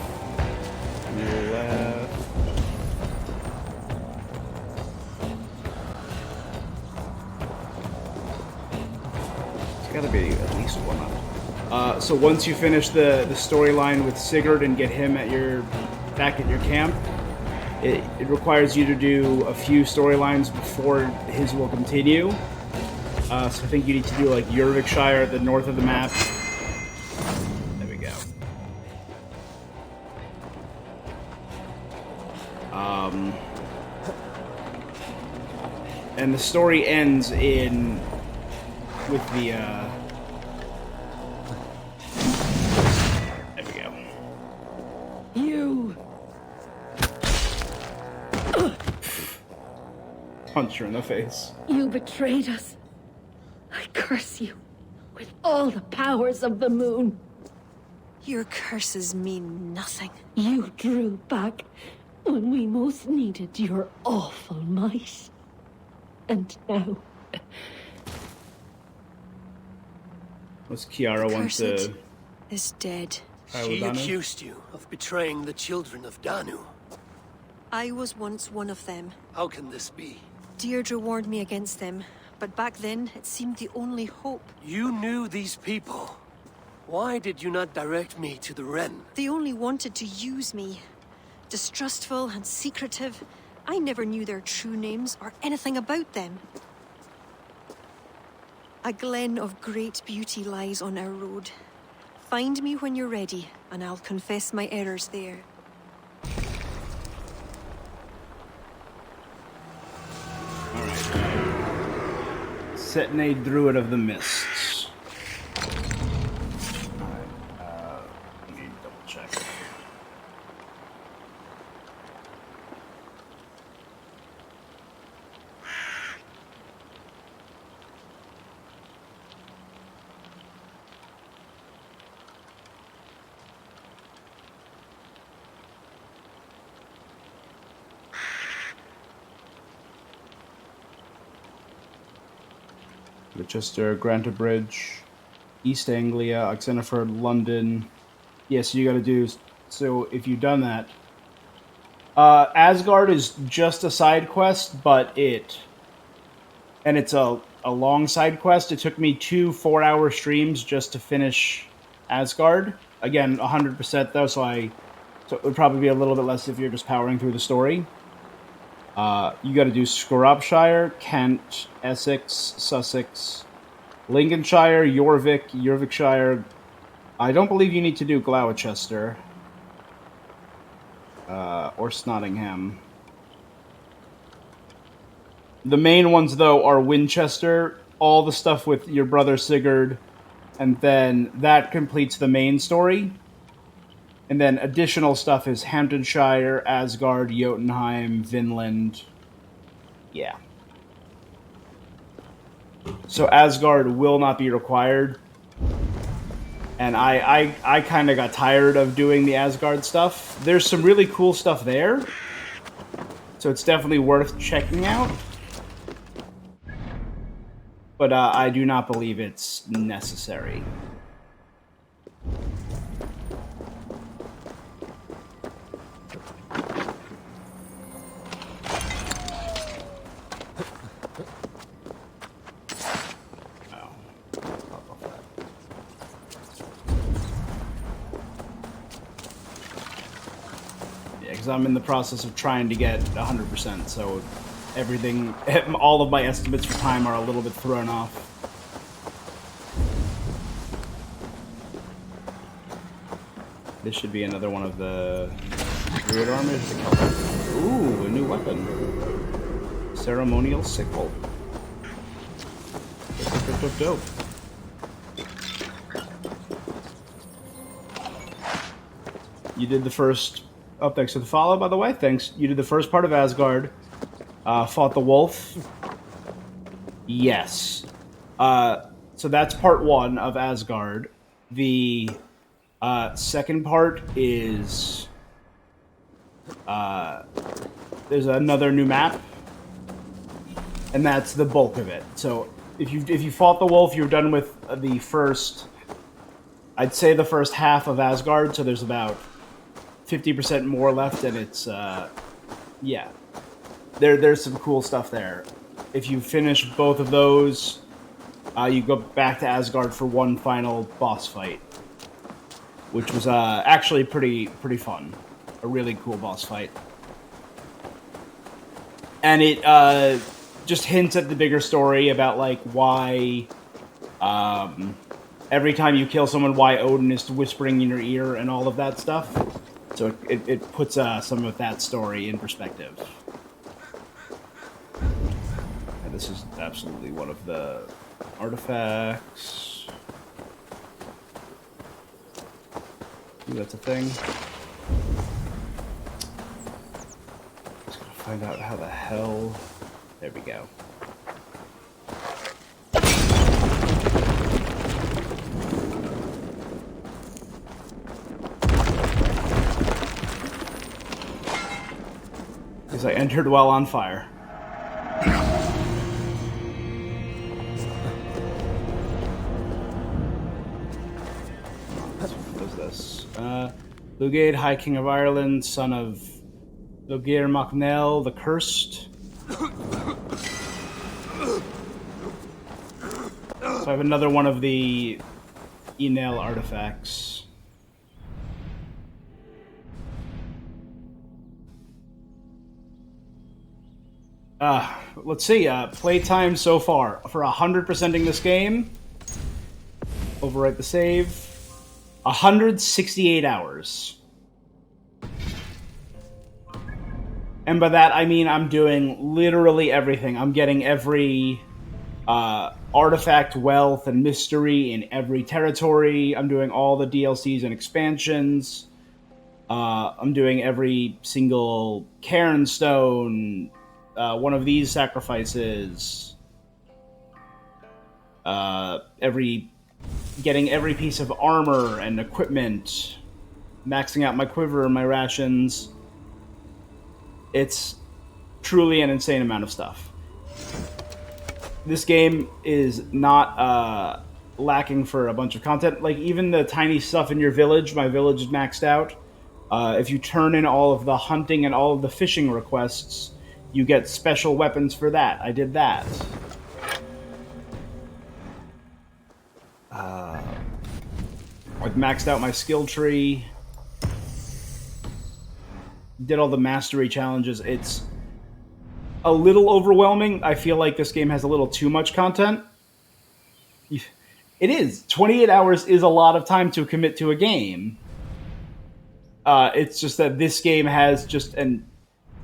Left. There's gotta be at least one up. So once you finish the storyline with Sigurd and get him at back at your camp, it requires you to do a few storylines before his will continue. So I think you need to do like Jorvikshire at the north of the map. And the story ends with the, there we go. You! Punch her in the face. You betrayed us. I curse you with all the powers of the moon. Your curses mean nothing. You drew back when we most needed your awful might. And now... What's Kiara wants to... is dead. She accused you of betraying the children of Danu. I was once one of them. How can this be? Deirdre warned me against them, but back then it seemed the only hope. You knew these people. Why did you not direct me to the Wren? They only wanted to use me. Distrustful and secretive. I never knew their true names or anything about them. A glen of great beauty lies on our road. Find me when you're ready, and I'll confess my errors there. Setne, Druid of the Mists. Alright, let me double check. Winchester, Grantabridge, East Anglia, Oxenford, London. Yeah, so you gotta do... So if you've done that... Asgard is just a side quest, but and it's a long side quest. It took me 2 4-hour streams just to finish Asgard. Again, 100% though, so it would probably be a little bit less if you're just powering through the story. You got to do Shropshire, Kent, Essex, Sussex, Lincolnshire, Jorvikshire. I don't believe you need to do Gloucester or Snottingham. The main ones, though, are Winchester, all the stuff with your brother Sigurd, and then that completes the main story. And then additional stuff is Hamptonshire, Asgard, Jotunheim, Vinland. Yeah. So Asgard will not be required. And I kind of got tired of doing the Asgard stuff. There's some really cool stuff there. So it's definitely worth checking out. But I do not believe it's necessary. because I'm in the process of trying to get 100%, so everything, all of my estimates for time are a little bit thrown off. This should be another one of the Druid armors. Ooh, a new weapon. Ceremonial sickle. Dope. You did the first... Up next to the follow, by the way. Thanks. You did the first part of Asgard. Fought the wolf. Yes. So that's part 1 of Asgard. The second part is... there's another new map. And that's the bulk of it. So if you fought the wolf, you're done with the first... I'd say the first half of Asgard, so there's about 50% more left, and it's, yeah. There's some cool stuff there. If you finish both of those, you go back to Asgard for one final boss fight, which was actually pretty fun. A really cool boss fight. And it just hints at the bigger story about, like, why... every time you kill someone, why Odin is whispering in your ear and all of that stuff. So it puts some of that story in perspective. And this is absolutely one of the artifacts. Ooh, that's a thing. Just gonna find out how the hell... There we go. Because I entered while on fire. What is this? Lugade, High King of Ireland, son of Logir Macnell, the Cursed. So I have another one of the Enel artifacts. Let's see, playtime so far. For 100%ing this game, overwrite the save, 168 hours. And by that, I mean I'm doing literally everything. I'm getting every artifact, wealth, and mystery in every territory. I'm doing all the DLCs and expansions. I'm doing every single Cairn Stone, one of these sacrifices, getting every piece of armor and equipment, maxing out my quiver and my rations. It's truly an insane amount of stuff. This game is not lacking for a bunch of content. Like, even the tiny stuff in your village, my village is maxed out. If you turn in all of the hunting and all of the fishing requests, you get special weapons for that. I did that. I've maxed out my skill tree. Did all the mastery challenges. It's a little overwhelming. I feel like this game has a little too much content. It is. 28 hours is a lot of time to commit to a game. It's just that this game has just an...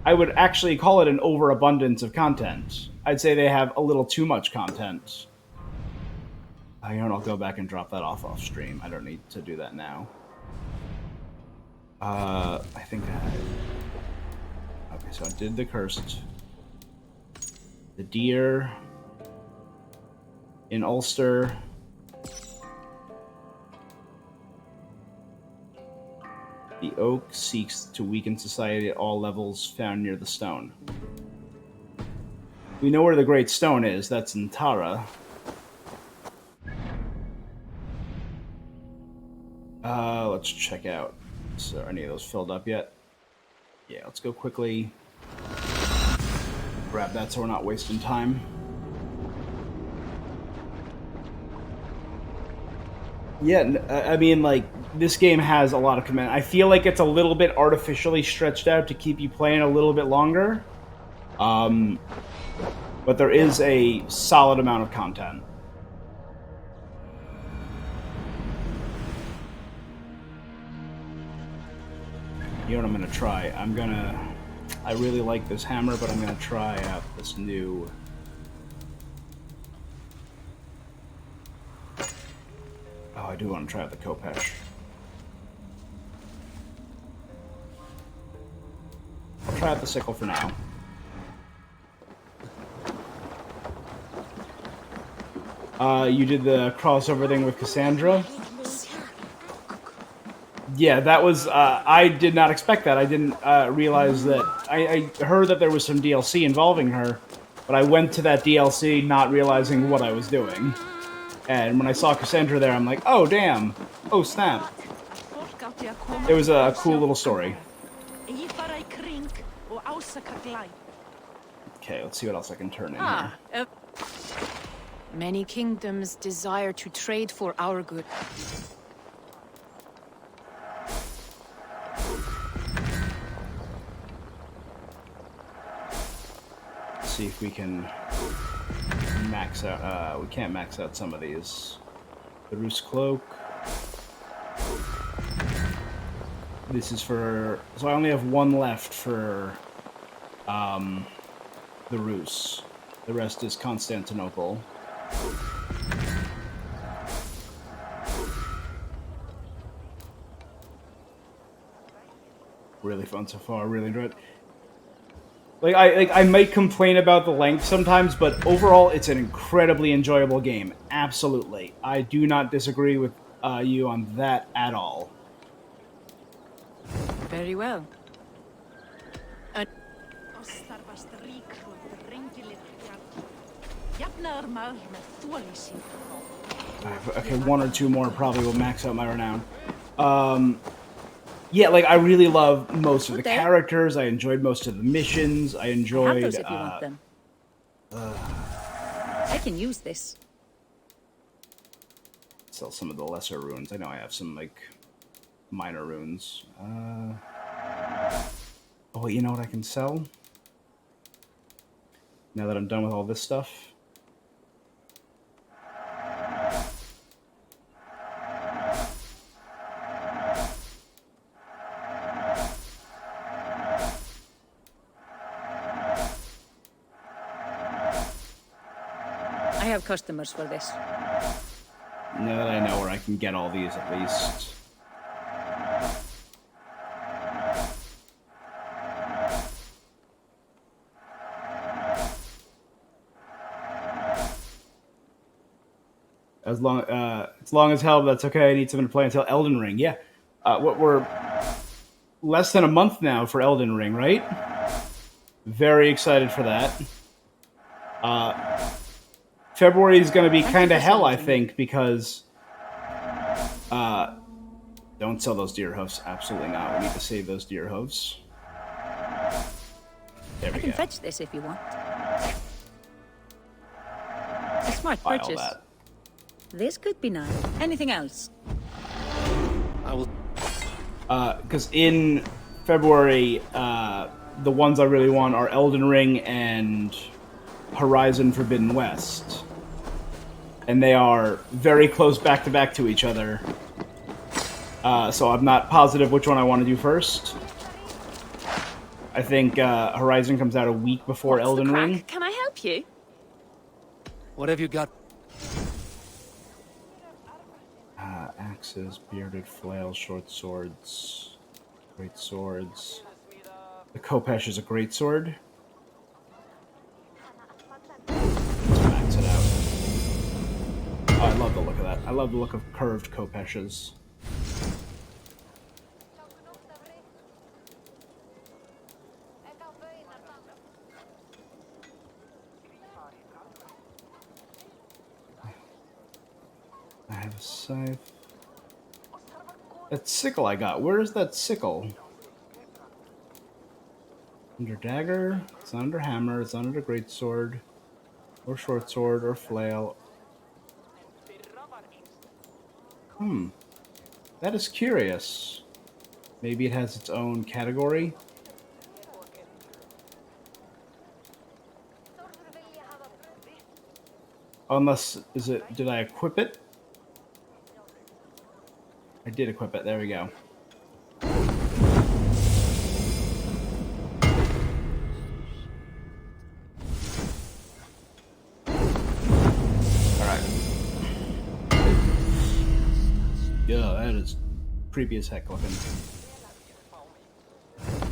I would actually call it an overabundance of content. I'd say they have a little too much content. You know, I'll go back and drop that off stream. I don't need to do that now. I think okay, so I did the Cursed. The Deer. In Ulster. The Oak seeks to weaken society at all levels found near the stone. We know where the Great Stone is. That's in Tara. Let's check out. So, are any of those filled up yet? Yeah, let's go quickly grab that so we're not wasting time. Yeah, I mean, like, this game has a lot of command. I feel like it's a little bit artificially stretched out to keep you playing a little bit longer. But there is a solid amount of content. You know what I'm gonna try? I really like this hammer, but I'm gonna try out this new... Oh, I do want to try out the Khopesh. I'll try out the sickle for now. You did the crossover thing with Cassandra? Yeah, that was... I did not expect that. I didn't realize that... I heard that there was some DLC involving her, but I went to that DLC not realizing what I was doing. And when I saw Cassandra there, I'm like, oh, damn. Oh, snap. It was a cool little story. Okay, let's see what else I can turn in here. Many kingdoms desire to trade for our good. Let's see if we can max out. We can't max out some of these. The Roos Cloak. This is for... So I only have one left for the Roos. The rest is Constantinople. Really fun so far. Really enjoyed it. I might complain about the length sometimes, but overall, it's an incredibly enjoyable game. Absolutely, I do not disagree with you on that at all. Very well. Okay, one or two more probably will max out my renown. Yeah, like, I really love most of the characters. I enjoyed most of the missions. I enjoyed... I have those if you want them. I can use this. Sell some of the lesser runes. I know I have some, like, minor runes. Oh, wait, you know what I can sell? Now that I'm done with all this stuff. I have customers for this. Now that I know where I can get all these, at least. As long as hell, that's okay. I need something to play until Elden Ring. Yeah. We're less than a month now for Elden Ring, right? Very excited for that. February is going to be kind of hell, I think, because... don't sell those deer hooves. Absolutely not. We need to save those deer hooves. There we go. I can fetch this if you want. A smart purchase. That. This could be nice. Anything else? I will... Because in February, the ones I really want are Elden Ring and Horizon Forbidden West. And they are very close back-to-back to each other. So I'm not positive which one I want to do first. I think Horizon comes out a week before Elden Ring. Can I help you? What have you got? Axes, bearded flails, short swords, great swords. The Khopesh is a great sword. Let's max it out. Oh, I love the look of that. I love the look of curved Khopeshes. I have a scythe. That sickle I got. Where is that sickle? Under dagger. It's not under hammer. It's not under greatsword, or short sword, or flail. That is curious. Maybe it has its own category. Unless, did I equip it? I did equip it, there we go. Alright. Yeah, that is creepy as heck looking.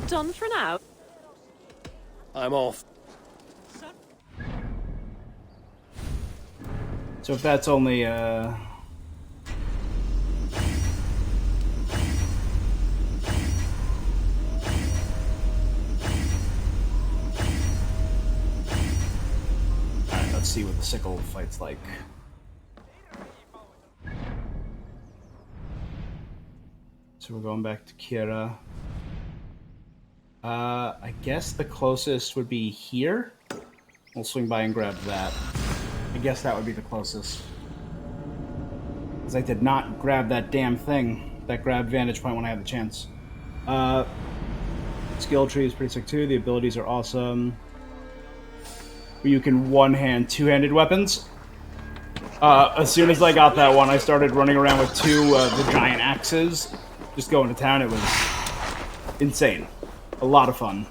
Done for now. I'm off. So if that's only, Alright, let's see what the sickle fight's like. So we're going back to Kira. I guess the closest would be here. We'll swing by and grab that. I guess that would be the closest. Because I did not grab that damn thing. That grabbed vantage point when I had the chance. Skill tree is pretty sick too. The abilities are awesome. You can one-hand, two-handed weapons. As soon as I got that one, I started running around with two of the giant axes. Just going to town. It was insane. A lot of fun.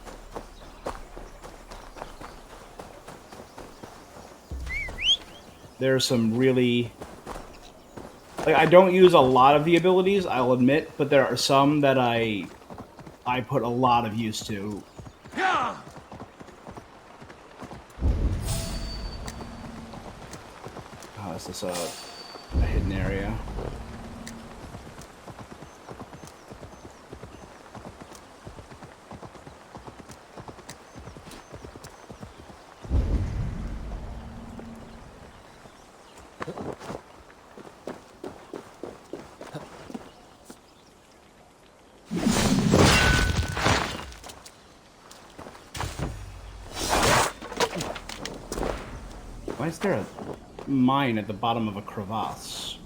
There's some really... Like, I don't use a lot of the abilities, I'll admit, but there are some that I put a lot of use to. Oh, is this a hidden area? Why is there a mine at the bottom of a crevasse?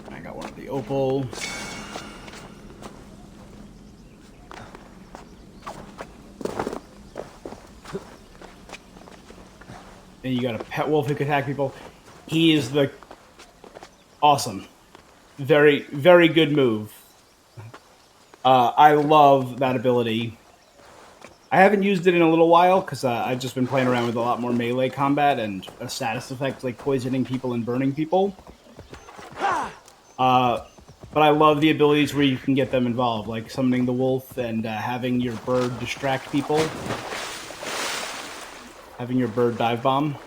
I got one of the opal. And you got a pet wolf who can attack people. He is the awesome. Very, very good move. I love that ability. I haven't used it in a little while because I've just been playing around with a lot more melee combat and a status effect like poisoning people and burning people. But I love the abilities where you can get them involved, like summoning the wolf and having your bird distract people. Having your bird dive bomb.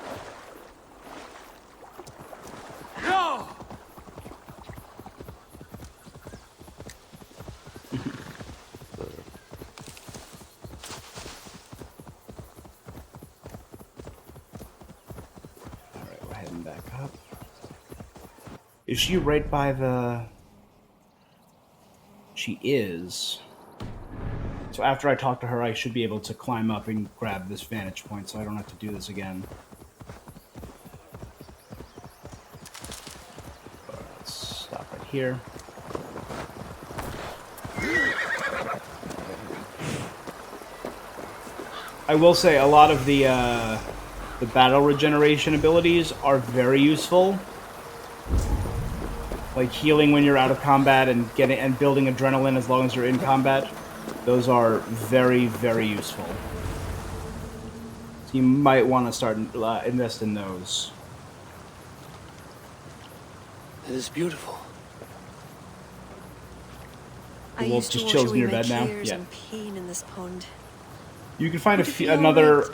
Is she right by the... She is. So after I talk to her, I should be able to climb up and grab this vantage point, so I don't have to do this again. Let's stop right here. I will say a lot of the battle regeneration abilities are very useful. Like healing when you're out of combat and building adrenaline as long as you're in combat. Those are very, very useful. So you might want to start invest in those. It is beautiful. The wolf just chills in your bed now. Yeah. And pain in this pond. You can find another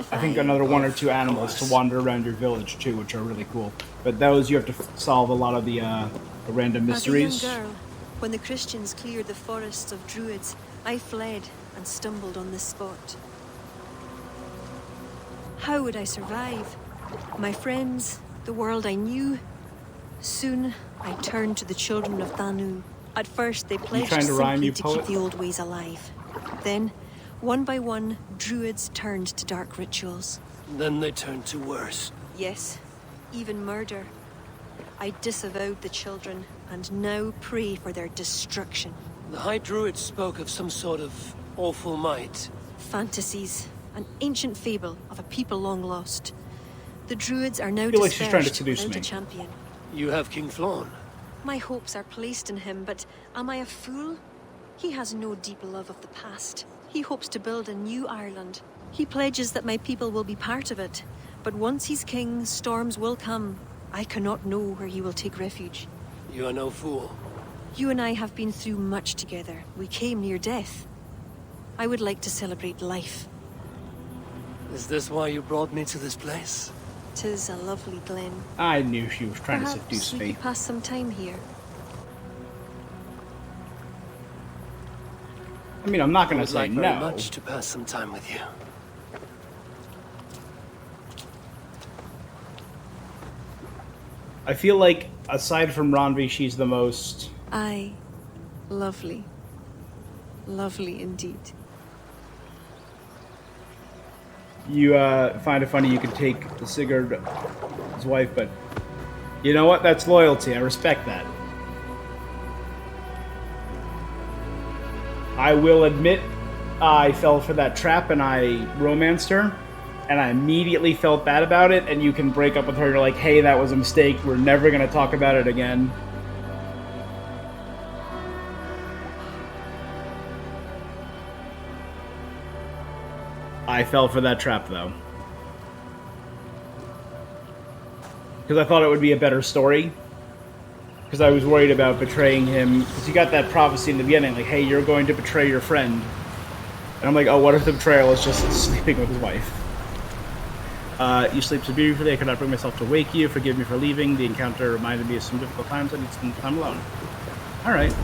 one or two animals to wander around your village too, which are really cool. But those you have to solve a lot of the random mysteries. As a young girl, when the Christians cleared the forests of Druids, I fled and stumbled on this spot. How would I survive? My friends, the world I knew. Soon, I turned to the children of Thanu. At first, they pledged simply to keep the old ways alive. Then, one by one, Druids turned to dark rituals. Then they turned to worse. Yes, even murder. I disavowed the children, and now pray for their destruction. The High Druids spoke of some sort of awful might. Fantasies, an ancient fable of a people long lost. The Druids are now I feel like she's trying to dispersed seduce without me. a champion. You have King Flann. My hopes are placed in him, but am I a fool? He has no deep love of the past. He hopes to build a new Ireland. He pledges that my people will be part of it. But once he's king, storms will come. I cannot know where he will take refuge. You are no fool. You and I have been through much together. We came near death. I would like to celebrate life. Is this why you brought me to this place? 'Tis a lovely glen. I knew she was trying Perhaps to seduce we me. could pass some time here. I mean, I'm not I going to would say like very no. much to pass some time with you. I feel like, aside from Ronvi, she's the most... Aye. Lovely. Lovely indeed. You find it funny you could take Sigurd's wife, but you know what? That's loyalty. I respect that. I will admit I fell for that trap and I romanced her, and I immediately felt bad about it, and you can break up with her. You're like, hey, that was a mistake. We're never going to talk about it again. I fell for that trap, though. Because I thought it would be a better story. Because I was worried about betraying him. Because you got that prophecy in the beginning, like, hey, you're going to betray your friend. And I'm like, oh, what if the betrayal is just sleeping with his wife? You sleep so beautifully, I could not bring myself to wake you. Forgive me for leaving. The encounter reminded me of some difficult times. I need some time alone. Alright.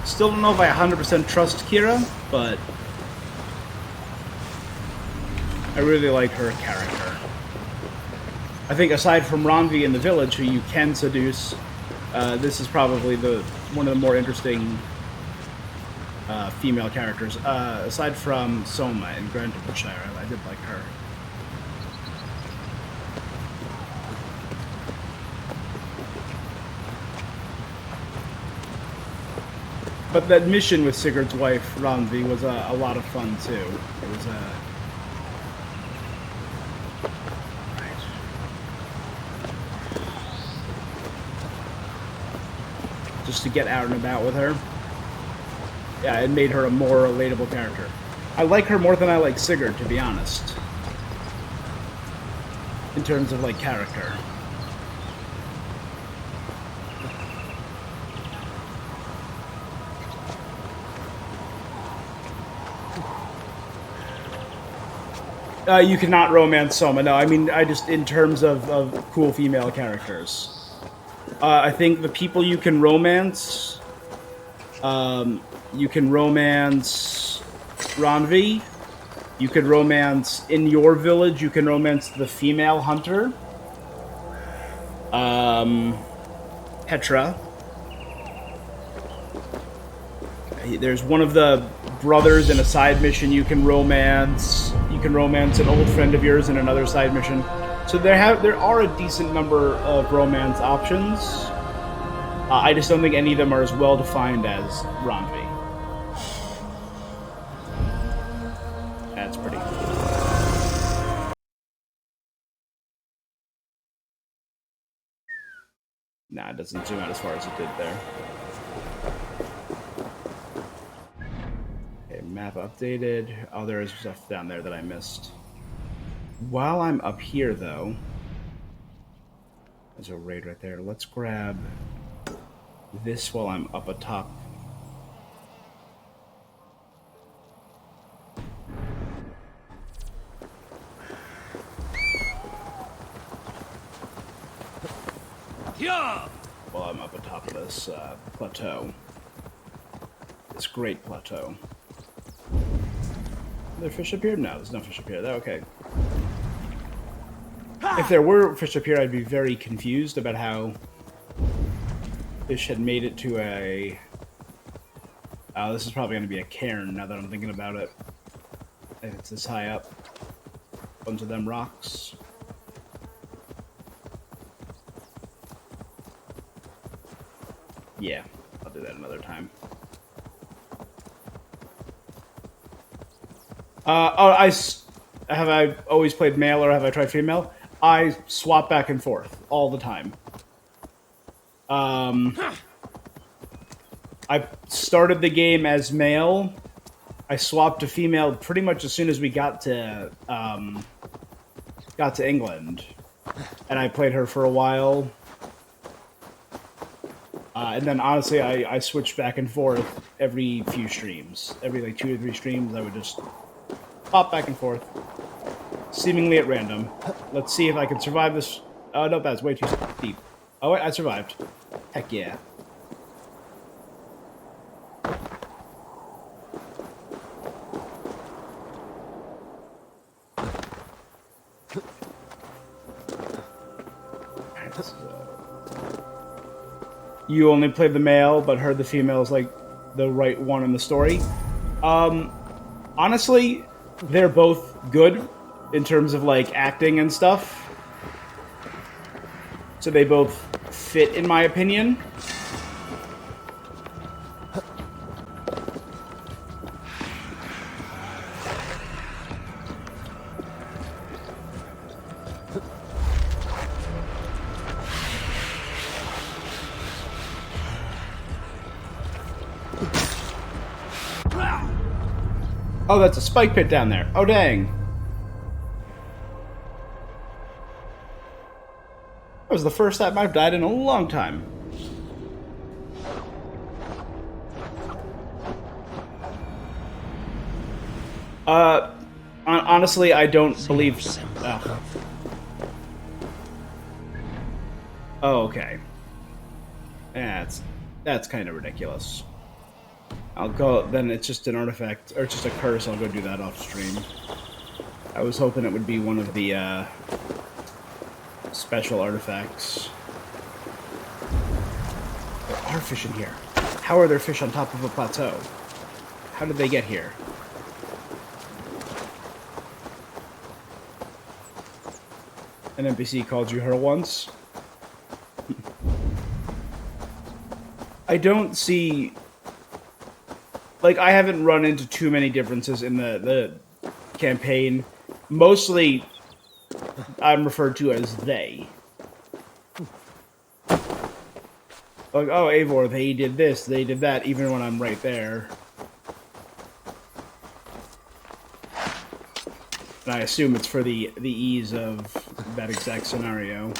Still don't know if I 100% trust Kira, but... I really like her character. I think aside from Ronvi in the village, who you can seduce, this is probably one of the more interesting female characters. Aside from Soma in Grantwoodshire, I did like her. But that mission with Sigurd's wife, Ronvi, was a lot of fun too. It was just to get out and about with her. Yeah, it made her a more relatable character. I like her more than I like Sigurd, to be honest. In terms of, like, character. You cannot romance Soma, no. I mean, I just, in terms of cool female characters. I think the people you can romance... you can romance Ronvi. You could romance, in your village, you can romance the female hunter. Petra. There's one of the brothers in a side mission you can romance. You can romance an old friend of yours in another side mission. So there are a decent number of romance options. I just don't think any of them are as well defined as Ronvi. That's pretty cool. Nah, it doesn't zoom out as far as it did there. Okay, map updated. Oh, there is stuff down there that I missed. While I'm up here, though, there's a raid right there. Let's grab this while I'm up atop. Yeah. While I'm up atop of this plateau. This great plateau. Are there fish up here? No, there's no fish up here. Okay. If there were fish up here, I'd be very confused about how fish had made it to a... Oh, this is probably going to be a cairn now that I'm thinking about it. If it's this high up. Bunch of them rocks. Yeah, I'll do that another time. Have I always played male or have I tried female? I swap back and forth all the time. I started the game as male. I swapped to female pretty much as soon as we got to England, and I played her for a while. And then honestly, I switched back and forth every few streams. Every like 2 or 3 streams, I would just pop back and forth, seemingly at random. Let's see if I can survive this. Oh no, that's way too deep. Oh wait, I survived. Heck yeah. You only played the male, but heard the female is like the right one in the story. Honestly, they're both good in terms of like acting and stuff. So they both fit, in my opinion. Oh, that's a spike pit down there. Oh, dang. That was the first time I've died in a long time. Honestly, I don't believe... Oh, okay. Yeah, that's kind of ridiculous. I'll go, then it's just an artifact, or just a curse, I'll go do that off stream. I was hoping it would be one of the, special artifacts. There are fish in here. How are there fish on top of a plateau? How did they get here? An NPC called you her once? I don't see... Like, I haven't run into too many differences in the campaign. Mostly, I'm referred to as they. Like, oh, Eivor, they did this, they did that, even when I'm right there. And I assume it's for the ease of that exact scenario.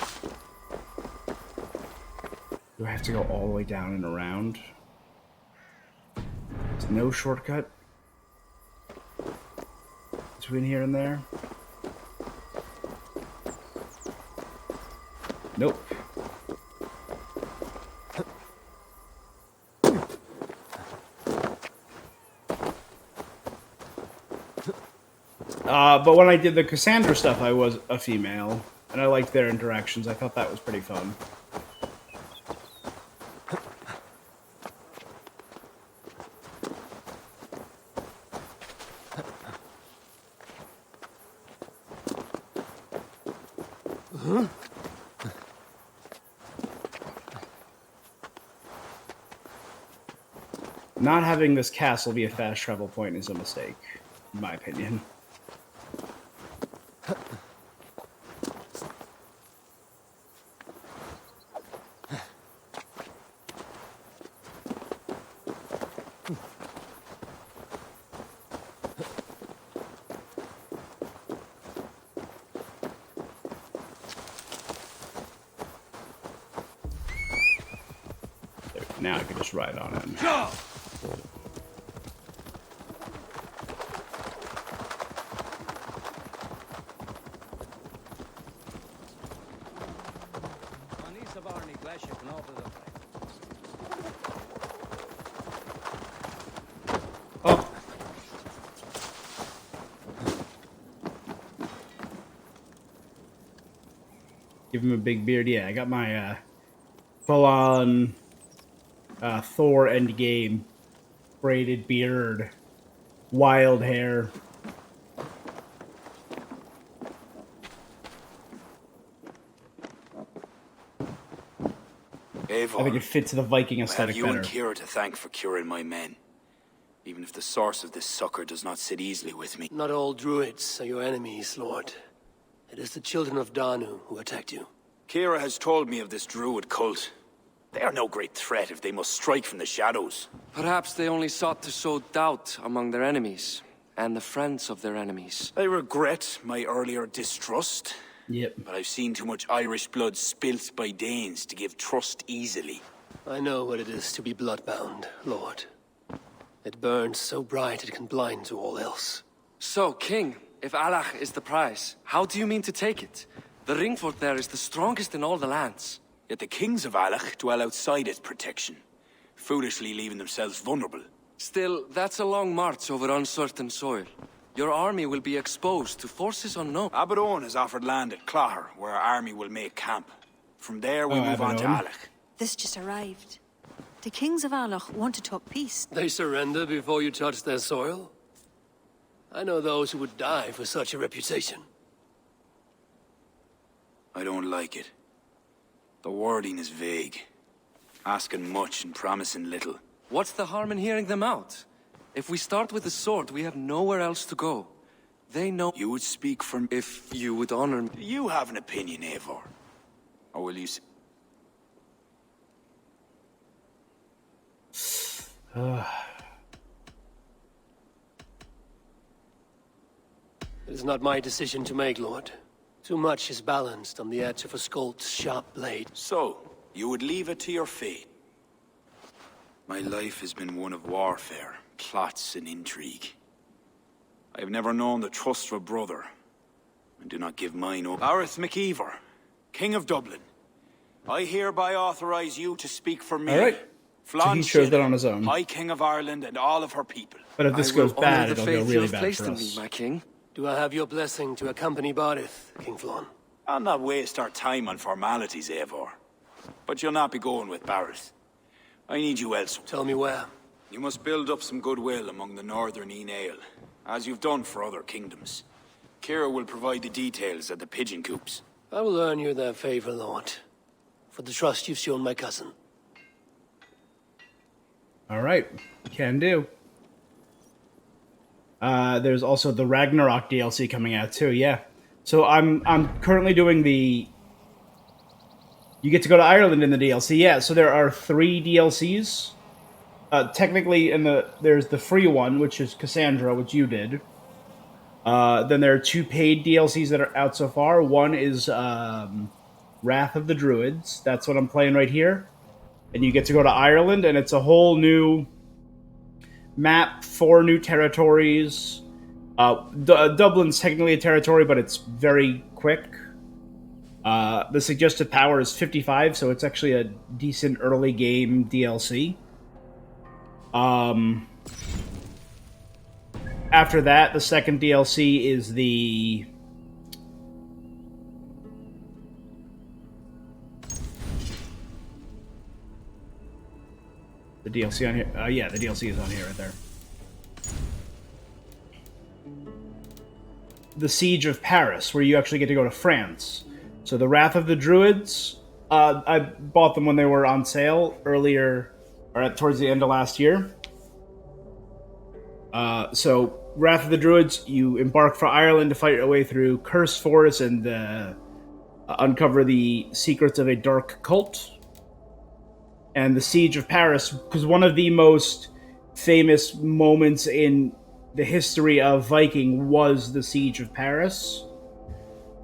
Do I have to go all the way down and around? There's no shortcut between here and there? Nope. But when I did the Cassandra stuff, I was a female, and I liked their interactions. I thought that was pretty fun. Not having this castle be a fast travel point is a mistake, in my opinion. Now I can just ride on it. Oh. Give him a big beard. Yeah, I got my full-on Thor endgame braided beard, wild hair. Eivor, I think it fits the Viking I have aesthetic you better. and Kira to thank for curing my men. Even if the source of this succor does not sit easily with me. Not all druids are your enemies, Lord. It is the children of Danu who attacked you. Kira has told me of this druid cult. They are no great threat if they must strike from the shadows. Perhaps they only sought to sow doubt among their enemies, and the friends of their enemies. I regret my earlier distrust. Yep. But I've seen too much Irish blood spilt by Danes to give trust easily. I know what it is to be bloodbound, Lord. It burns so bright it can blind to all else. So, King, if Alach is the prize, how do you mean to take it? The ring fort there is the strongest in all the lands. Yet the kings of Alach dwell outside its protection, foolishly leaving themselves vulnerable. Still, that's a long march over uncertain soil. Your army will be exposed to forces unknown. Abaddon has offered land at Clogher, where our army will make camp. From there, we move on to Abaddon. Alach. This just arrived. The kings of Alach want to talk peace. They surrender before you touch their soil? I know those who would die for such a reputation. I don't like it. The wording is vague. Asking much and promising little. What's the harm in hearing them out? If we start with the sword, we have nowhere else to go. They know... You would speak for... If you would honor me... Do you have an opinion, Eivor? Or will you... It is not my decision to make, Lord. Too much is balanced on the edge of a sculpt's sharp blade. So, you would leave it to your fate. My life has been one of warfare, plots and intrigue. I have never known the trust of a brother, and do not give mine up. Arith MacIver, King of Dublin, I hereby authorize you to speak for me. All right. So he chose that on his own. High King of Ireland and all of her people. But if this I will goes bad, honor the it'll go faith you really have bad placed for in us. me, my king. Do I have your blessing to accompany Barith, King Flann? I'll not waste our time on formalities, Eivor. But you'll not be going with Barrett. I need you elsewhere. Tell me where. You must build up some goodwill among the northern Enail, as you've done for other kingdoms. Kira will provide the details at the pigeon coops. I will earn you their favor, Lord, for the trust you've shown my cousin. All right, can do. There's also the Ragnarok DLC coming out too. Yeah, so I'm currently doing the. You get to go to Ireland in the DLC. Yeah, so there are 3 DLCs. Technically, there's the free one, which is Cassandra, which you did. Then there are 2 paid DLCs that are out so far. One is Wrath of the Druids. That's what I'm playing right here. And you get to go to Ireland, and it's a whole new map, 4 new territories. Dublin's technically a territory, but it's very quick. The suggested power is 55, so it's actually a decent early game DLC. After that, the second DLC is the... The DLC on here? Yeah, the DLC is on here right there. The Siege of Paris, where you actually get to go to France. So the Wrath of the Druids, I bought them when they were on sale earlier, or towards the end of last year. So Wrath of the Druids, you embark for Ireland to fight your way through cursed forests and uncover the secrets of a dark cult. And the Siege of Paris, because one of the most famous moments in the history of Viking was the Siege of Paris.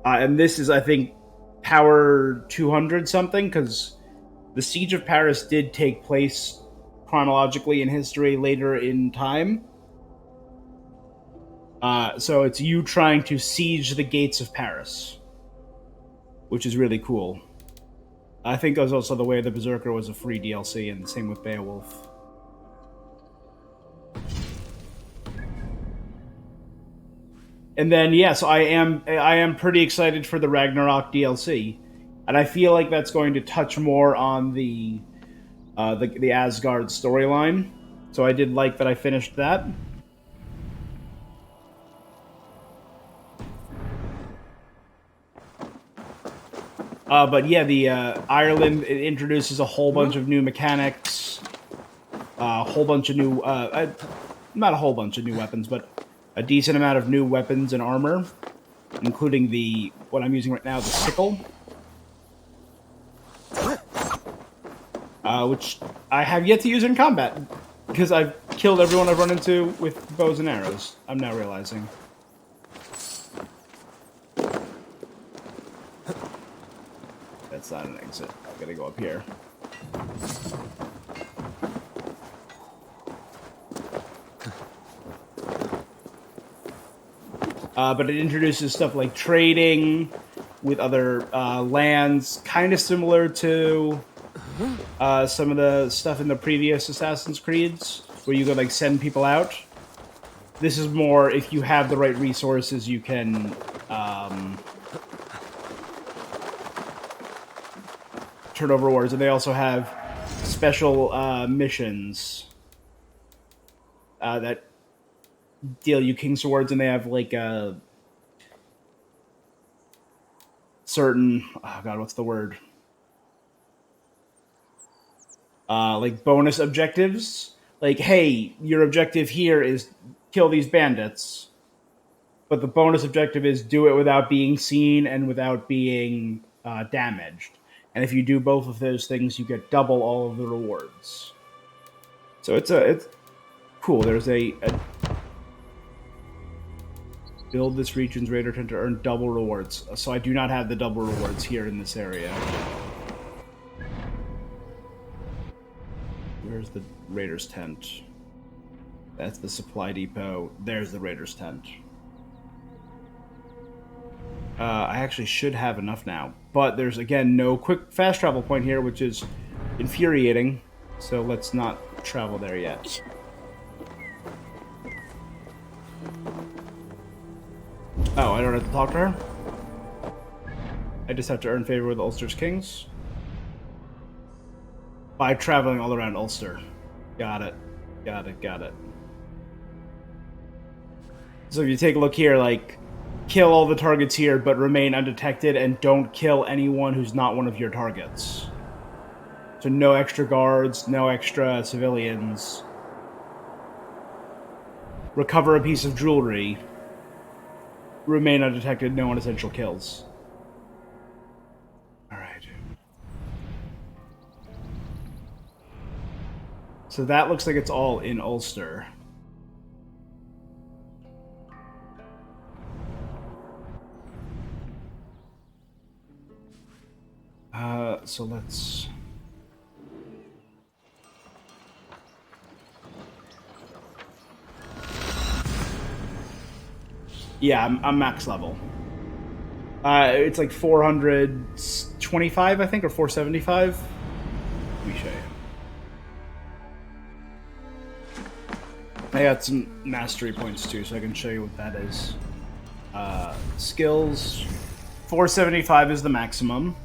And this is, I think, Power 200 something, because the Siege of Paris did take place chronologically in history later in time. So it's you trying to siege the gates of Paris, which is really cool. I think that was also the way the Berserker was a free DLC, and the same with Beowulf. And then, yes, I am pretty excited for the Ragnarok DLC, and I feel like that's going to touch more on the Asgard storyline. So I did like that I finished that. But yeah, the Ireland, it introduces a whole bunch of new mechanics, a whole bunch of new, not a whole bunch of new weapons, but a decent amount of new weapons and armor, including what I'm using right now, the sickle, which I have yet to use in combat, because I've killed everyone I've run into with bows and arrows, I'm now realizing. That's not an exit. I gotta go up here. But it introduces stuff like trading with other lands, kind of similar to some of the stuff in the previous Assassin's Creeds, where you could like send people out. This is more, if you have the right resources, you can turn over rewards, and they also have special missions that deal you King's Rewards, and they have like a certain, oh god, what's the word? Like bonus objectives. Like, hey, your objective here is kill these bandits, but the bonus objective is do it without being seen and without being damaged. And if you do both of those things, you get double all of the rewards. So it's cool. There's a build this region's raider tent to earn double rewards. So I do not have the double rewards here in this area. Where's the raider's tent? That's the supply depot. There's the raider's tent. I actually should have enough now. But there's, again, no quick fast travel point here, which is infuriating. So let's not travel there yet. Oh, I don't have to talk to her? I just have to earn favor with Ulster's kings? By traveling all around Ulster. Got it. Got it, got it. So if you take a look here, like, kill all the targets here, but remain undetected, and don't kill anyone who's not one of your targets. So no extra guards, no extra civilians. Recover a piece of jewelry. Remain undetected, no unessential kills. Alright. So that looks like it's all in Ulster. So let's... Yeah, I'm max level. It's like 425, I think, or 475. Let me show you. I got some mastery points too, so I can show you what that is. Skills. 475 is the maximum.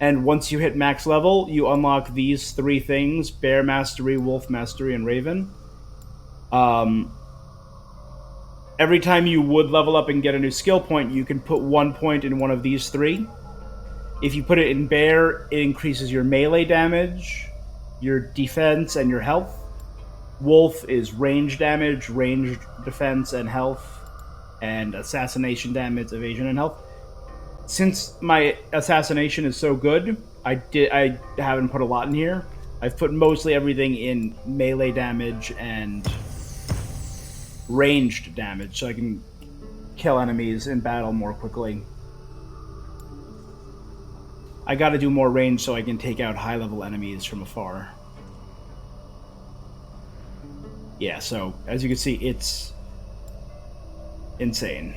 And once you hit max level, you unlock these three things: Bear Mastery, Wolf Mastery, and Raven. Every time you would level up and get a new skill point, you can put 1 point in one of these three. If you put it in Bear, it increases your melee damage, your defense, and your health. Wolf is range damage, ranged defense, and health, and assassination damage, evasion, and health. Since my assassination is so good, I haven't put a lot in here. I've put mostly everything in melee damage and ranged damage, so I can kill enemies in battle more quickly. I gotta do more range so I can take out high-level enemies from afar. Yeah, so, as you can see, it's insane.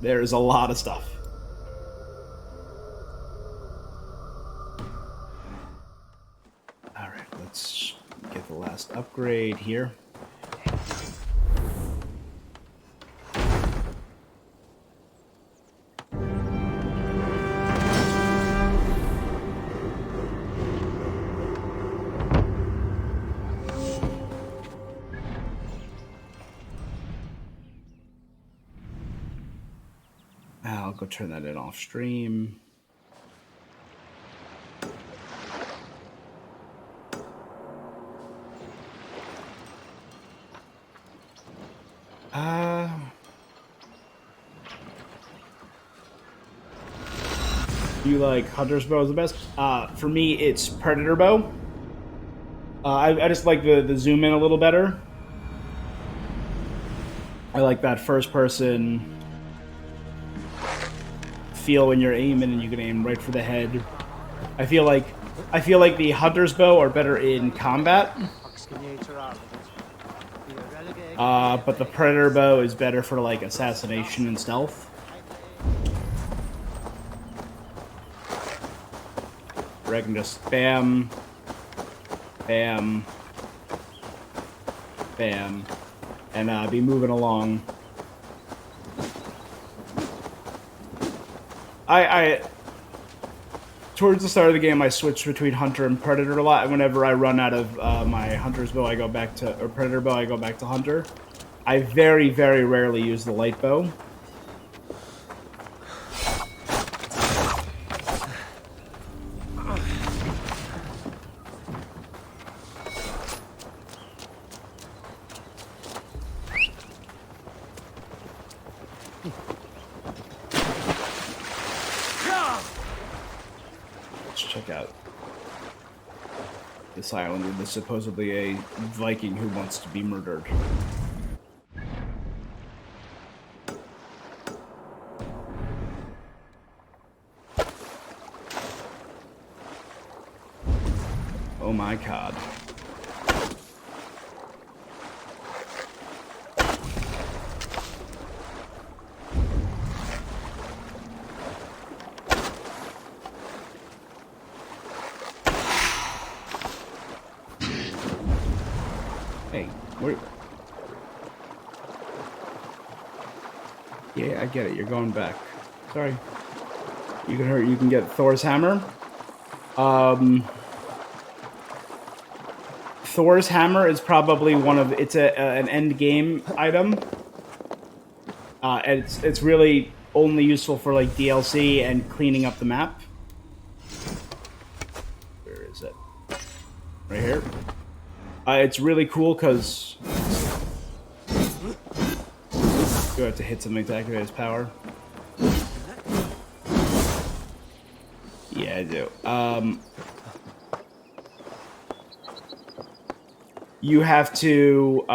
There's a lot of stuff. Alright, let's get the last upgrade here. Go go turn that in off stream. You like Hunter's Bow is the best? For me, it's Predator Bow. I just like the zoom in a little better. I like that first person feel when you're aiming and you can aim right for the head. I feel like the Hunter's Bow are better in combat. But the Predator Bow is better for like assassination and stealth. Where I can just bam, bam, bam, and be moving along. Towards the start of the game, I switched between Hunter and Predator a lot, and whenever I run out of my Hunter's Bow, I go back to, or Predator Bow, I go back to Hunter. I very, very rarely use the light bow. Check out this island where there's supposedly a Viking who wants to be murdered. Oh my god. Yeah, I get it. You're going back. Sorry. You can hurt. You can get Thor's hammer. Thor's hammer is probably one of. It's an end game item. And it's really only useful for like DLC and cleaning up the map. Where is it? Right here. It's really cool because you have to hit something to activate his power. Yeah, I do. You have to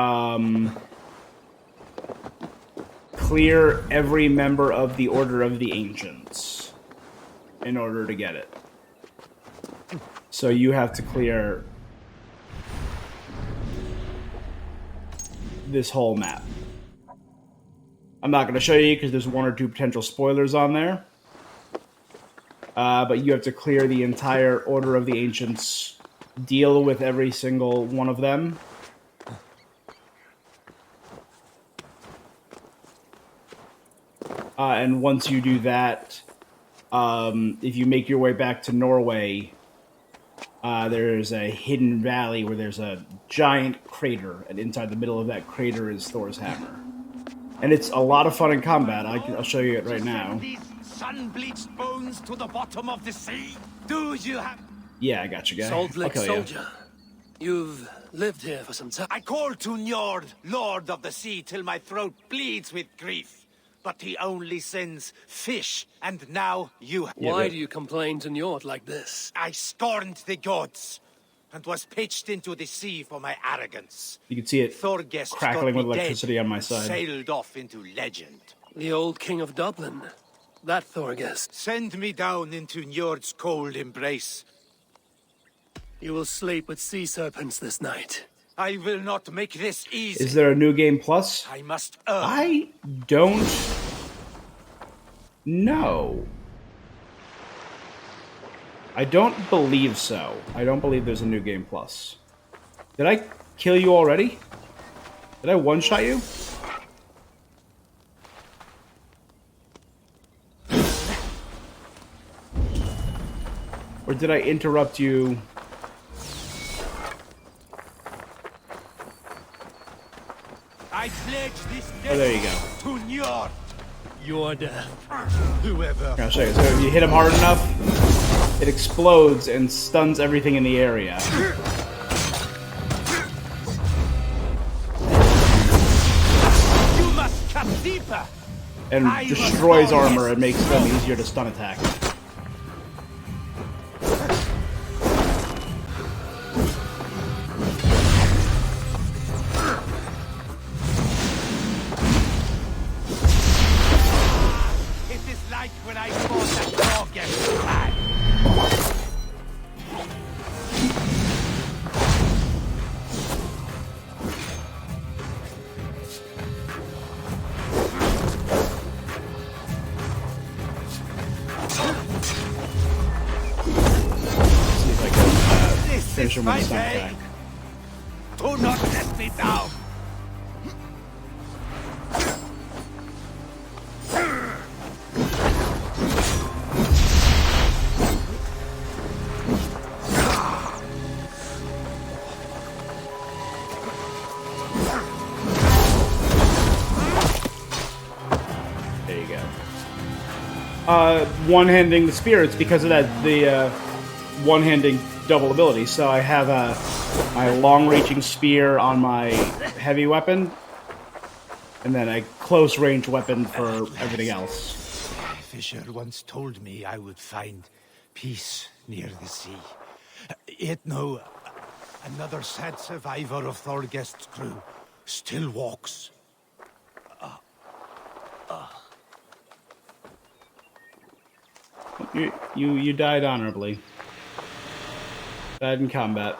clear every member of the Order of the Ancients in order to get it. So you have to clear this whole map. I'm not going to show you because there's 1 or 2 potential spoilers on there. But you have to clear the entire Order of the Ancients, deal with every single one of them. And once you do that, if you make your way back to Norway, there's a hidden valley where there's a giant crater, and inside the middle of that crater is Thor's hammer. And it's a lot of fun in combat. I'll show you it right now. These sun-bleached bones to the bottom of the sea. Do you have? Yeah, I got you, guy. Salt Lake I'll kill you. soldier. You've lived here for some time. I call to Njord, Lord of the Sea, till my throat bleeds with grief. But he only sends fish, and now you. Why do you complain to Njord like this? I scorned the gods, and was pitched into the sea for my arrogance. You can see it Thorgest crackling with got me electricity dead, on my side. Sailed off into legend. The old king of Dublin. That Thorgest. Send me down into Njord's cold embrace. You will sleep with sea serpents this night. I will not make this easy. Is there a new game plus? I must earn. I don't know. I don't believe so. I don't believe there's a new game plus. Did I kill you already? Did I one-shot you? Or did I interrupt you? I pledge this Oh, there you go. to Njord. Your death. Whoever. I'll show you. So if you hit him hard enough, it explodes and stuns everything in the area. You must cut deeper. And destroys armor and makes them easier to stun attack. It is like when I fought that dog yesterday. Finish him with a stun attack. Do not let me down. There you go. One-handing the spear, it's because of that, the one-handing double ability. So I have my long-reaching spear on my heavy weapon, and then a close-range weapon for everything else. Fisher once told me I would find peace near the sea. Yet no, another sad survivor of Thorgest's crew still walks. You died honorably. Died in combat.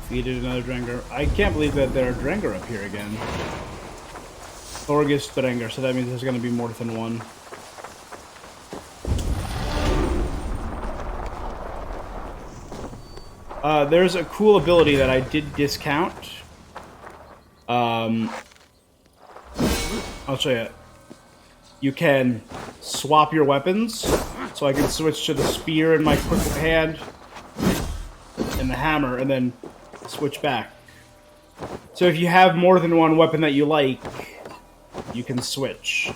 Defeated another Drenger. I can't believe that there are Drenger up here again. Thorgest Drenger, so that means there's going to be more than one. There's a cool ability that I did discount. I'll show you. You can swap your weapons, so I can switch to the spear in my quick hand and the hammer, and then switch back. So if you have more than one weapon that you like, you can switch.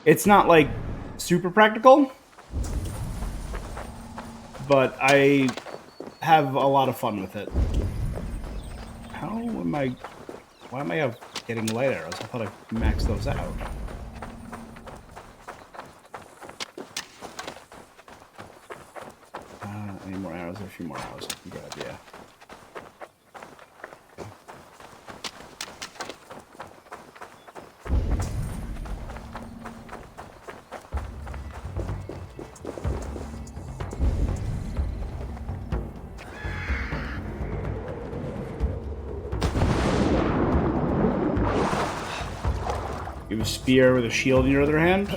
It's not, like, super practical, but I have a lot of fun with it. How am I... Why am I getting light arrows? I thought I maxed those out. I need more arrows. A few more arrows. Good idea. You have a spear with a shield in your other hand.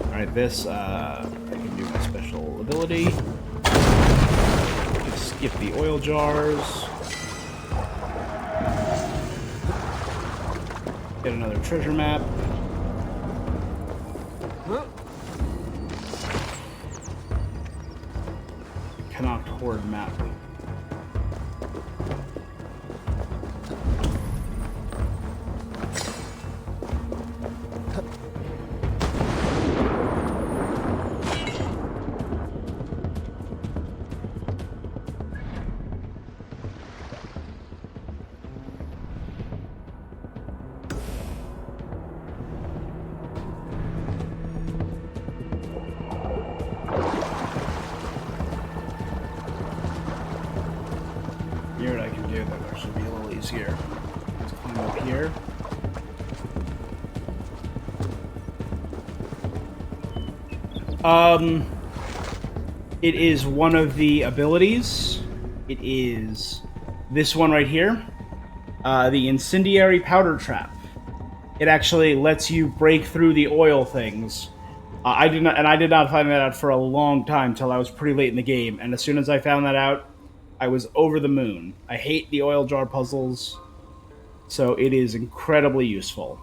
Alright, this, I can do my special ability. Just skip the oil jars. Get another treasure map. Connacht Horde map. Here, what I can do that should be a little easier. Let's climb up here. It is one of the abilities. It is this one right here. The Incendiary Powder Trap. it actually lets you break through the oil things. I did not find that out for a long time till I was pretty late in the game. And as soon as I found that out, I was over the moon. I hate the oil jar puzzles, so it is incredibly useful.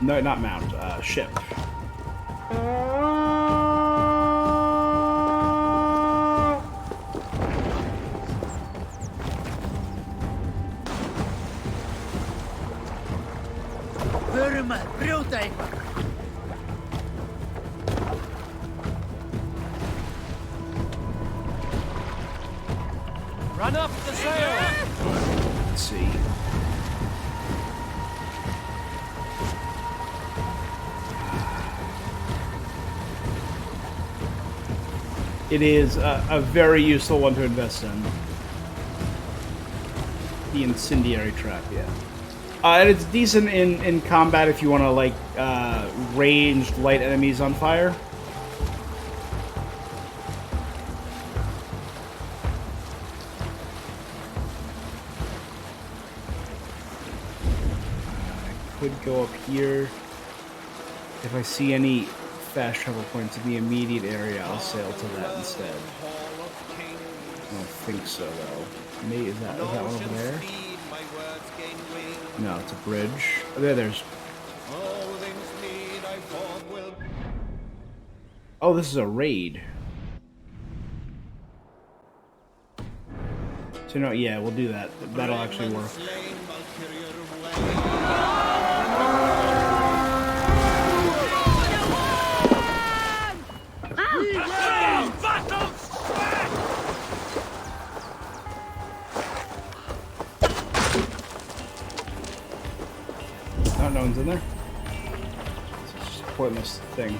No, not mount. Ship. Run up the sail! Let's see. It is a very useful one to invest in. The incendiary trap, yeah. And it's decent in combat if you want to, like, ranged light enemies on fire. I could go up here. If I see any fast travel points in the immediate area, I'll sail to that instead. I don't think so, though. Maybe, is that one over there? No, it's a bridge. Oh, there's... Oh, this is a raid. So, no, yeah, we'll do that. That'll actually work. Oh, no one's in there? It's just a pointless thing.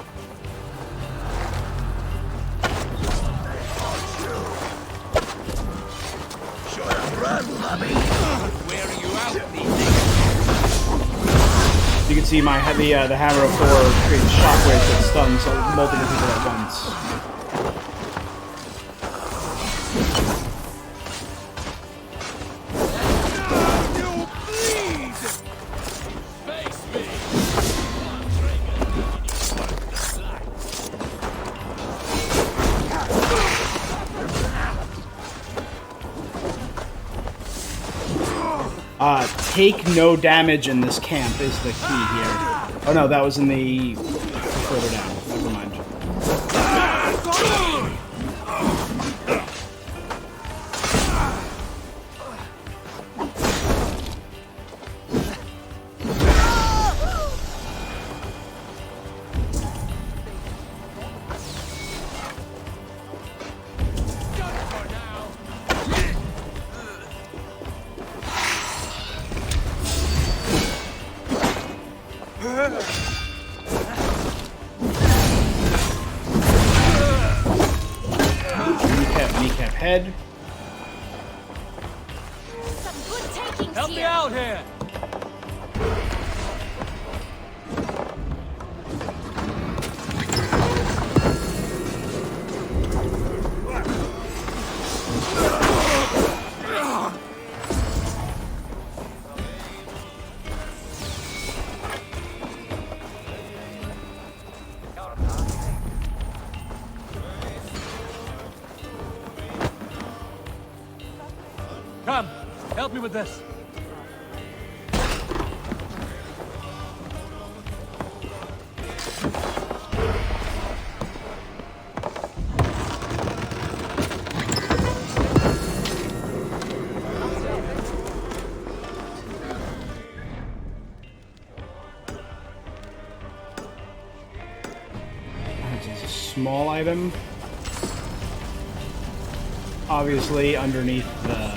You can see the hammer of Thor creates shockwaves that stuns multiple people at once. Take no damage in this camp is the key here. Oh no, that was in the... further down. Never mind. Kneecap head. Help me out here! Come, help me with this. It's a small item. Obviously, underneath the...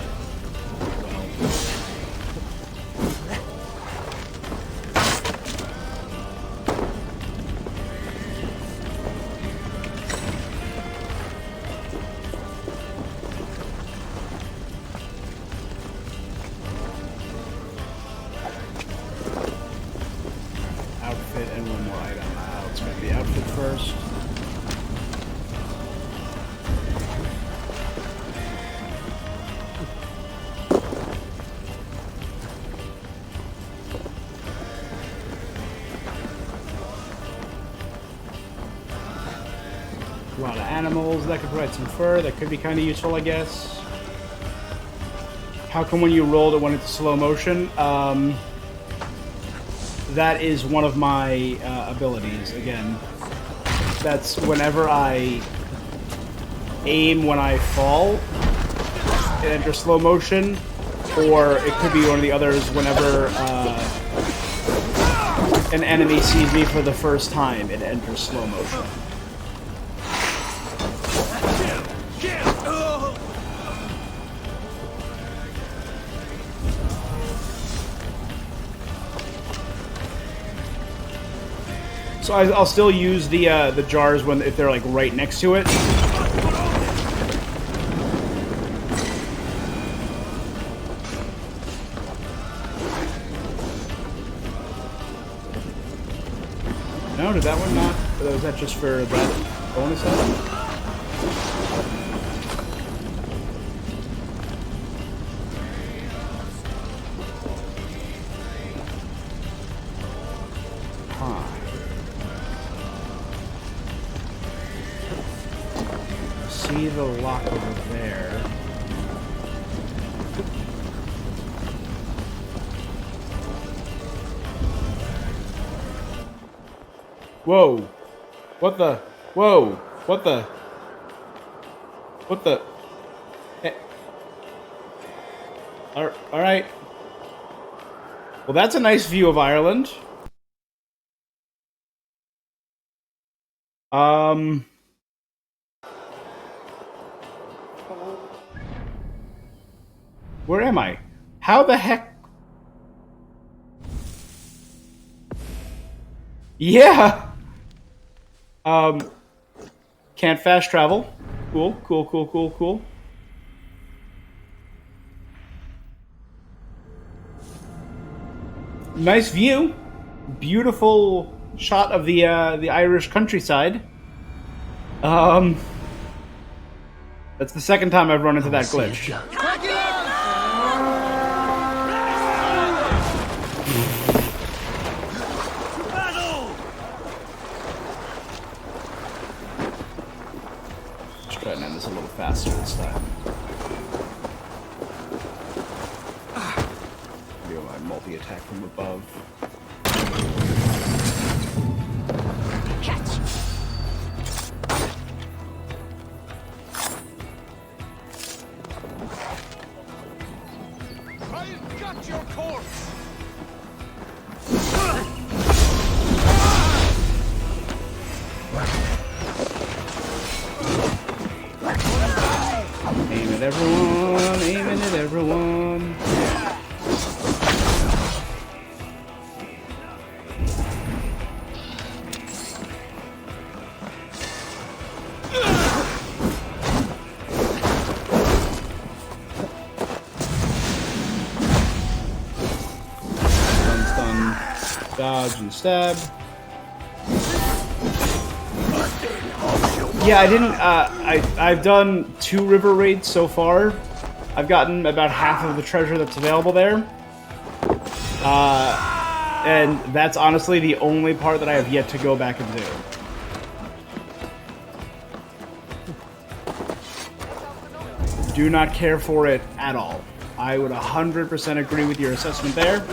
outfit and one more item. Let's make the outfit first. A lot of animals. That could provide some fur. That could be kind of useful, I guess. How come when you rolled it went into slow motion? That is one of my abilities, again. That's whenever I aim when I fall, it enters slow motion, or it could be one of the others whenever an enemy sees me for the first time, it enters slow motion. So I'll still use the jars if they're like right next to it. No, did that one not? Or was that just for that bonus item? See the lock over there. Whoa! What the? Whoa! What the? What the? Hey. All right. Well, that's a nice view of Ireland. Where am I? How the heck? Yeah! Can't fast travel. Cool, cool, cool, cool, cool. Nice view. Beautiful shot of the Irish countryside. That's the second time I've run into that glitch. Let's try and end this a little faster this time. Do my multi-attack from above. Catch! I've got your corpse! Aim at everyone, aiming at everyone. Stun, dodge, and stab. Yeah, I didn't, I've done 2 river raids so far. I've gotten about half of the treasure that's available there. And that's honestly the only part that I have yet to go back and do. Do not care for it at all. I would 100% agree with your assessment there.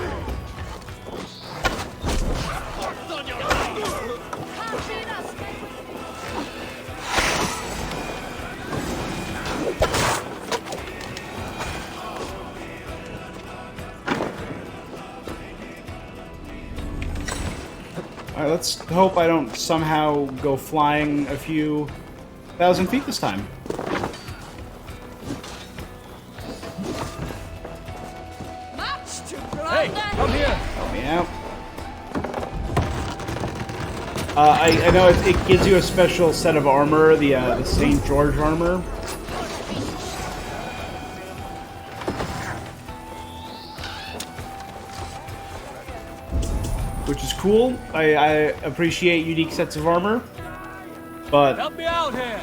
Alright, let's hope I don't somehow go flying a few thousand feet this time. Hey, come here! Help me out. I know it gives you a special set of armor, the St. George armor. Which is cool. I appreciate unique sets of armor, but Help me out here!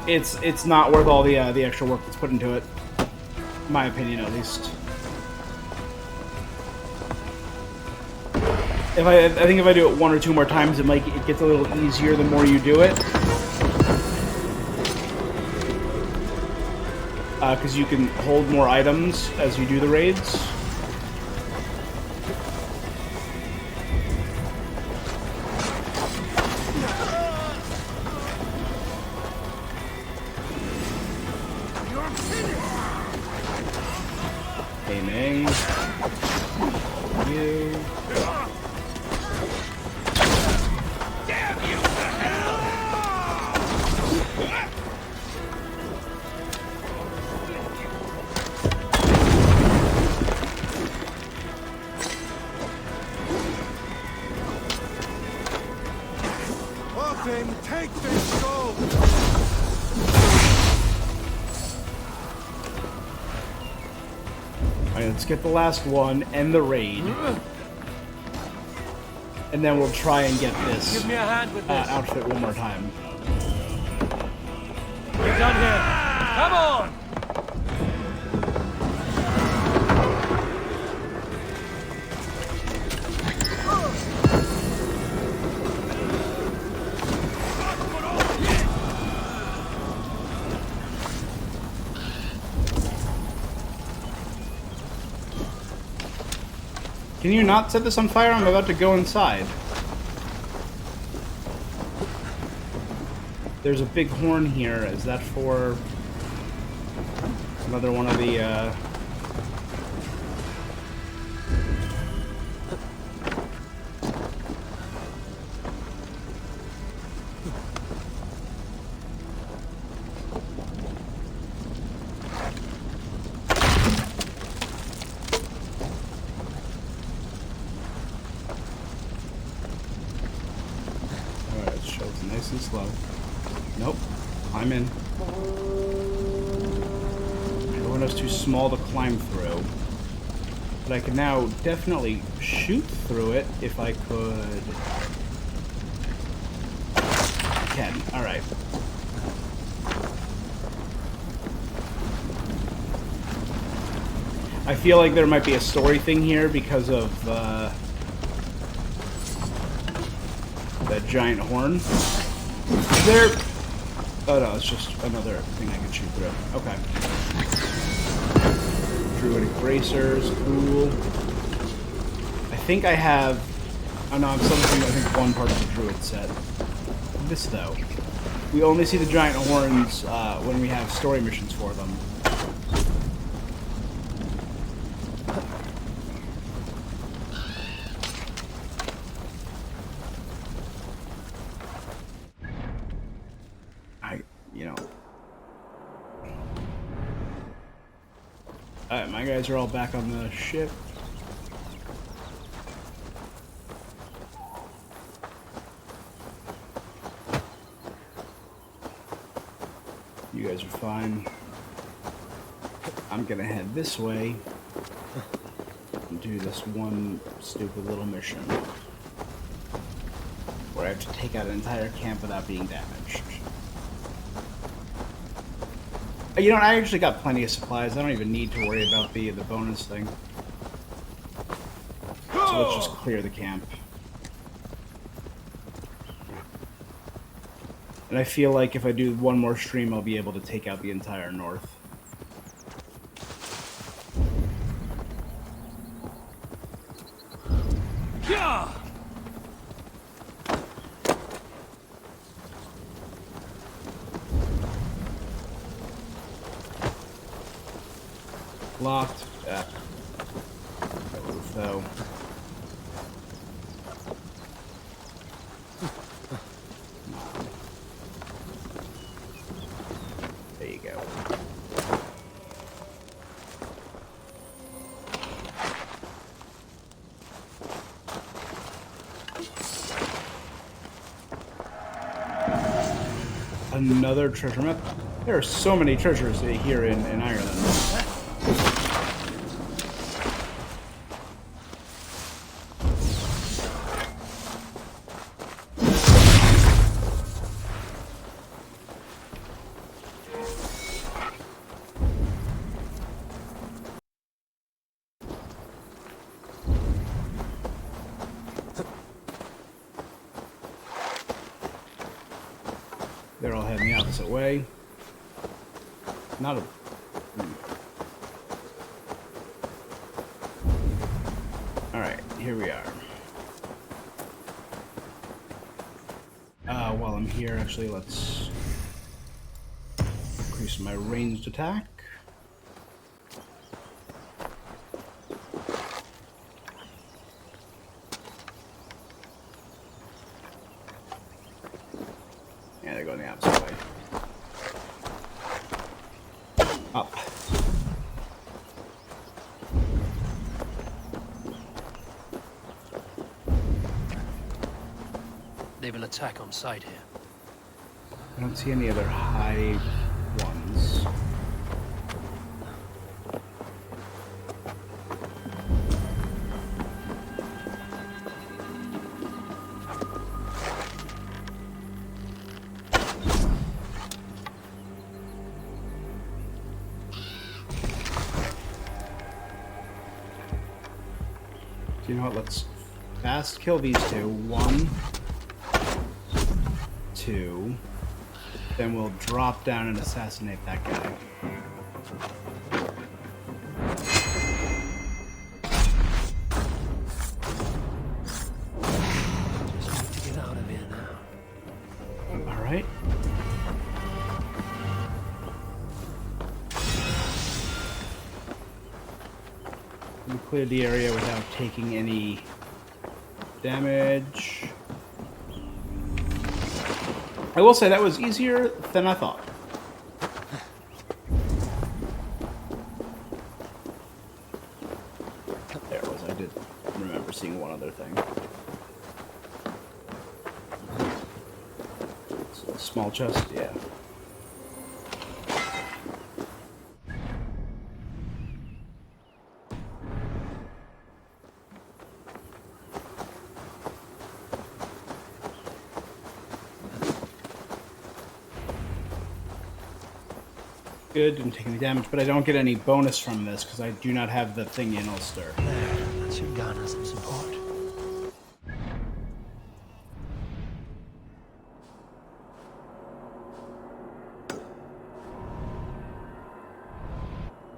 it's not worth all the extra work that's put into it. In my opinion, at least. I think if I do it 1 or 2 more times, it gets a little easier the more you do it. because you can hold more items as you do the raids. Aiming. You. Odin, take this gold! Alright, let's get the last one, end the raid. And then we'll try and get this Give me a hand with this. outfit one more time. We're done here. Come on! Can you not set this on fire? I'm about to go inside. There's a big horn here. Is that for another one of the, Alright, it shows nice and slow. Nope. I'm in. The window's too small to climb through. But I can now definitely shoot through it if I could. I can. Alright. I feel like there might be a story thing here because of that giant horn. Is there... Oh no, it's just another thing I can shoot through. Okay. Druidic bracers, cool. I think I have... Oh no, I'm still missing, I think, one part of the druid set. This though. We only see the giant horns when we have story missions for them. Alright, my guys are all back on the ship. You guys are fine. I'm gonna head this way and do this one stupid little mission where I have to take out an entire camp without being damaged. You know what, I actually got plenty of supplies. I don't even need to worry about the bonus thing. So let's just clear the camp. And I feel like if I do one more stream, I'll be able to take out the entire north. Yeah! Locked. Yeah. That roof, though. There you go. Another treasure map. There are so many treasures here in Ireland. They're all heading the opposite way. Not a Alright, here we are. While I'm here, actually, let's increase my ranged attack. Yeah, they're going the opposite way. Up. They will attack on sight here. I don't see any other high ones. You know what? Let's fast kill these two. 1, 2. Then we'll drop down and assassinate that guy. Just need to get out of here now. All right. We cleared the area without taking any damage. I will say that was easier than I thought. There it was. I did remember seeing one other thing. So, small chest, yeah. Good, didn't take any damage, but I don't get any bonus from this because I do not have the thing in Ulster. There, that should garner some support.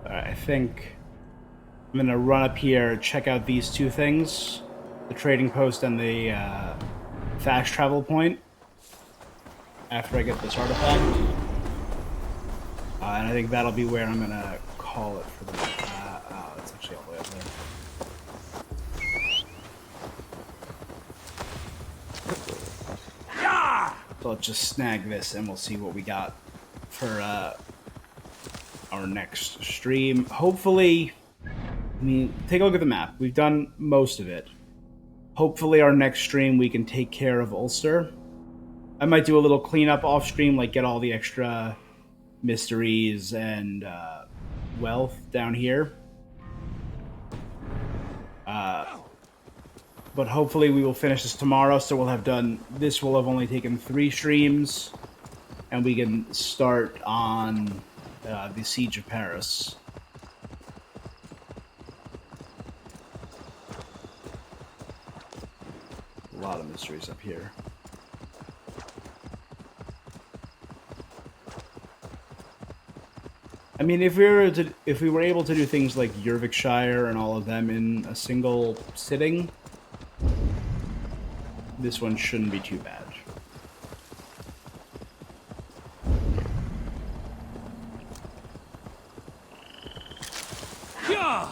Alright, I think I'm gonna run up here, check out these two things, the trading post and the fast travel point, after I get this artifact. And I think that'll be where I'm gonna call it for the. Oh, it's actually all the way up there. So let's just snag this, and we'll see what we got for our next stream. Hopefully, I mean, take a look at the map. We've done most of it. Hopefully, our next stream we can take care of Ulster. I might do a little cleanup off stream, like get all the extra mysteries and wealth down here. But hopefully we will finish this tomorrow, so we'll have done... This will have only taken 3 streams, and we can start on the Siege of Paris. A lot of mysteries up here. I mean, if we were able to do things like Yervikshire and all of them in a single sitting, this one shouldn't be too bad. Yeah!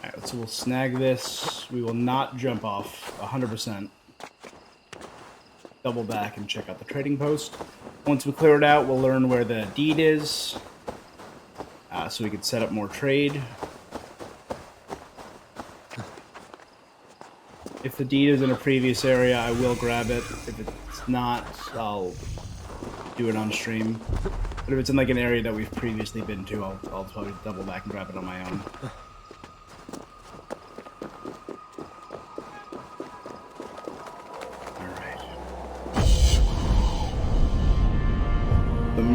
Alright, so we'll snag this. We will not jump off 100%. Double back and check out the trading post. Once we clear it out, we'll learn where the deed is, so we can set up more trade. If the deed is in a previous area, I will grab it. If it's not, I'll do it on stream. But if it's in like an area that we've previously been to, I'll probably double back and grab it on my own.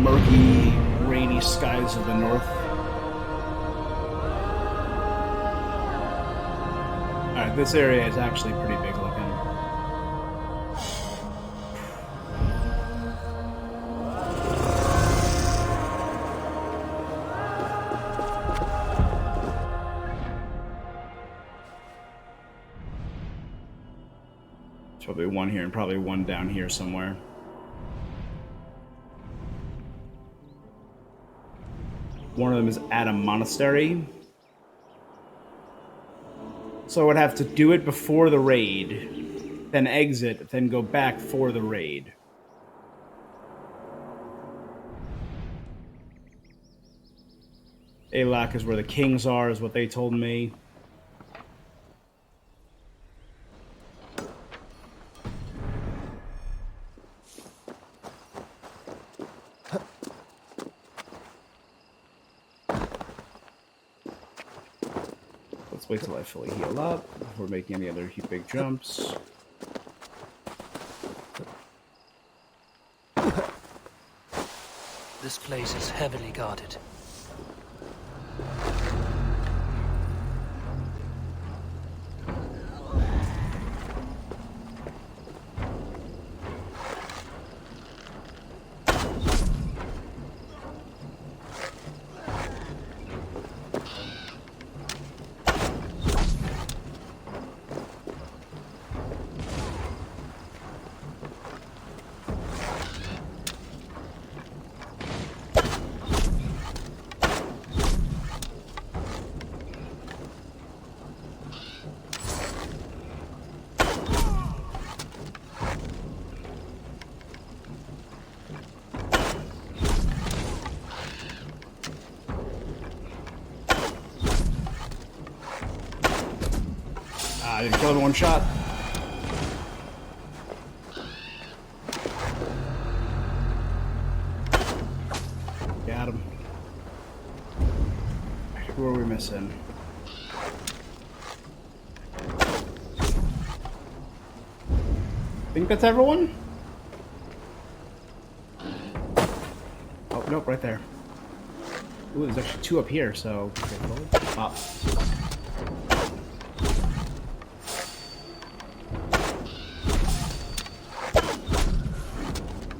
murky, rainy skies of the north. Alright, this area is actually pretty big looking. There's probably one here and probably one down here somewhere. One of them is at a monastery. So I would have to do it before the raid, then exit, then go back for the raid. Alak is where the kings are, is what they told me. Let's wait till I fully heal up before making any other big jumps. This place is heavily guarded. I didn't kill him in one shot. Got him. Who are we missing? Think that's everyone? Oh, nope, right there. Ooh, there's actually two up here, so... Up.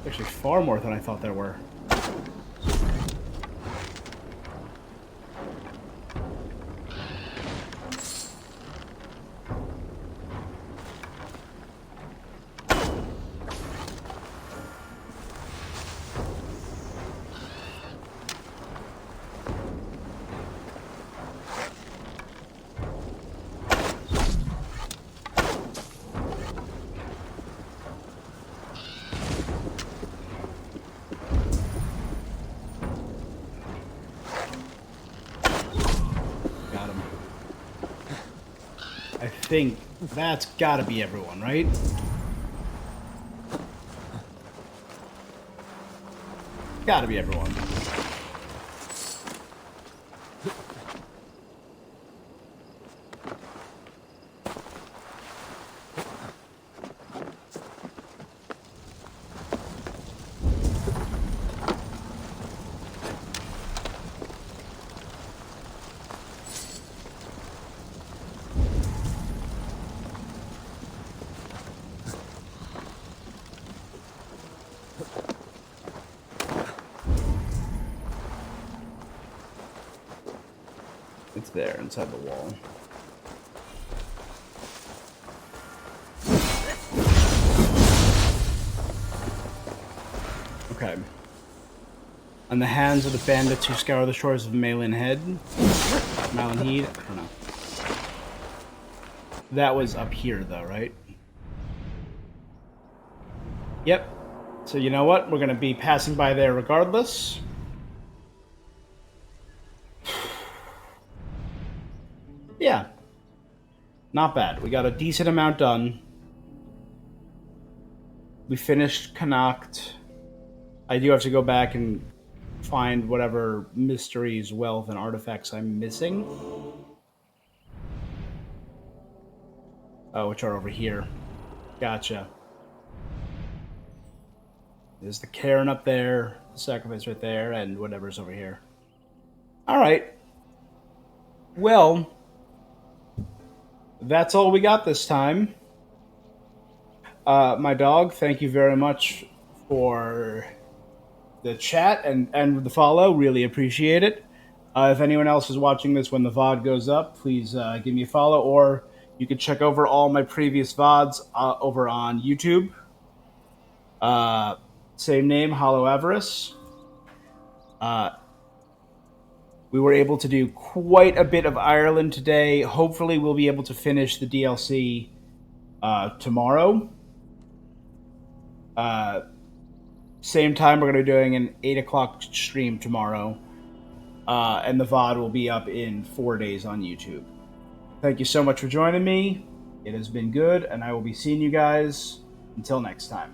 Actually far more than I thought there were. I think that's gotta be everyone, right? Gotta be everyone. It's there, inside the wall. Okay. On the hands of the bandits who scour the shores of Malin Head. Malin Head? I don't know. That was up here, though, right? Yep. So you know what? We're going to be passing by there regardless. Yeah. Not bad. We got a decent amount done. We finished Connacht. I do have to go back and find whatever mysteries, wealth, and artifacts I'm missing. Oh, which are over here. Gotcha. There's the cairn up there, the sacrifice right there, and whatever's over here. All right. Well, that's all we got this time. My dog, thank you very much for the chat and the follow. Really appreciate it. If anyone else is watching this when the VOD goes up, please give me a follow, or you can check over all my previous VODs over on YouTube. Same name, Hollow Avarice. We were able to do quite a bit of Ireland today. Hopefully we'll be able to finish the DLC tomorrow. Same time, we're going to be doing an 8 o'clock stream tomorrow. And the VOD will be up in 4 days on YouTube. Thank you so much for joining me. It has been good, and I will be seeing you guys until next time.